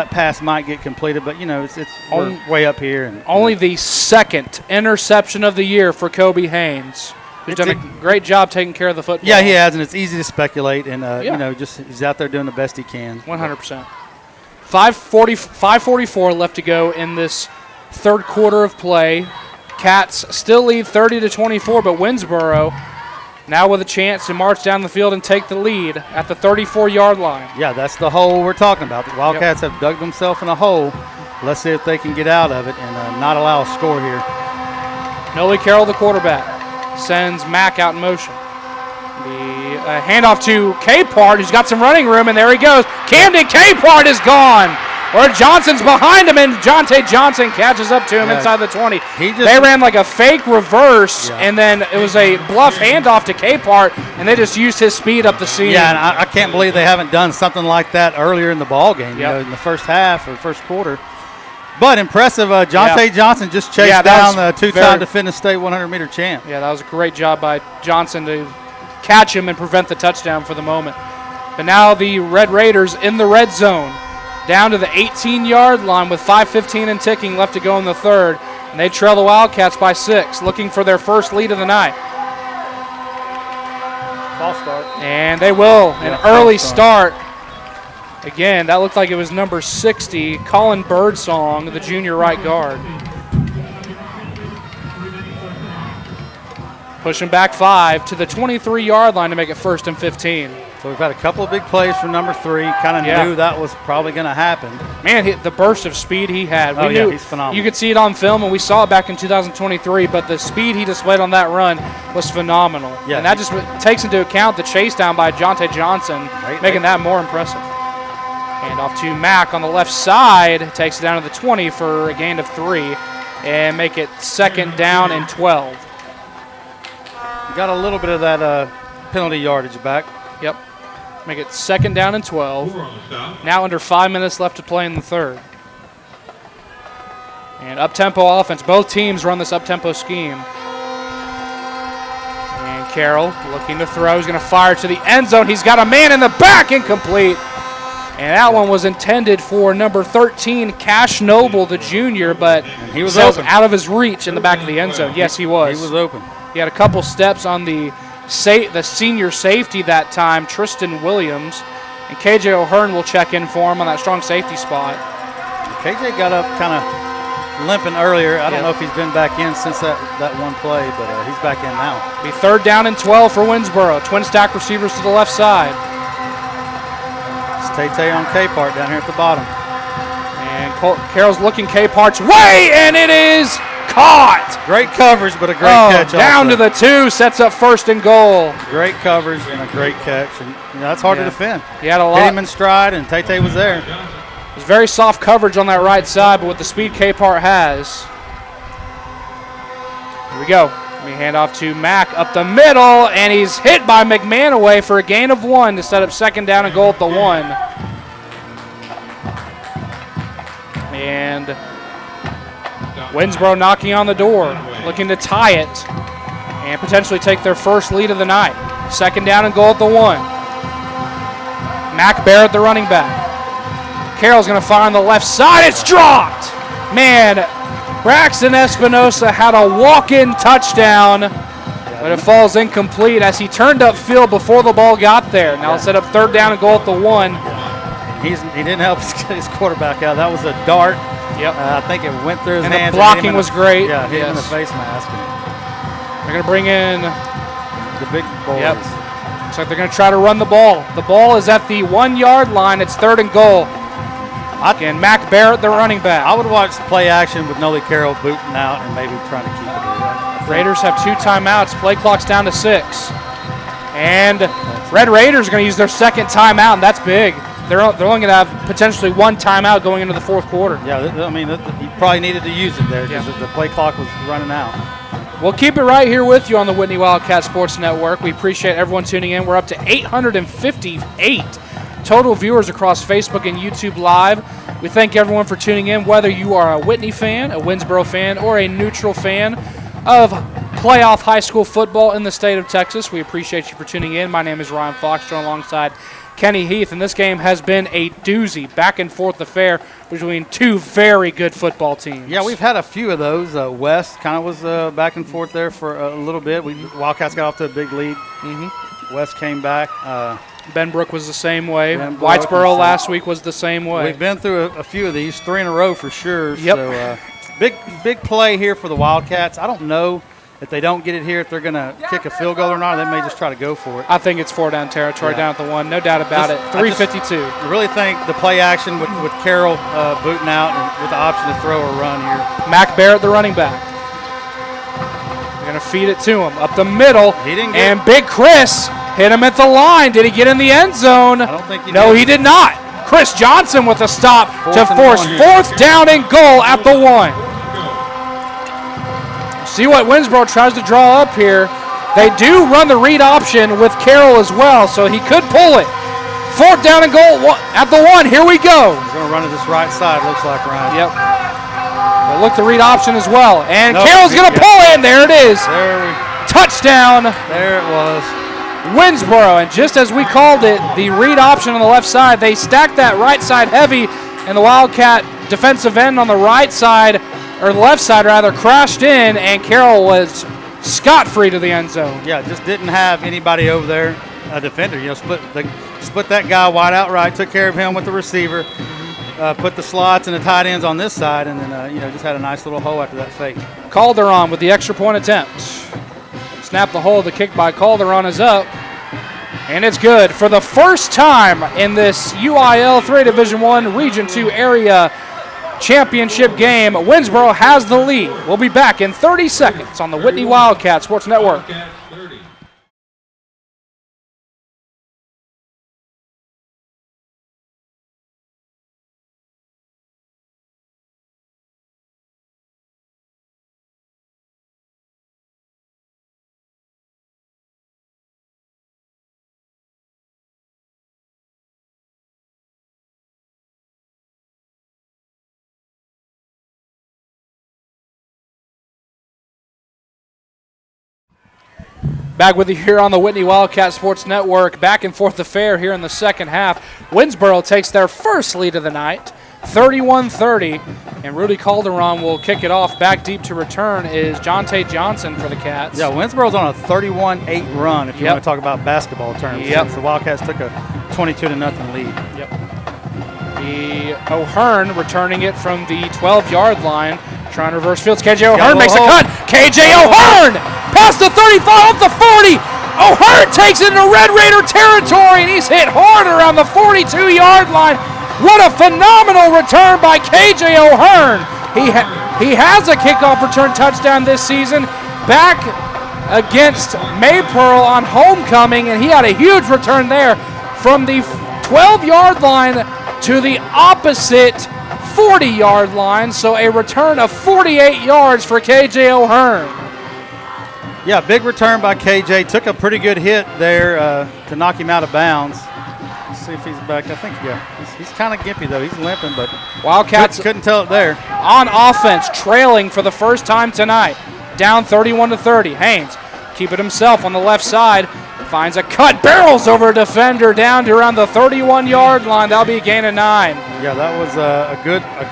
pass might get completed, but it's way up here. And only the 2nd interception of the year for Kobe Haynes, who's done a great job taking care of the football. Yeah, he has, and it's easy to speculate, and he's out there doing the best he can. 100%. 5:44 left to go in this 3rd quarter of play. Cats still lead 30-24, but Winnsboro now with a chance to march down the field and take the lead at the 34-yard line. Yeah, that's the hole we're talking about. The Wildcats have dug themselves in a hole. Let's see if they can get out of it and not allow a score here. Nolie Carroll, the quarterback, sends Mack out in motion. The handoff to Capehart, who's got some running room, and there he goes. Camden Capehart is gone. Or Johnson's behind him, and Jonte Johnson catches up to him inside the 20. They ran like a fake reverse, and then it was a bluff handoff to Capehart, and they just used his speed up the seam. Yeah, and I can't believe they haven't done something like that earlier in the ball game, in the first half or first quarter. But impressive, Jonte Johnson just chased down the 2-time defending state 100-meter champ. Yeah, that was a great job by Johnson to catch him and prevent the touchdown for the moment. But now the Red Raiders in the red zone, down to the 18-yard line with 5:15 and ticking left to go in the third. And they trail the Wildcats by 6, looking for their first lead of the night. False start. And they will. An early start. Again, that looked like it was number 60, Colin Birdsong, the junior right guard. Pushing back 5 to the 23-yard line to make it 1st and 15. So we've had a couple of big plays from number 3. Kind of knew that was probably going to happen. Man, the burst of speed he had. We knew he's phenomenal. You could see it on film, and we saw it back in 2023, but the speed he displayed on that run was phenomenal. Yeah, and that just takes into account the chase down by Jonte Johnson, making that more impressive. And off to Mack on the left side, takes it down to the 20 for a gain of 3, and make it 2nd down and 12. You got a little bit of that penalty yardage back. Yep. Make it 2nd down and 12. Now under 5 minutes left to play in the third. And up-tempo offense. Both teams run this up-tempo scheme. And Carroll looking to throw. He's going to fire to the end zone. He's got a man in the back, incomplete. And that one was intended for number 13, Cash Noble, the junior, but he was out of his reach in the back of the end zone. Yes, he was. He was open. He had a couple steps on the senior safety that time, Tristan Williams, and KJ O'Hearn will check in for him on that strong safety spot. KJ got up kind of limping earlier. I don't know if he's been back in since that one play, but he's back in now. Be 3rd down and 12 for Winnsboro. Twin stack receivers to the left side. It's Tay on K-Part down here at the bottom. And Carroll's looking K-Part's way, and it is caught. Great coverage, but a great catch. Down to the 2, sets up 1st and goal. Great coverage and a great catch. And that's hard to defend. He had a lot. Hit him in stride, and Tay was there. It was very soft coverage on that right side, but with the speed K-Part has. Here we go. We hand off to Mack up the middle, and he's hit by McManaway for a gain of 1 to set up 2nd down and goal at the 1. And Winnsboro knocking on the door, looking to tie it and potentially take their first lead of the night. 2nd down and goal at the 1. Mac Barrett, the running back. Carroll's going to fire on the left side. It's dropped. Man, Braxton Espinosa had a walk-in touchdown, but it falls incomplete as he turned upfield before the ball got there. Now it's set up 3rd down and goal at the 1. He didn't help his quarterback out. That was a dart. Yep. I think it went through his hands. And the blocking was great. Yeah, hit him in the face mask. They're going to bring in the big boys. Yep. Looks like they're going to try to run the ball. The ball is at the 1-yard line. It's 3rd and goal. Again, Mac Barrett, the running back. I would watch the play action with Nolly Carroll booting out and maybe trying to keep it there. Raiders have 2 timeouts. Play clock's down to 6. And Red Raiders are going to use their 2nd timeout, and that's big. They're only going to have potentially 1 timeout going into the 4th quarter. Yeah, I mean, you probably needed to use it there because the play clock was running out. We'll keep it right here with you on the Whitney Wildcat Sports Network. We appreciate everyone tuning in. We're up to 858 total viewers across Facebook and YouTube Live. We thank everyone for tuning in, whether you are a Whitney fan, a Winnsboro fan, or a neutral fan of playoff high school football in the state of Texas. We appreciate you for tuning in. My name is Ryan Foxton alongside Kenny Heath, and this game has been a doozy, back-and-forth affair between 2 very good football teams. Yeah, we've had a few of those. West kind of was back and forth there for a little bit. Wildcats got off to a big lead. West came back. Benbrook was the same way. Whitesboro last week was the same way. We've been through a few of these, 3 in a row for sure. Yep. So, big play here for the Wildcats. I don't know if they don't get it here, if they're going to kick a field goal or not. They may just try to go for it. I think it's 4-down territory down at the 1. No doubt about it. 3:52. I really think the play action with Carroll booting out and with the option to throw or run here. Mac Barrett, the running back. They're going to feed it to him. Up the middle. He didn't get and Big Chris hit him at the line. Did he get in the end zone? I don't think he did. No, he did not. Chris Johnson with a stop to force 4th down and goal at the 1. See what Winnsboro tries to draw up here. They do run the read option with Carroll as well, so he could pull it. 4th down and goal at the 1. Here we go. He's going to run to this right side, looks like, Ryan. Yep. We'll look the read option as well. And Carroll's going to pull in. There it is. There touchdown. There it was. Winnsboro. And just as we called it, the read option on the left side, they stacked that right side heavy, and the Wildcat defensive end on the right side, or the left side rather, crashed in, and Carroll was scot-free to the end zone. Yeah, just didn't have anybody over there, a defender. You know, split that guy wide out right, took care of him with the receiver, put the slots and the tight ends on this side, and then just had a nice little hole after that fake. Calderon with the extra point attempt. Snap the hole. The kick by Calderon is up, and it's good. For the first time in this UIL 3 Division I Region 2 area championship game, Winnsboro has the lead. We'll be back in 30 seconds on the Whitney Wildcat Sports Network. Wildcats 30. Back with you here on the Whitney Wildcat Sports Network. Back and forth affair here in the second half. Winnsboro takes their first lead of the night, 31-30, and Rudy Calderon will kick it off. Back deep to return is Jonte Johnson for the Cats. Yeah, Winnsboro's on a 31-8 run if you want to talk about basketball terms. Yep. The Wildcats took a 22-0 lead. Yep. The O'Hearn returning it from the 12-yard line. Trying to reverse fields. KJ O'Hearn makes a cut. KJ O'Hearn past the 35 up the 40. O'Hearn takes it into Red Raider territory, and he's hit hard around the 42-yard line. What a phenomenal return by KJ O'Hearn. He has a kickoff return touchdown this season back against Maypearl on homecoming, and he had a huge return there from the 12-yard line to the opposite 40-yard line, so a return of 48 yards for KJ O'Hearn. Yeah, big return by KJ. Took a pretty good hit there to knock him out of bounds. Let's see if he's back. I think, yeah. He's kind of gimpy, though. He's limping, but Wildcats couldn't tell it there. On offense, trailing for the first time tonight. Down 31-30. Haynes keep it himself on the left side. Finds a cut, barrels over a defender down to around the 31-yard line. That'll be a gain of 9. Yeah, that was a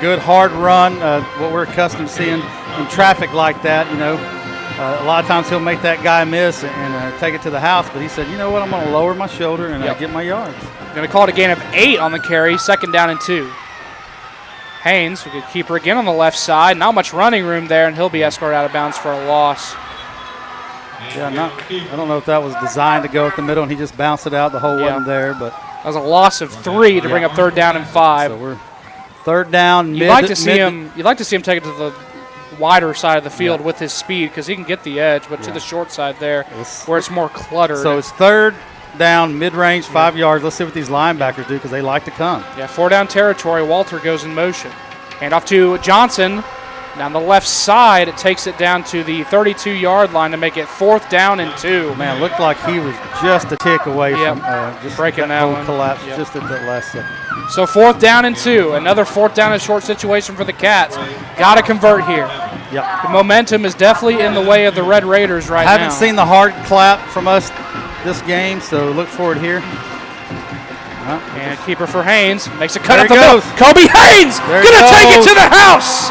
good hard run. What we're accustomed to seeing in traffic like that, a lot of times he'll make that guy miss and take it to the house. But he said, you know what, I'm going to lower my shoulder and get my yards. Going to call it a gain of 8 on the carry, 2nd down and 2. Haynes, we could keep her again on the left side. Not much running room there, and he'll be escorted out of bounds for a loss. Yeah, I don't know if that was designed to go up the middle and he just bounced it out. The hole wasn't there, but that was a loss of 3 to bring up 3rd down and 5. So we're 3rd down. You'd like to see him take it to the wider side of the field with his speed because he can get the edge, but to the short side there where it's more cluttered. So it's 3rd down, mid-range, 5 yards. Let's see what these linebackers do because they like to come. Yeah, 4 down territory. Walter goes in motion. Hand off to Johnson. Down the left side, it takes it down to the 32-yard line to make it 4th down and 2. Man, looked like he was just a tick away from just breaking that one. Collapse just at the last second. So 4th down and 2. Another 4th down and short situation for the Cats. Got to convert here. Yep. The momentum is definitely in the way of the Red Raiders right now. Haven't seen the hard clap from us this game, so look forward here. And keeper for Haynes. Makes a cut there up the middle. Kobe Haynes going to take it to the house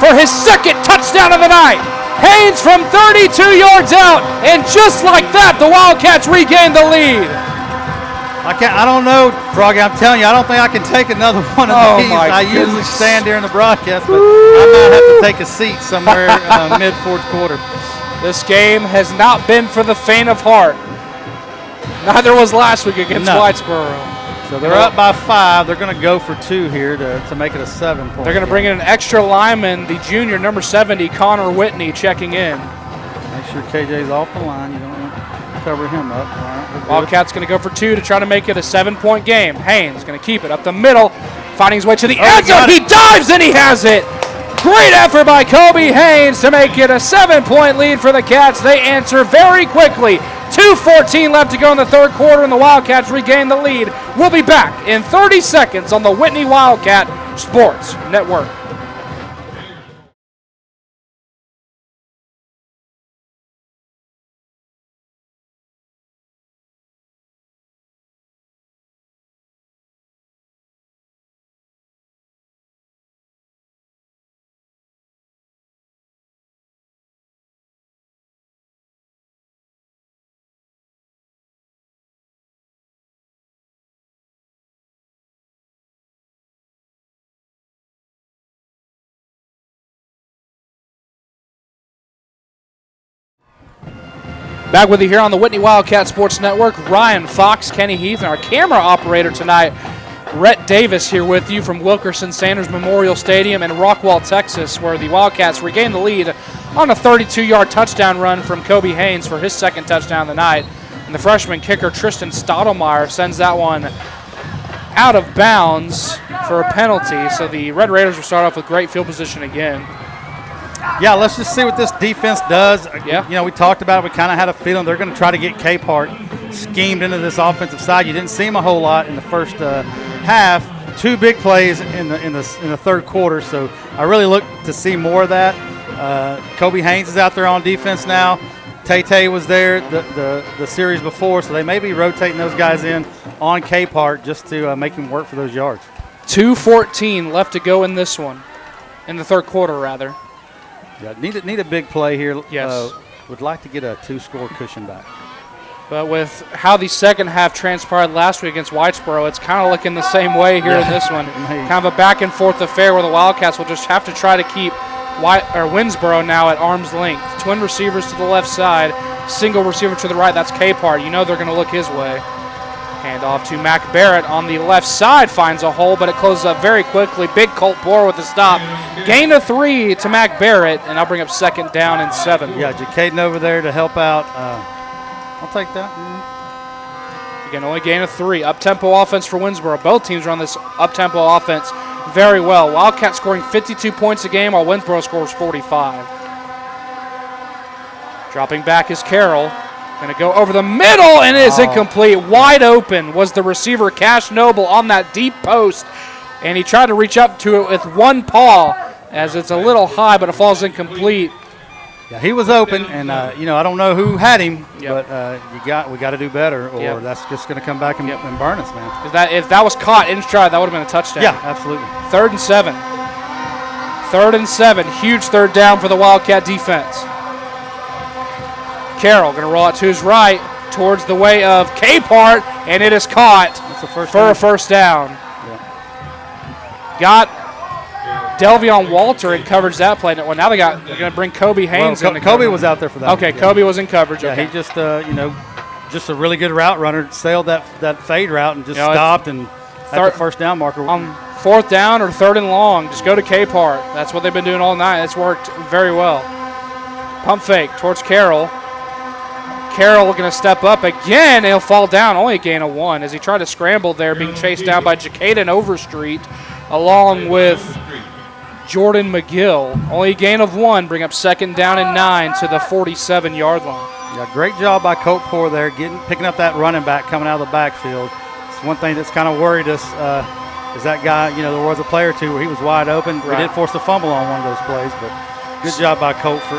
for his 2nd touchdown of the night. Haynes from 32 yards out, and just like that, the Wildcats regain the lead. I don't know, Froggy. I'm telling you, I don't think I can take another one of these. I usually stand during the broadcast, but I might have to take a seat somewhere mid-4th quarter. This game has not been for the faint of heart. Neither was last week against Whitesboro. So they're up by 5. They're going to go for 2 here to make it a 7-point. They're going to bring in an extra lineman, the junior, number 70, Connor Whitney, checking in. Make sure KJ's off the line. You don't want to cover him up. Right, Wildcat's going to go for 2 to try to make it a 7-point game. Haynes going to keep it up the middle, finding his way to the end zone. He dives and he has it. Great effort by Kobe Haynes to make it a 7-point lead for the Cats. They answer very quickly. 2:14 left to go in the 3rd quarter, and the Wildcats regain the lead. We'll be back in 30 seconds on the Whitney Wildcat Sports Network. Back with you here on the Whitney Wildcat Sports Network. Ryan Fox, Kenny Heath, and our camera operator tonight, Rhett Davis, here with you from Wilkerson Sanders Memorial Stadium in Rockwall, Texas, where the Wildcats regained the lead on a 32-yard touchdown run from Kobe Haynes for his second touchdown of the night. And the freshman kicker, Tristan Stottlemyre, sends that one out of bounds for a penalty. So the Red Raiders will start off with great field position again. Yeah, let's just see what this defense does. Yeah. You know, we talked about it. We kind of had a feeling they're going to try to get Capehart schemed into this offensive side. You didn't see him a whole lot in the first half. 2 big plays in the third quarter, so I really look to see more of that. Kobe Haynes is out there on defense now. Tay was there the series before, so they may be rotating those guys in on Capehart just to make him work for those yards. 2:14 left to go in this one, in the third quarter, rather. Yeah, need a big play here. Yes. Would like to get a 2-score cushion back. But with how the second half transpired last week against Whitesboro, it's kind of looking the same way here in this one. Kind of a back-and-forth affair where the Wildcats will just have to try to keep Winnsboro now at arm's length. Twin receivers to the left side, single receiver to the right. That's Capehart. You know they're going to look his way. Hand off to Mac Barrett on the left side, finds a hole, but it closes up very quickly. Big Colt Bohr with the stop. Gain of 3 to Mac Barrett, and I'll bring up 2nd down and 7. Yeah, Jacaden over there to help out. I'll take that. Again, only gain of 3. Up-tempo offense for Winnsboro. Both teams run this up-tempo offense very well. Wildcats scoring 52 points a game, while Winnsboro scores 45. Dropping back is Carroll. Going to go over the middle, and it is incomplete. Wide open was the receiver, Cash Noble, on that deep post. And he tried to reach up to it with one paw, as it's a little high, but it falls incomplete. Yeah, he was open, and I don't know who had him, Yep. but we got to do better, or Yep. that's just going to come back and burn us, man. If that was caught in stride, that would have been a touchdown. Yeah, absolutely. 3rd and 7. 3rd and 7. Huge third down for the Wildcat defense. Carroll going to roll out to his right towards the way of Capehart, and it is caught for a first down. Yeah. Got Delvion Walter in coverage that play. Well, now they're going to bring Kobe Haynes in. Kobe was out there for that. Okay, Kobe was in coverage. Yeah, okay. he just, just a really good route runner, sailed that fade route and just stopped and had the first down marker. On 4th down or 3rd and long, just go to Capehart. That's what they've been doing all night. It's worked very well. Pump fake towards Carroll. Carroll going to step up again. He'll fall down. Only a gain of 1 as he tried to scramble there, being chased down by Jacaden Overstreet along with Jordan McGill. Only a gain of 1. Bring up 2nd down and 9 to the 47-yard line. Yeah, great job by Colt Poor there, picking up that running back coming out of the backfield. It's one thing that's kind of worried us is that guy, there was a play or two where he was wide open. Right. We did force a fumble on one of those plays, but good job by Colt for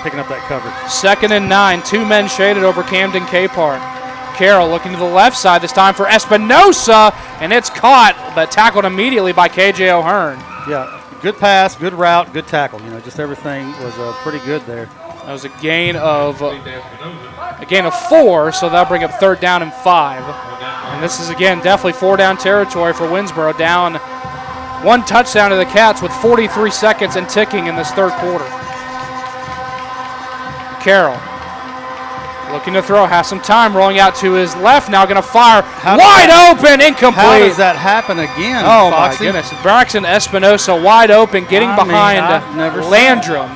picking up that coverage. 2nd and 9. 2 men shaded over Camden Capehart. Carroll looking to the left side this time for Espinosa, and it's caught, but tackled immediately by KJ O'Hearn. Yeah, good pass, good route, good tackle. Just everything was pretty good there. That was a gain of 4, so that'll bring up 3rd down and 5. And this is, again, definitely 4-down territory for Winnsboro. Down 1 touchdown to the Cats with 43 seconds and ticking in this third quarter. Carroll looking to throw, has some time, rolling out to his left, now going to fire. Wide open, incomplete. How does that happen again, Oh, Foxy? my goodness. Braxton Espinosa wide open, getting behind Landrum.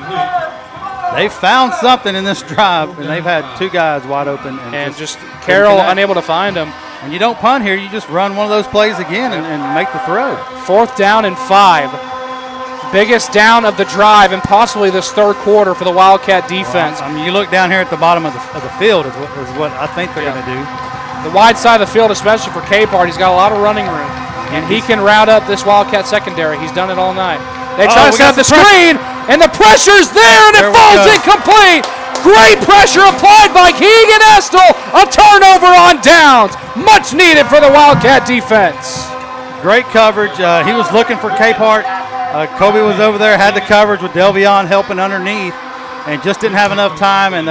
They found something in this drive, and they've had 2 guys wide open. And just Carroll unable to find him. When you don't punt here, you just run one of those plays again and make the throw. 4th down and 5. Biggest down of the drive and possibly this third quarter for the Wildcat defense. Well, you look down here at the bottom of the field is what I think they're going to do. The wide side of the field, especially for Capehart, he's got a lot of running room. And he can route up this Wildcat secondary. He's done it all night. They try to set up the screen, and the pressure's there, and it falls incomplete. Great pressure applied by Keegan Estel. A turnover on downs. Much needed for the Wildcat defense. Great coverage. He was looking for Capehart. Kobe was over there, had the coverage with Delvion helping underneath, and just didn't have enough time. And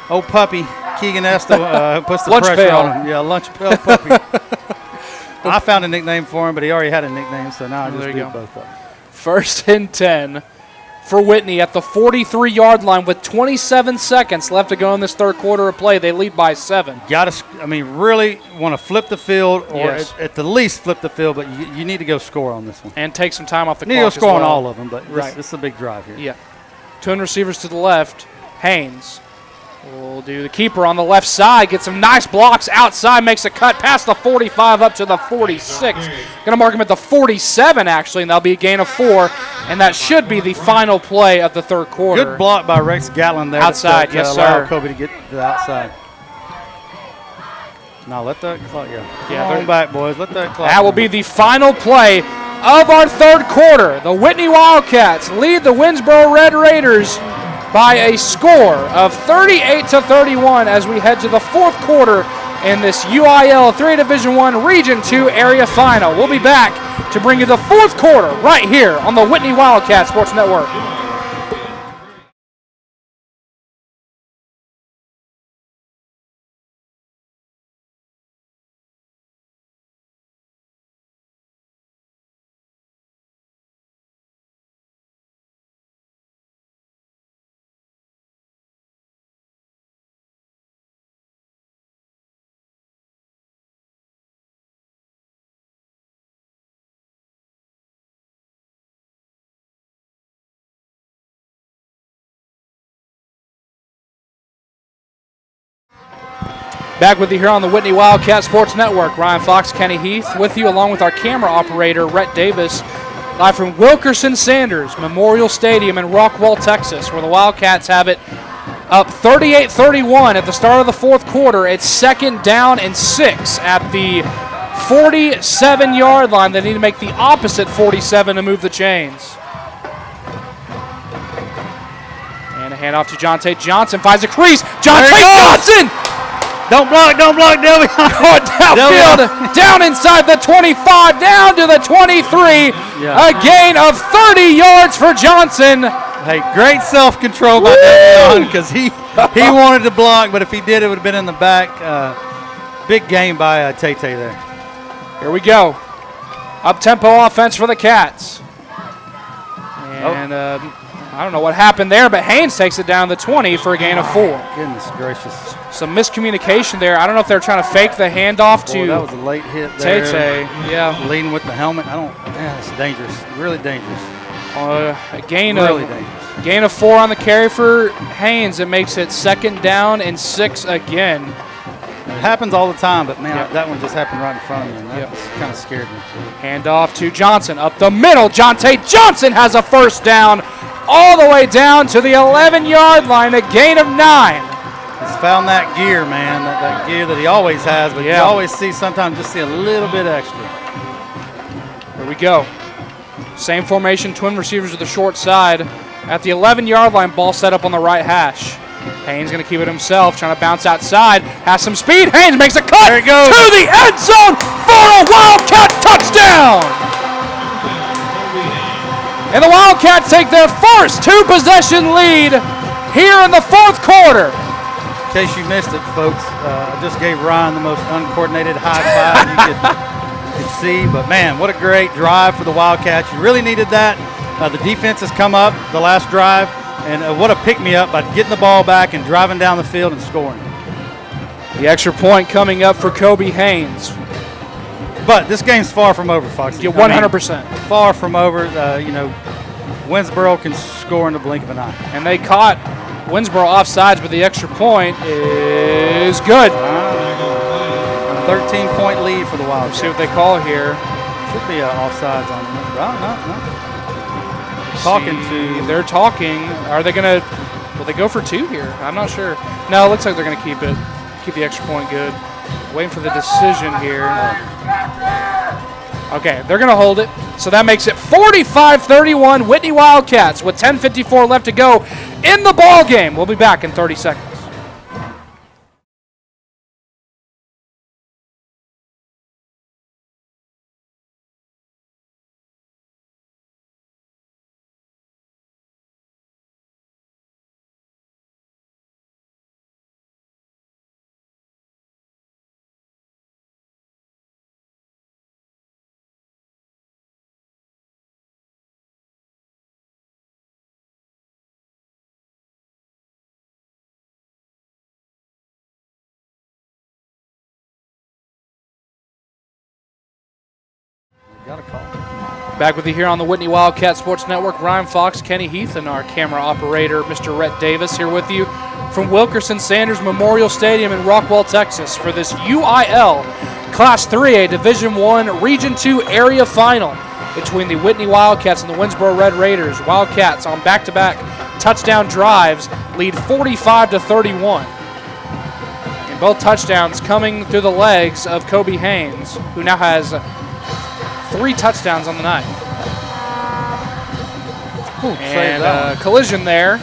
old puppy, Keegan Estel, puts the pressure on him. Yeah, lunch pail puppy. I found a nickname for him, but he already had a nickname, so now I just do both of them. 1st and 10 for Whitney at the 43-yard line with 27 seconds left to go in this third quarter of play. They lead by 7. Really want to flip the field, or Yes. at the least flip the field, but you need to go score on this one. And take some time off the You clock. need to go score as well. on all of them, but Right. this is a big drive here. Yeah. Twin receivers to the left. Haynes will do the keeper on the left side. Gets some nice blocks outside. Makes a cut past the 45 up to the 46. Going to mark him at the 47, actually, and that'll be a gain of 4. And that should be the final play of the third quarter. Good block by Rex Gatlin there. Outside, to yes, allow sir. Kobe to get to the outside. Now let that clock go. Yeah, Come on back, boys. Let that clock That will go. be the final play of our third quarter. The Whitney Wildcats lead the Winnsboro Red Raiders by a score of 38-31 as we head to the fourth quarter in this UIL 3 Division I Region 2 area final. We'll be back to bring you the fourth quarter right here on the Whitney Wildcat Sports Network. Back with you here on the Whitney Wildcat Sports Network. Ryan Fox, Kenny Heath with you, along with our camera operator, Rhett Davis, live from Wilkerson Sanders Memorial Stadium in Rockwall, Texas, where the Wildcats have it up 38-31 at the start of the fourth quarter. It's 2nd down and 6 at the 47-yard line. They need to make the opposite 47 to move the chains. And a handoff to Jonte Johnson. Finds a crease. Jonte Johnson! Don't block, Delby. Downfield, down inside the 25, down to the 23. Yeah. A gain of 30 yards for Johnson. Hey, great self-control by Delby because he wanted to block, but if he did, it would have been in the back. Big game by Tay there. Here we go. Up-tempo offense for the Cats. And I don't know what happened there, but Haynes takes it down the 20 for a gain of 4. Goodness gracious. Some miscommunication there. I don't know if they're trying to fake the handoff Boy, that was to a late hit there. Tay. Yeah. Leading with the helmet. It's dangerous. Really dangerous. A gain Really of dangerous. Gain of 4 on the carry for Haynes. It makes it 2nd down and 6 again. It happens all the time, but, man, that one just happened right in front of me, and that kind of scared me. Hand off to Johnson. Up the middle, Jonte Johnson has a first down all the way down to the 11-yard line, a gain of 9. He's found that gear, man, that gear that he always has, but you always sometimes just see a little bit extra. Here we go. Same formation, twin receivers to the short side. At the 11-yard line, ball set up on the right hash. Haynes going to keep it himself, trying to bounce outside. Has some speed. Haynes makes a cut There he goes. to the end zone for a Wildcat touchdown. And the Wildcats take their first 2-possession lead here in the fourth quarter. In case you missed it, folks, I just gave Ryan the most uncoordinated high five you could see. But, man, what a great drive for the Wildcats. You really needed that. The defense has come up the last drive. And what a pick-me-up by getting the ball back and driving down the field and scoring. The extra point coming up for Kobe Haynes. But this game's far from over, Fox. Yeah, 100%. Far from over. Winnsboro can score in the blink of an eye. And they caught Winnsboro offsides, but the extra point is good. 13-point lead for the Wildcats. See what they call here. Should be offsides on them. No. They're talking. Are they going to? Will they go for 2 here? I'm not sure. No, it looks like they're going to keep the extra point good. Waiting for the decision here. Okay, they're going to hold it. So that makes it 45-31 Whitney Wildcats with 10:54 left to go in the ball game. We'll be back in 30 seconds. Got a call. Back with you here on the Whitney Wildcat Sports Network. Ryan Fox, Kenny Heath, and our camera operator, Mr. Rhett Davis, here with you from Wilkerson Sanders Memorial Stadium in Rockwell, Texas, for this UIL Class 3A Division I Region 2 area final between the Whitney Wildcats and the Winnsboro Red Raiders. Wildcats on back-to-back touchdown drives lead 45-31. And both touchdowns coming through the legs of Kobe Haynes, who now has 3 touchdowns on the night. And collision there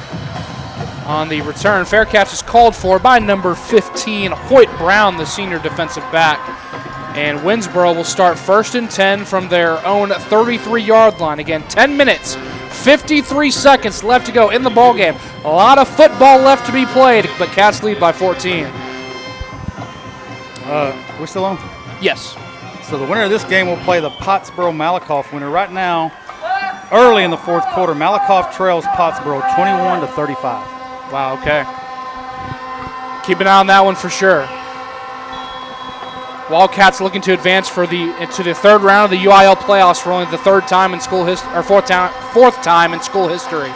on the return. Fair catch is called for by number 15, Hoyt Brown, the senior defensive back. And Winnsboro will start 1st and 10 from their own 33-yard line. Again, 10 minutes, 53 seconds left to go in the ballgame. A lot of football left to be played, but Cats lead by 14. We're still on? Yes. So the winner of this game will play the Pottsboro-Malakoff winner. Right now, early in the fourth quarter, Malakoff trails Pottsboro 21-35. Wow, okay. Keep an eye on that one for sure. Wildcats looking to advance into the third round of the UIL playoffs for only the fourth time in school history.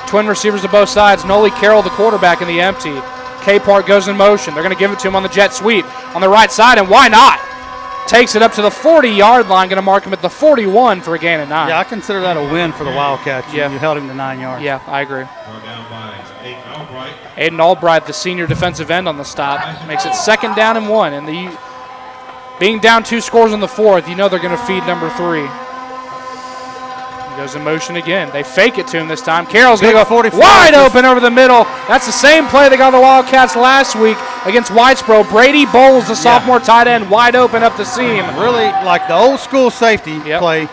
Twin receivers to both sides. Noli Carroll, the quarterback, in the empty. K-Park goes in motion. They're going to give it to him on the jet sweep on the right side, and why not? Takes it up to the 40-yard line. Going to mark him at the 41 for a gain of 9. Yeah, I consider that a win for the Wildcats. Yeah. You held him to 9 yards. Yeah, I agree. Down by Albright. Aiden Albright, the senior defensive end on the stop, makes it 2nd down and 1. And being down 2 scores in the fourth, you know they're going to feed number 3. He goes in motion again. They fake it to him this time. Carroll's going to go wide open over the middle. That's the same play they got the Wildcats last week against Whitesboro. Brady Bowles, the sophomore tight end, wide open up the seam. Really, like the old school safety play,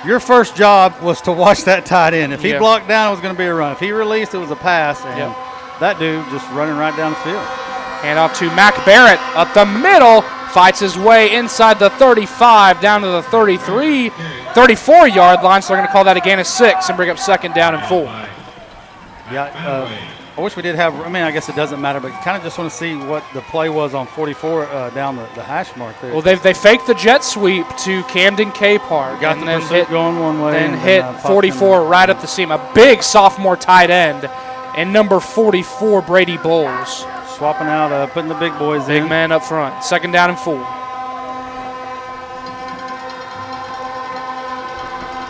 your first job was to watch that tight end. If he blocked down, it was going to be a run. If he released, it was a pass. And that dude just running right down the field. Hand off to Mac Barrett up the middle. Fights his way inside the 35 down to the 34-yard line. So they're going to call that a gain of 6 and bring up 2nd down and 4. Yeah, I wish we did have, I guess it doesn't matter, but kind of just want to see what the play was on 44 down the hash mark there. Well, they faked the jet sweep to Camden K-Park. Got and the pursuit going one way. Then hit 44 right up the seam. A big sophomore tight end and number 44, Brady Bowles. Swapping out, putting the big boys in. Big man up front. 2nd down and 4.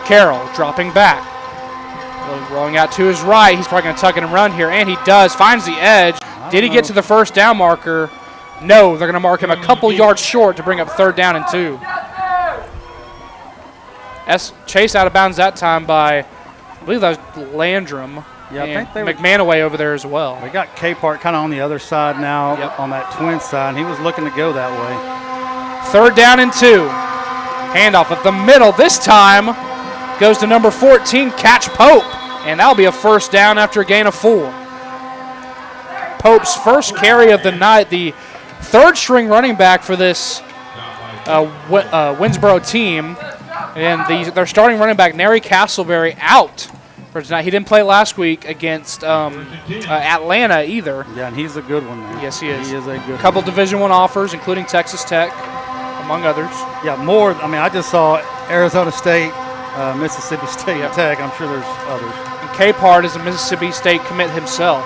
Carroll dropping back. Rolling out to his right. He's probably going to tuck it and run here, and he does. Finds the edge. Did he get to the 1st down marker? No, they're going to mark him a couple yards short to bring up 3rd down and 2. Chase out of bounds that time by, I believe that was Landrum. Yeah, I think they McManaway over there as well. They got K-Park kind of on the other side now, on that twin side, and he was looking to go that way. 3rd down and 2. Handoff at the middle. This time goes to number 14, Catch Pope, and that'll be a 1st down after a gain of 4. Pope's first carry of the night, the 3rd-string running back for this Winnsboro team, and their starting running back, Nary Castleberry, out for tonight. He didn't play last week against Atlanta either. Yeah, and he's a good one, man. Yes, he is. He is a good couple one. Division I offers, including Texas Tech, among others. Yeah, more. I just saw Arizona State, Mississippi State Tech. I'm sure there's others. And Capehart is a Mississippi State commit himself.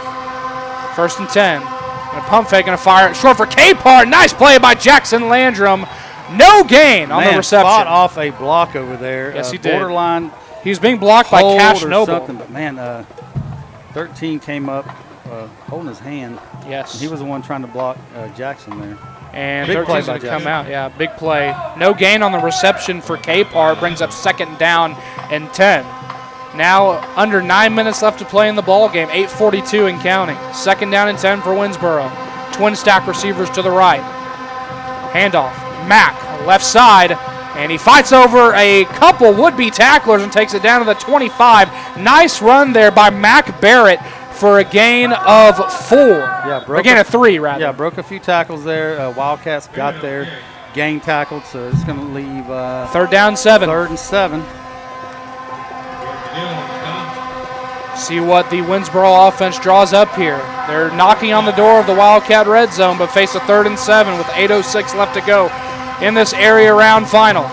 1st and 10. And a pump fake and a fire short for Capehart. Nice play by Jackson Landrum. No gain on the reception. Fought off a block over there. Yes, he did. Borderline. He was being blocked by Cash Noble. But man, 13 came up holding his hand. Yes. And he was the one trying to block Jackson there. And 13's going to come out. Yeah, big play. No gain on the reception for Capehart. Brings up 2nd down and 10. Now under 9 minutes left to play in the ball game. 8:42 and counting. 2nd down and 10 for Winnsboro. Twin stack receivers to the right. Handoff. Mack, left side. And he fights over a couple would-be tacklers and takes it down to the 25. Nice run there by Mac Barrett for a gain of 4. Yeah, a gain of 3, rather. Yeah, broke a few tackles there. Wildcats got there, gain tackled, so it's going to leave 3rd down 7. 3rd and 7. See what the Winnsboro offense draws up here. They're knocking on the door of the Wildcat red zone, but face a 3rd and 7 with 8:06 left to go in this area round final.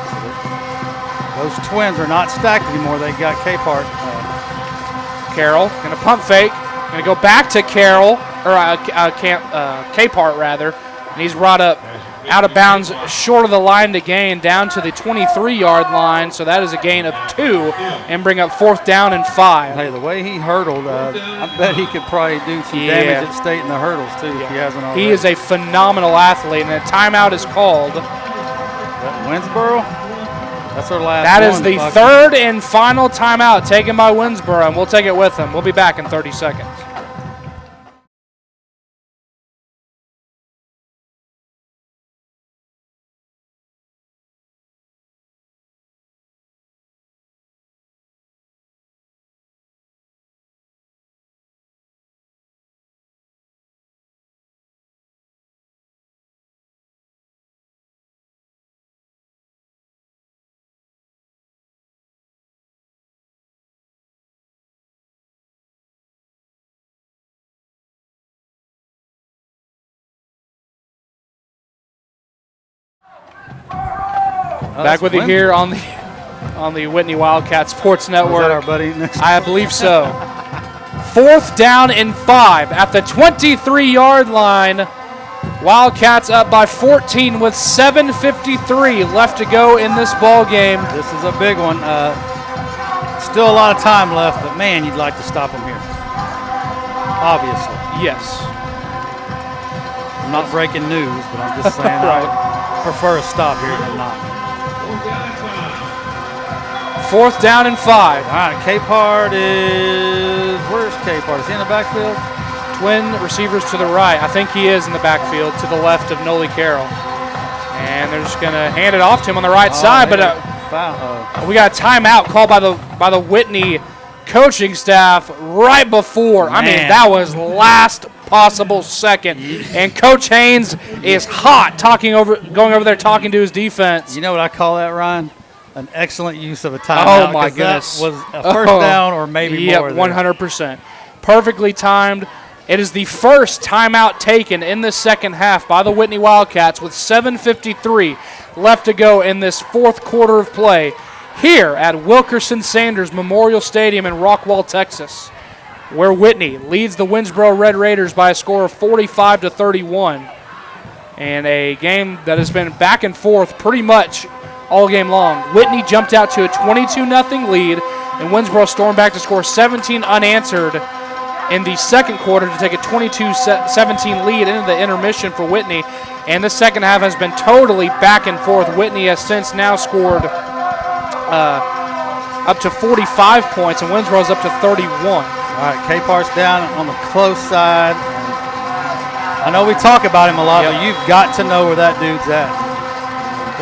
Those twins are not stacked anymore. They got Capehart. Carroll going to pump fake. Going to go back to Carroll, or Capehart rather, and he's brought up out of bounds short of the line to gain down to the 23-yard line, so that is a gain of 2 and bring up 4th down and 5. Hey, the way he hurdled, I bet he could probably do some damage at state in the hurdles too if he hasn't already. He is a phenomenal athlete, and a timeout is called. Winnsboro? That's our last That one. is the 3rd and final timeout taken by Winnsboro, and we'll take it with them. We'll be back in 30 seconds. Back with you here on the Whitney Wildcat Sports Network. Is that our buddy next? I believe so. 4th down and 5 at the 23-yard line. Wildcats up by 14 with 7:53 left to go in this ball game. This is a big one. Still a lot of time left, but man, you'd like to stop them here. Obviously. Yes. I'm not breaking news, but I'm just saying I would prefer a stop here than not. 4th down and 5. All right, Capehart is, where's Capehart? Is he in the backfield? Twin receivers to the right. I think he is in the backfield to the left of Noli Carroll. And they're just going to hand it off to him on the right side. But we got a timeout called by the Whitney coaching staff right before. Man. I mean, that was last possible second. And Coach Haynes is hot going over there talking to his defense. You know what I call that, Ryan? An excellent use of a timeout. Oh, my goodness. That was a first down or maybe more. Yep, 100%. Perfectly timed. It is the first timeout taken in the second half by the Whitney Wildcats with 7:53 left to go in this 4th quarter of play here at Wilkerson Sanders Memorial Stadium in Rockwall, Texas, where Whitney leads the Winnsboro Red Raiders by a score of 45-31. And a game that has been back and forth pretty much all game long. Whitney jumped out to a 22-0 lead, and Winnsboro stormed back to score 17 unanswered in the second quarter to take a 22-17 lead into the intermission for Whitney. And the second half has been totally back and forth. Whitney has since now scored up to 45 points, and Winnsboro's up to 31. All right, Capehart's down on the close side. I know we talk about him a lot, but you've got to know where that dude's at.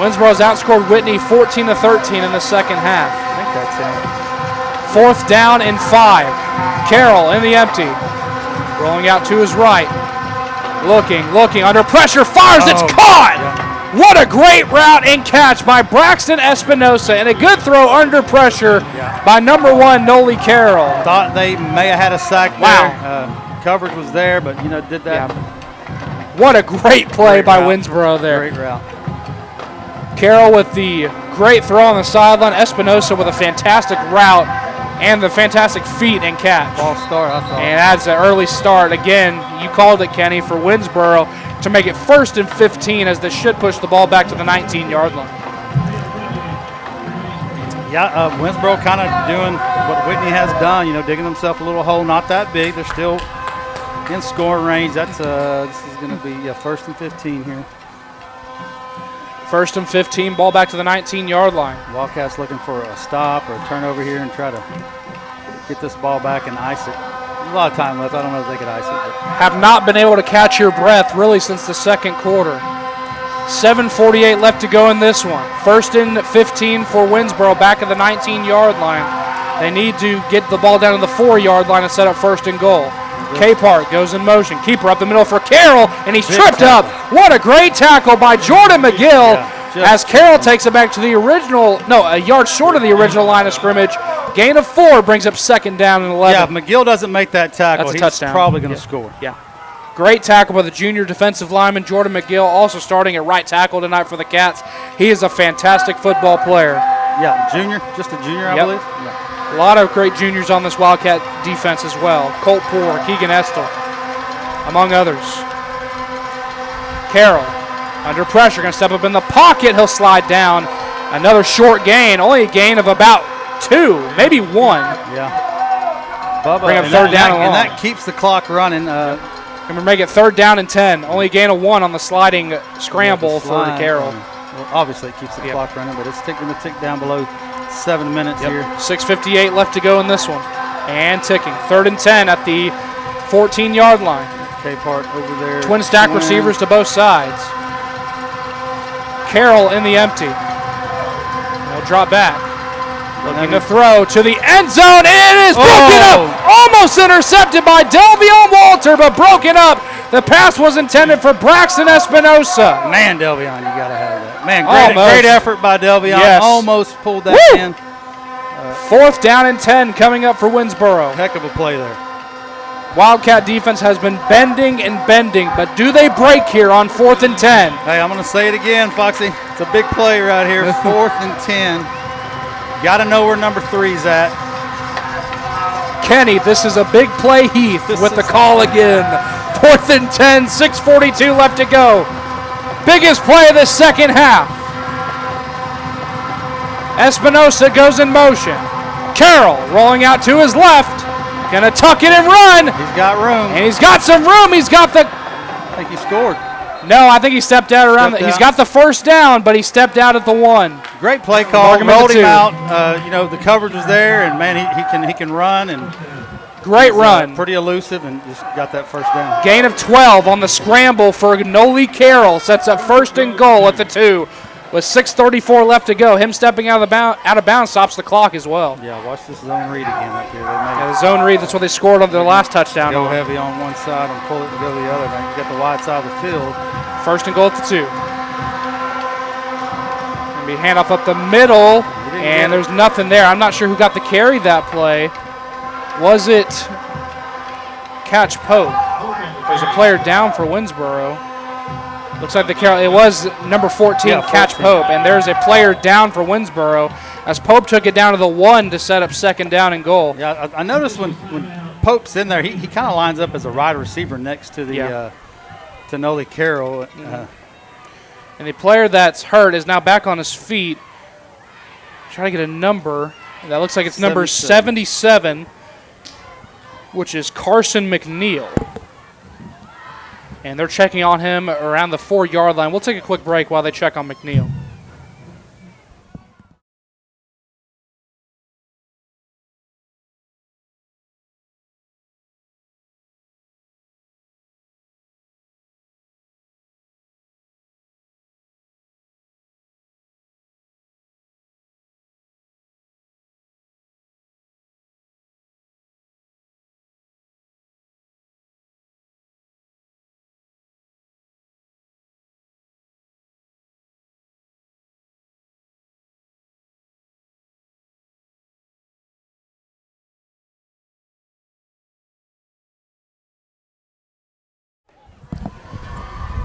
Winnsboro's outscored Whitney 14-13 in the second half. I think that's it. 4th down and 5. Carroll in the empty. Rolling out to his right. Looking, under pressure, fires, it's caught! Yeah. What a great route and catch by Braxton Espinosa, and a good throw under pressure by number 1, Noli Carroll. Thought they may have had a sack there. Coverage was there, but, did that. Yeah. What a great play by Winnsboro there. Great route. Carroll with the great throw on the sideline. Espinosa with a fantastic route and the fantastic feet and catch. Ball start, I thought. And that's an early start. Again, you called it, Kenny, for Winnsboro to make it 1st and 15 as they should push the ball back to the 19-yard line. Yeah, Winnsboro kind of doing what Whitney has done, digging themselves a little hole. Not that big. They're still in scoring range. This is going to be 1st and 15 here. 1st and 15, ball back to the 19-yard line. Wildcats looking for a stop or a turnover here and try to get this ball back and ice it. There's a lot of time left. I don't know if they could ice it. But. Have not been able to catch your breath really since the second quarter. 7:48 left to go in this one. 1st and 15 for Winnsboro back at the 19-yard line. They need to get the ball down to the 4-yard line and set up 1st and goal. Capehart goes in motion. Keeper up the middle for Carroll, and he's tripped up. What a great tackle by Jordan McGill as Carroll takes it back to the a yard short of the original line of scrimmage. Gain of 4 brings up 2nd down and 11. Yeah, if McGill doesn't make that tackle, that's a he's touchdown. Probably going to score. Yeah. Great tackle by the junior defensive lineman, Jordan McGill, also starting at right tackle tonight for the Cats. He is a fantastic football player. Yeah, junior, just a junior, I believe. Yeah. A lot of great juniors on this Wildcat defense as well. Colt Poor, Keegan Estel, among others. Carroll, under pressure, going to step up in the pocket. He'll slide down. Another short gain, only a gain of about 2, maybe 1. Yeah. Bubba, bring up third down and that keeps the clock running. Going to make it 3rd down and 10. Only a gain of 1 on the sliding scramble for Carroll. Well, obviously, it keeps the clock running, but it's going to tick down below 7 minutes here. 6:58 left to go in this one. And ticking. 3rd and 10 at the 14-yard line. K-Part over there. Twin stack receivers to both sides. Carroll in the empty. They'll drop back. Looking to throw to the end zone. It is broken up. Almost intercepted by Delvion Walter, but broken up. The pass was intended for Braxton Espinosa. Man, Delvion, you got to have that. Man, great effort by Delvion. Yes. Almost pulled that in. 4th down and 10 coming up for Winnsboro. Heck of a play there. Wildcat defense has been bending and bending, but do they break here on 4th and 10? Hey, I'm going to say it again, Foxy. It's a big play right here. 4th and 10. Got to know where number 3's at. Kenny, this is a big play, Heath, with the call again. 4th and 10, 6:42 left to go. Biggest play of the second half. Espinosa goes in motion. Carroll rolling out to his left. Gonna tuck it and run. He's got room. And he's got some room. He's got the... I think he scored. No, I think he stepped out around. He's got the 1st down, but he stepped out at the 1. Great play call. Rolled him out. You know, the coverage was there, and man, he can run and great run. Pretty elusive, and just got that 1st down. Gain of 12 on the scramble for Noli Carroll. Sets up 1st and goal at the 2. With 6:34 left to go, him stepping out of bounds stops the clock as well. Yeah, watch this zone read again up here. The zone read, that's what they scored on their last touchdown. Go heavy on one side and pull it and go the other. Now you got the wide side of the field. 1st and goal at the 2. Gonna be handoff up the middle, and there's nothing there. I'm not sure who got the carry that play. Was it Catch Pope? There's a player down for Winnsboro. Looks like it was number 14, Catch Pope, and there's a player down for Winnsboro as Pope took it down to the 1 to set up 2nd down and goal. Yeah, I noticed when Pope's in there, he kind of lines up as a wide receiver next to the to Noli Carroll. And the player that's hurt is now back on his feet. Try to get a number. That looks like it's number 77, which is Carson McNeil. And they're checking on him around the 4-yard line. We'll take a quick break while they check on McNeil.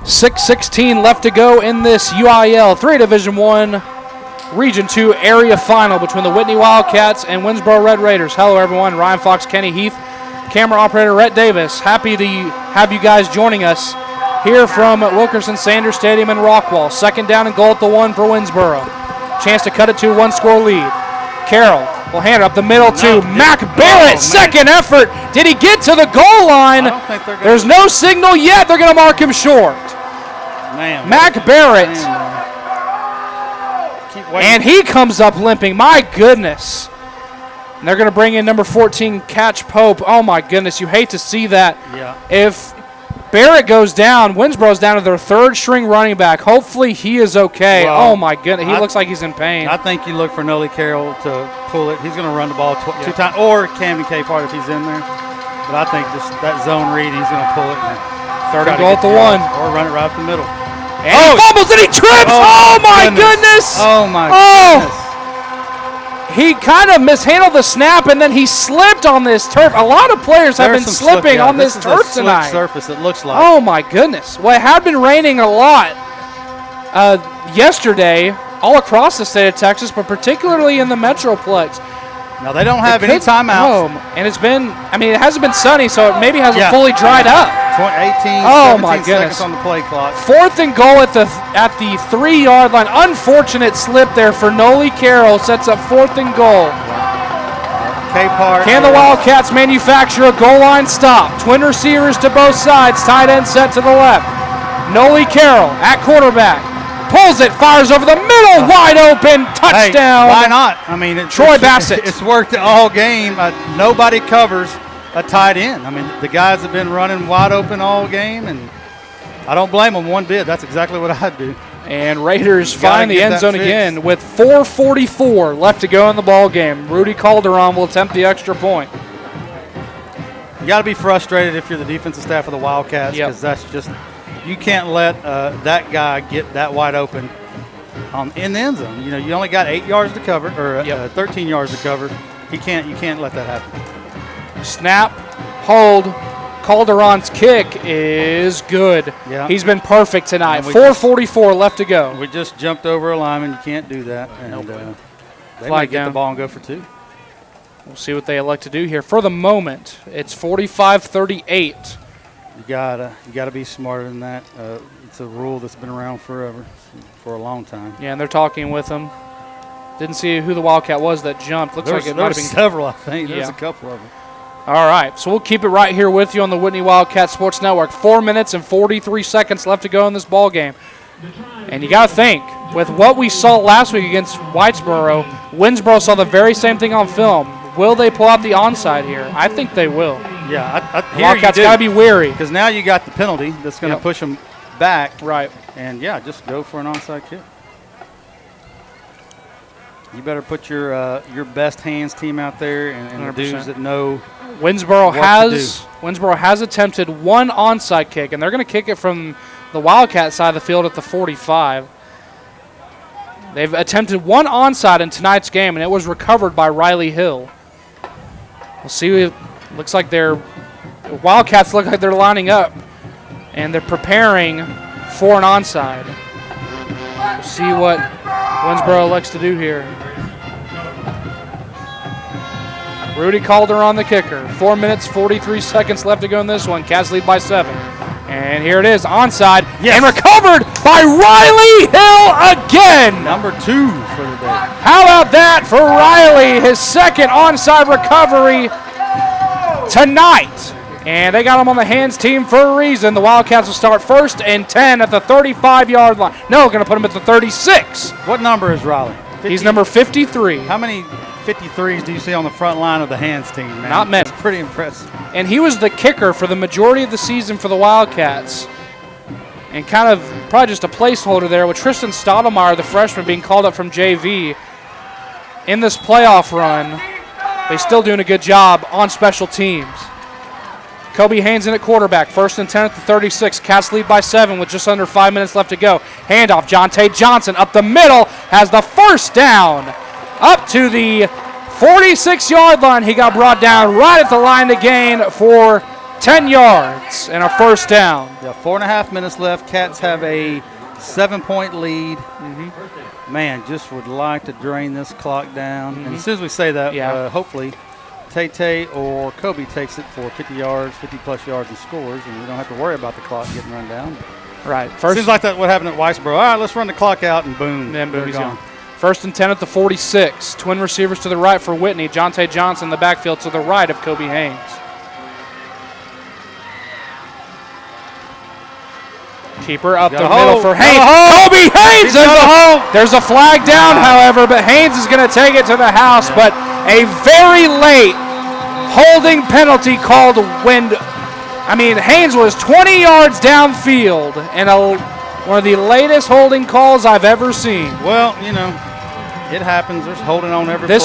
.6:16 left to go in this UIL 3 Division I Region 2 area final between the Whitney Wildcats and Winnsboro Red Raiders. Hello, everyone. Ryan Fox, Kenny Heath, camera operator Rhett Davis. Happy to have you guys joining us here from Wilkerson Sanders Stadium in Rockwall. 2nd down and goal at the 1 for Winnsboro. Chance to cut it to a 1-score lead. Carroll will hand it up the middle to Mac Barrett. 2nd effort. Did he get to the goal line? There's no signal yet. They're going to mark him short. Man, Mac Barrett. And he comes up limping. My goodness. And they're going to bring in number 14, Catch Pope. Oh, my goodness. You hate to see that. Yeah. If Barrett goes down, Winnsboro's down to their 3rd-string running back. Hopefully he is okay. Well, oh, my goodness. He looks like he's in pain. I think you look for Noli Carroll to pull it. He's going to run the ball 2 times. Or Camden K-Part if he's in there. But I think just that zone read, he's going to pull it. And 3rd and goal at the 1. Or run it right up the middle. And he fumbles and he trips. Oh, my goodness. Oh, my goodness. He kind of mishandled the snap, and then he slipped on this turf. A lot of players have been slipping on this turf tonight. Surface, it looks like. Oh, my goodness. Well, it had been raining a lot yesterday, all across the state of Texas, but particularly in the Metroplex. Now, they don't have any timeouts. And it's been, it hasn't been sunny, so it maybe hasn't fully dried up. 17 seconds on the play clock. 4th and goal at the 3-yard line. Unfortunate slip there for Noli Carroll. Sets up 4th and goal. Can the Wildcats manufacture a goal line stop? Twin receivers to both sides. Tight end set to the left. Noli Carroll at quarterback. Pulls it, fires over the middle, wide open, touchdown. Hey, why not? Troy Bassett. It's worked all game. Nobody covers a tight end. The guys have been running wide open all game, and I don't blame them one bit. That's exactly what I'd do. And Raiders find the end zone again with 4:44 left to go in the ball game. Rudy Calderon will attempt the extra point. You got to be frustrated if you're the defensive staff of the Wildcats, because that's just – you can't let that guy get that wide open in the end zone. You only got 8 yards to cover, or 13 yards to cover. You can't let that happen. Snap, hold. Calderon's kick is good. Yeah. He's been perfect tonight. 4:44 left to go. We just jumped over a lineman. You can't do that. And they might get the ball and go for 2. We'll see what they elect to do here. For the moment, it's 45-38. You gotta be smarter than that. It's a rule that's been around forever, for a long time. Yeah, and they're talking with him. Didn't see who the Wildcat was that jumped. Looks like it might have been several. I think there's a couple of them. All right, so we'll keep it right here with you on the Whitney Wildcat Sports Network. 4 minutes and 43 seconds left to go in this ball game. And you got to think, with what we saw last week against Whitesboro, Winnsboro saw the very same thing on film. Will they pull out the onside here? I think they will. Yeah, the Wildcats got to be wary. Because now you got the penalty that's going to push them back. Right. And, just go for an onside kick. You better put your best hands team out there and the dudes that know Winnsboro has attempted one onside kick, and they're going to kick it from the Wildcat side of the field at the 45. They've attempted one onside in tonight's game, and it was recovered by Riley Hill. We'll see. Looks like the Wildcats look like they're lining up, and they're preparing for an onside. We'll see what Winnsboro elects to do here. Rudy Calderon, the kicker. 4 minutes, 43 seconds left to go in this one. Cats lead by 7. And here it is, onside, and recovered by Riley Hill again. Number 2 for the day. How about that for Riley, his second onside recovery tonight. And they got him on the hands team for a reason. The Wildcats will start 1st and 10 at the 35-yard line. No, going to put him at the 36. What number is Riley? 50? He's number 53. How many 53s do you see on the front line of the hands team, man? Not many. That's pretty impressive. And he was the kicker for the majority of the season for the Wildcats. And kind of probably just a placeholder there with Tristan Stottlemyre, the freshman, being called up from JV. In this playoff run, they're still doing a good job on special teams. Kobe Haynes in at quarterback. 1st and 10 at the 36. Cats lead by 7 with just under 5 minutes left to go. Handoff. Jonte Johnson up the middle has the first down. Up to the 46-yard line. He got brought down right at the line to gain for 10 yards and a first down. 4.5 minutes left. Cats have a 7-point lead. Man, just would like to drain this clock down. And as soon as we say that, hopefully Tay or Kobe takes it for 50 yards, 50-plus yards and scores, and we don't have to worry about the clock getting run down. Right. Seems like that's what happened at Whitesboro. All right, let's run the clock out, and boom. Then boom, he's gone. 1st and 10 at the 46. Twin receivers to the right for Whitney. Jonte Johnson in the backfield to the right of Kobe Haynes. Keeper up the middle for Haynes. Kobe Haynes! There's a flag down, however, but Haynes is going to take it to the house. But a very late holding penalty called when, Haynes was 20 yards downfield, and one of the latest holding calls I've ever seen. Well, it happens. There's holding on every play.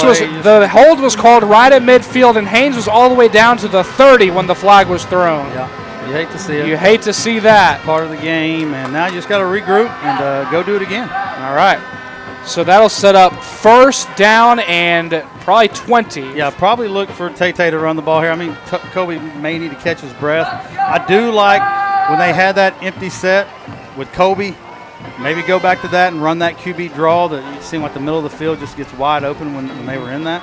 The hold was called right at midfield, and Haynes was all the way down to the 30 when the flag was thrown. Yeah. You hate to see it. You hate to see that. Part of the game, and now you just got to regroup and go do it again. All right. So that'll set up 1st down and probably 20. Yeah, probably look for Tay to run the ball here. Kobe may need to catch his breath. I do like when they had that empty set with Kobe, maybe go back to that and run that QB draw. That it seemed like the middle of the field just gets wide open when they were in that.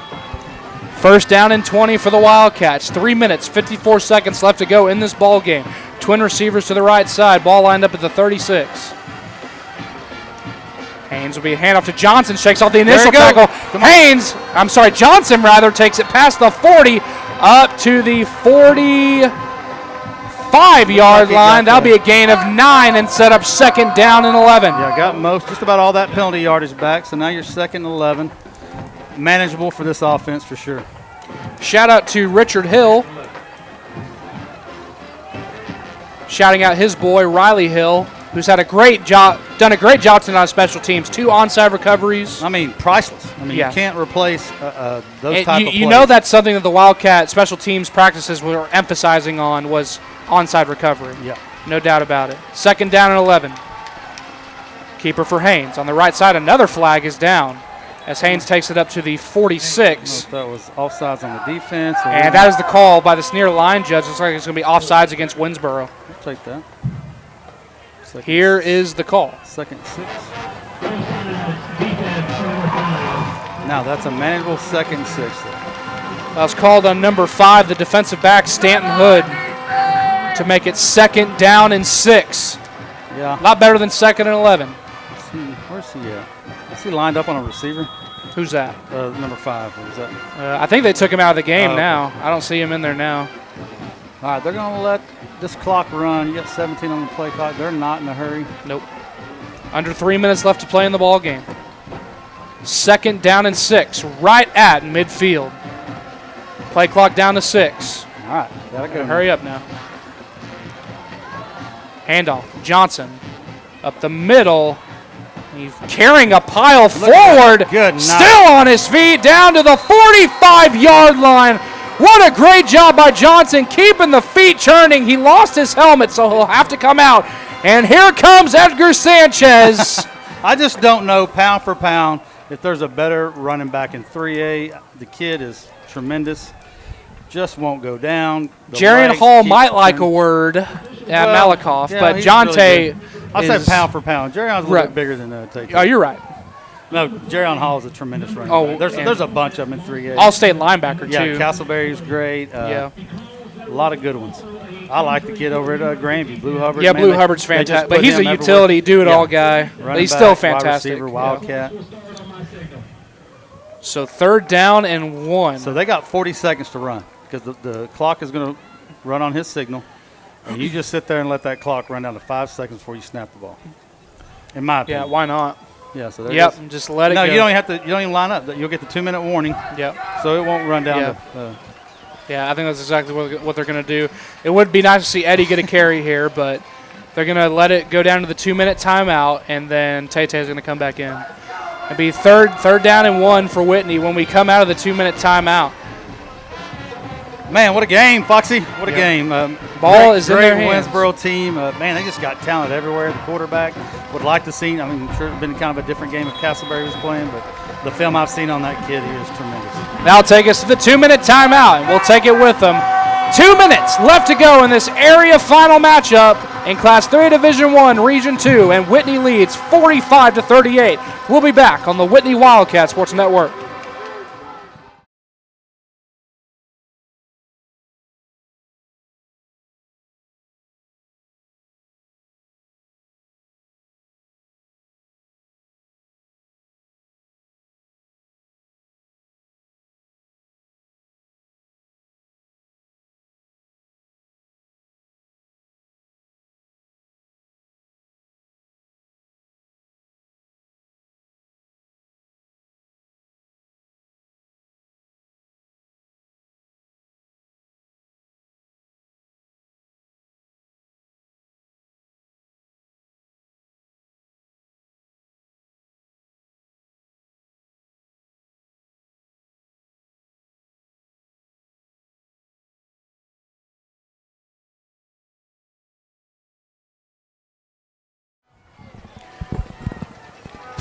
First down and 20 for the Wildcats. 3 minutes, 54 seconds left to go in this ball game. Twin receivers to the right side. Ball lined up at the 36. Haynes will be a handoff to Johnson. Shakes off the initial tackle. Johnson takes it past the 40 up to the 45-yard line. That'll be a gain of 9 and set up second down and 11. Yeah, got just about all that penalty yardage back, so now you're second and 11. Manageable for this offense for sure. Shout out to Richard Hill. Shouting out his boy, Riley Hill, who's had done a great job tonight on special teams. 2 onside recoveries. I mean, priceless. You can't replace those type of plays. You know that's something that the Wildcat special teams practices were emphasizing on was onside recovery. Yeah. No doubt about it. Second down and 11. Keeper for Haynes. On the right side, another flag is down as Haynes takes it up to the 46. That was offsides on the defense. And that is the call by the near line judge. Looks like it's going to be offsides against Winnsboro. I'll take that. Here is the call. Second 6. Now that's a manageable second 6. That was called on number 5, the defensive back, Stanton Hood, to make it second down and 6. Yeah. A lot better than second and 11. Where's he at? Is he lined up on a receiver? Who's that? Number 5. What was that? I think they took him out of the game okay. now. I don't see him in there now. All right, they're going to let this clock run. You got 17 on the play clock. They're not in a hurry. Nope. Under 3 minutes left to play in the ball game. Second down and 6, right at midfield. Play clock down to 6. All right, gotta go. Hurry up now. Handoff. Johnson up the middle. He's carrying a pile forward. Good. Still on his feet down to the 45-yard line. What a great job by Johnson, keeping the feet churning. He lost his helmet, so he'll have to come out. And here comes Edgar Sanchez. I just don't know, pound for pound, if there's a better running back in 3A. The kid is tremendous. Just won't go down. Jarian Hall might like a word at Malakoff, yeah, but Jonte really I said pound for pound. Jarian's a little bit bigger than Tate. Oh, you're right. No, Jarian Hall is a tremendous running back. There's a bunch of them in 3A. All-state linebacker, too. Yeah, Castleberry's great. A lot of good ones. I like the kid over at Grandview, Blue Hubbard. Yeah, Blue Hubbard's fantastic. But he's a utility do-it-all guy. But he's still fantastic. Wide receiver, Wildcat. So third down and 1. So they got 40 seconds to run because the clock is going to run on his signal. And you just sit there and let that clock run down to 5 seconds before you snap the ball. In my opinion. Yeah, why not? Yeah, so just let it go. No, you don't even line up. You'll get the 2-minute warning. Yep. So it won't run down Yeah, I think that's exactly what they're going to do. It would be nice to see Eddie get a carry here, but they're going to let it go down to the 2-minute timeout, and then Tay-Tay is going to come back in. It'll be third down and 1 for Whitney when we come out of the 2-minute timeout. Man, what a game, Foxy. What a game. Ball is in their hands. Winnsboro team. Man, they just got talent everywhere. The quarterback would like to see. I'm sure it would have been kind of a different game if Castleberry was playing, but the film I've seen on that kid, he is tremendous. That'll take us to the 2-minute timeout, and we'll take it with them. 2 minutes left to go in this area final matchup in Class 3 Division I, Region 2, and Whitney leads 45-38. We'll be back on the Whitney Wildcat Sports Network.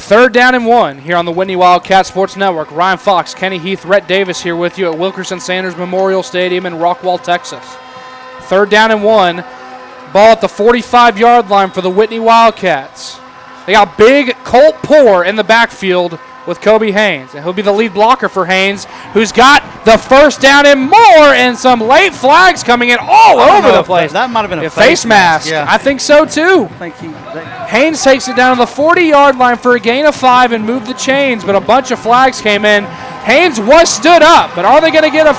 Third down and 1 here on the Whitney Wildcat Sports Network. Ryan Fox, Kenny Heath, Rhett Davis here with you at Wilkerson Sanders Memorial Stadium in Rockwall, Texas. Third down and 1. Ball at the 45-yard line for the Whitney Wildcats. They got big Colt Poore in the backfield with Kobe Haynes. And he'll be the lead blocker for Haynes, who's got the first down and more, and some late flags coming in all over the place. That might have been a face mask. Yeah. I think so, too. Haynes takes it down to the 40-yard line for a gain of 5 and moved the chains, but a bunch of flags came in. Haynes was stood up, but are they going to get a...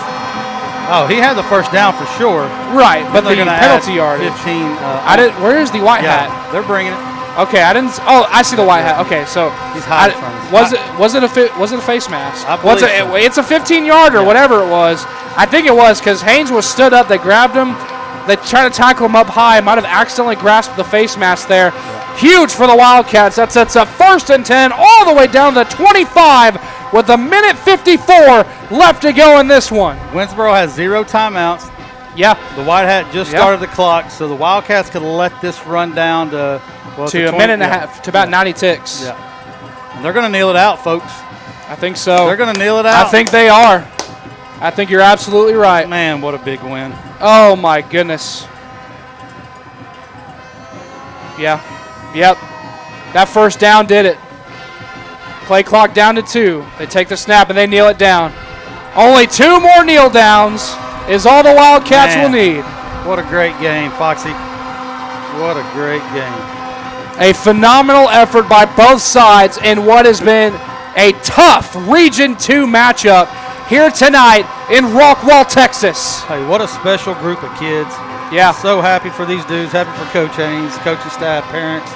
Oh, he had the first down for sure. Right, but the they're gonna penalty add yardage. 15. Where is the white hat? They're bringing it. Okay, I didn't. Oh, I see the white hat. Okay, so He's hiding from us. was it a face mask? I believe so. It's a 15-yarder, or whatever it was. I think it was because Haynes was stood up. They grabbed him. They tried to tackle him up high. Might have accidentally grasped the face mask there. Yeah. Huge for the Wildcats. That sets up 1st and 10 all the way down to the 25 with a minute 54 left to go in this one. Winnsboro has 0 timeouts. Yeah. The white hat just started the clock, so the Wildcats could let this run down to a minute and a half, to about 90 ticks. Yeah. And they're going to kneel it out, folks. I think so. They're going to kneel it out. I think they are. I think you're absolutely right. Man, what a big win. Oh, my goodness. Yeah. Yep. That first down did it. Play clock down to 2. They take the snap and they kneel it down. Only 2 more kneel downs is all the Wildcats will need. What a great game, Foxy. What a great game. A phenomenal effort by both sides in what has been a tough Region 2 matchup here tonight in Rockwall, Texas. Hey, what a special group of kids. Yeah. So happy for these dudes, happy for Coach Haynes, coaching staff, parents,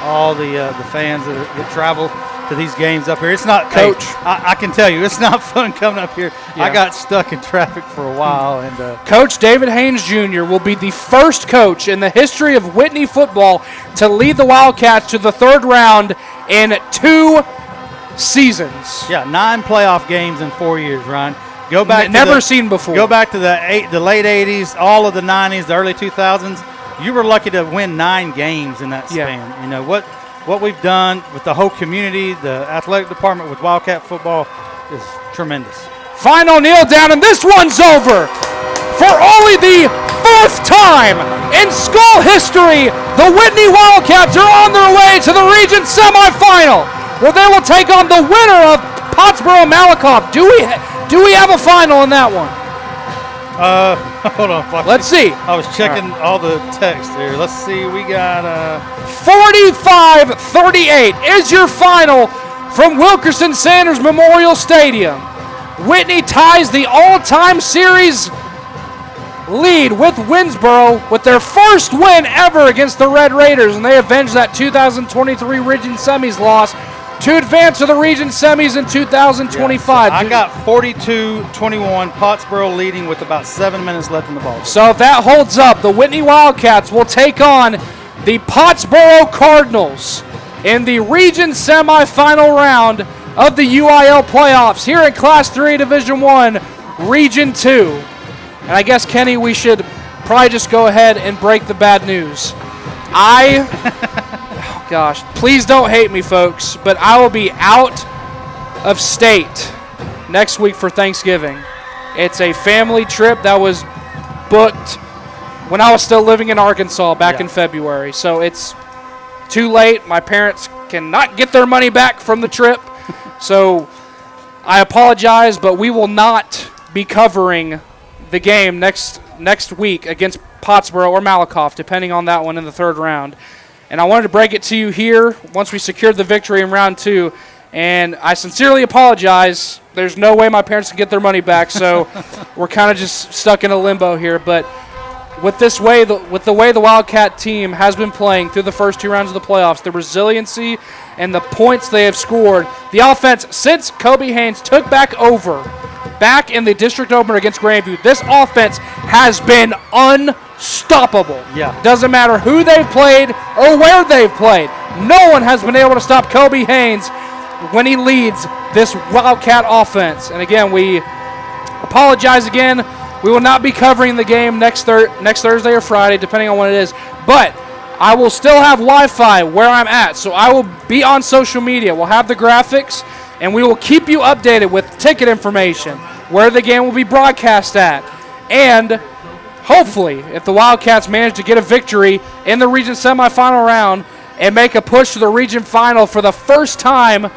all the fans that travel to these games up here. It's not, Coach. Hey, I can tell you, it's not fun coming up here. Yeah. I got stuck in traffic for a while. And Coach David Haynes Jr. will be the first coach in the history of Whitney football to lead the Wildcats to the 3rd round in 2 seasons. Yeah, 9 playoff games in 4 years, Ryan. Go back. Never seen before. Go back to the late 80s, all of the 90s, the early 2000s. You were lucky to win 9 games in that span. Yeah. You know what we've done with the whole community, the athletic department with Wildcat football is tremendous. Final kneel down, and this one's over. For only the 4th time in school history, the Whitney Wildcats are on their way to the region semifinal, where they will take on the winner of Pottsboro Malakoff. Do we have a final in that one? Hold on. Foxy. Let's see. I was checking all the text here. Let's see. We got 45-38 is your final from Wilkerson Sanders Memorial Stadium. Whitney ties the all-time series lead with Winnsboro with their first win ever against the Red Raiders, and they avenged that 2023 Region Semis loss to advance to the Region Semis in 2025. I got 42-21, Pottsboro leading with about 7 minutes left in the ball. So if that holds up, the Whitney Wildcats will take on the Pottsboro Cardinals in the region semifinal round of the UIL playoffs here in Class 3 Division 1, Region 2. And I guess, Kenny, we should probably just go ahead and break the bad news. Oh gosh, please don't hate me, folks, but I will be out of state next week for Thanksgiving. It's a family trip that was booked when I was still living in Arkansas back in February. So it's too late. My parents cannot get their money back from the trip. So I apologize, but we will not be covering the game next week against Pottsboro or Malakoff, depending on that one in the 3rd round. And I wanted to break it to you here once we secured the victory in round 2. And I sincerely apologize. There's no way my parents can get their money back, so we're kind of just stuck in a limbo here. But with the way the Wildcat team has been playing through the first 2 rounds of the playoffs, the resiliency and the points they have scored, the offense since Kobe Haynes took back in the district opener against Grandview, this offense has been unstoppable. Yeah. Doesn't matter who they've played or where they've played. No one has been able to stop Kobe Haynes when he leads this Wildcat offense. And again, we apologize again. We will not be covering the game next Thursday or Friday, depending on when it is. But I will still have Wi-Fi where I'm at, so I will be on social media. We'll have the graphics, and we will keep you updated with ticket information, where the game will be broadcast at. And hopefully, if the Wildcats manage to get a victory in the region semifinal round and make a push to the region final for the first time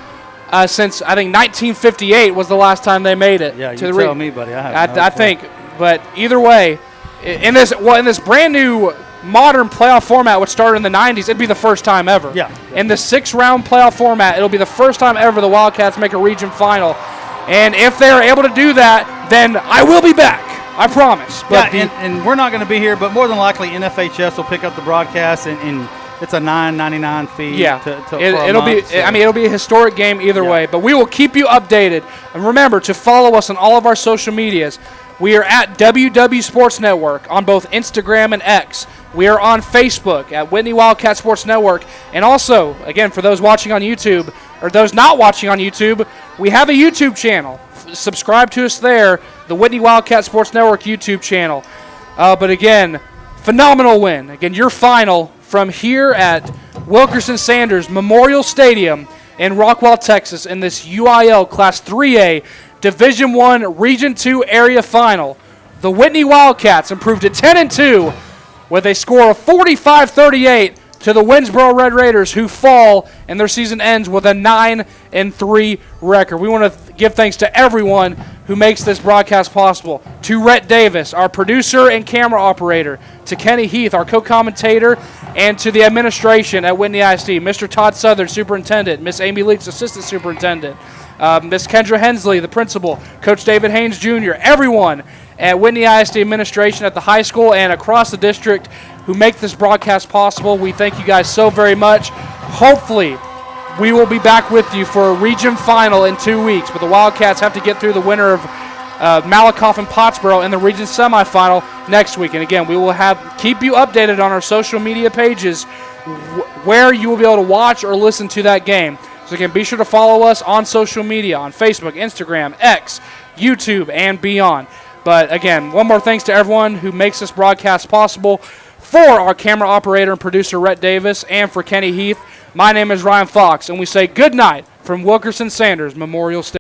since, I think, 1958 was the last time they made it. Yeah, to you the tell me, buddy. I think, but either way, in this brand new modern playoff format, which started in the 90s, it'd be the first time ever. Yeah. In the 6-round playoff format, it'll be the first time ever the Wildcats make a region final. And if they're able to do that, then I will be back. I promise. But and we're not going to be here, but more than likely NFHS will pick up the broadcast, and it's a $9.99 fee. Yeah, it'll be. So. I mean, it'll be a historic game either way. But we will keep you updated. And remember to follow us on all of our social medias. We are at WW Sports Network on both Instagram and X. We are on Facebook at Whitney Wildcat Sports Network. And also, again, for those watching on YouTube or those not watching on YouTube, we have a YouTube channel. Subscribe to us there, the Whitney Wildcat Sports Network YouTube channel. But again, phenomenal win. Again, your final from here at Wilkerson Sanders Memorial Stadium in Rockwall, Texas, in this UIL Class 3A Division I Region 2 area final. The Whitney Wildcats improved to 10-2 with a score of 45-38 to the Winnsboro Red Raiders, who fall and their season ends with a 9-3 record. We want to give thanks to everyone who makes this broadcast possible. To Rhett Davis, our producer and camera operator. To Kenny Heath, our co-commentator. And to the administration at Whitney ISD, Mr. Todd Southern, superintendent. Miss Amy Leaks, assistant superintendent. Miss Kendra Hensley, the principal. Coach David Haynes Jr., everyone at Whitney ISD administration at the high school and across the district who make this broadcast possible. We thank you guys so very much. Hopefully, we will be back with you for a region final in 2 weeks, but the Wildcats have to get through the winner of Malakoff and Pottsboro in the region semifinal next week. And again, we will keep you updated on our social media pages where you will be able to watch or listen to that game. So again, be sure to follow us on social media, on Facebook, Instagram, X, YouTube, and beyond. But again, one more thanks to everyone who makes this broadcast possible. For our camera operator and producer, Rhett Davis, and for Kenny Heath, my name is Ryan Fox, and we say good night from Wilkerson Sanders Memorial Stadium.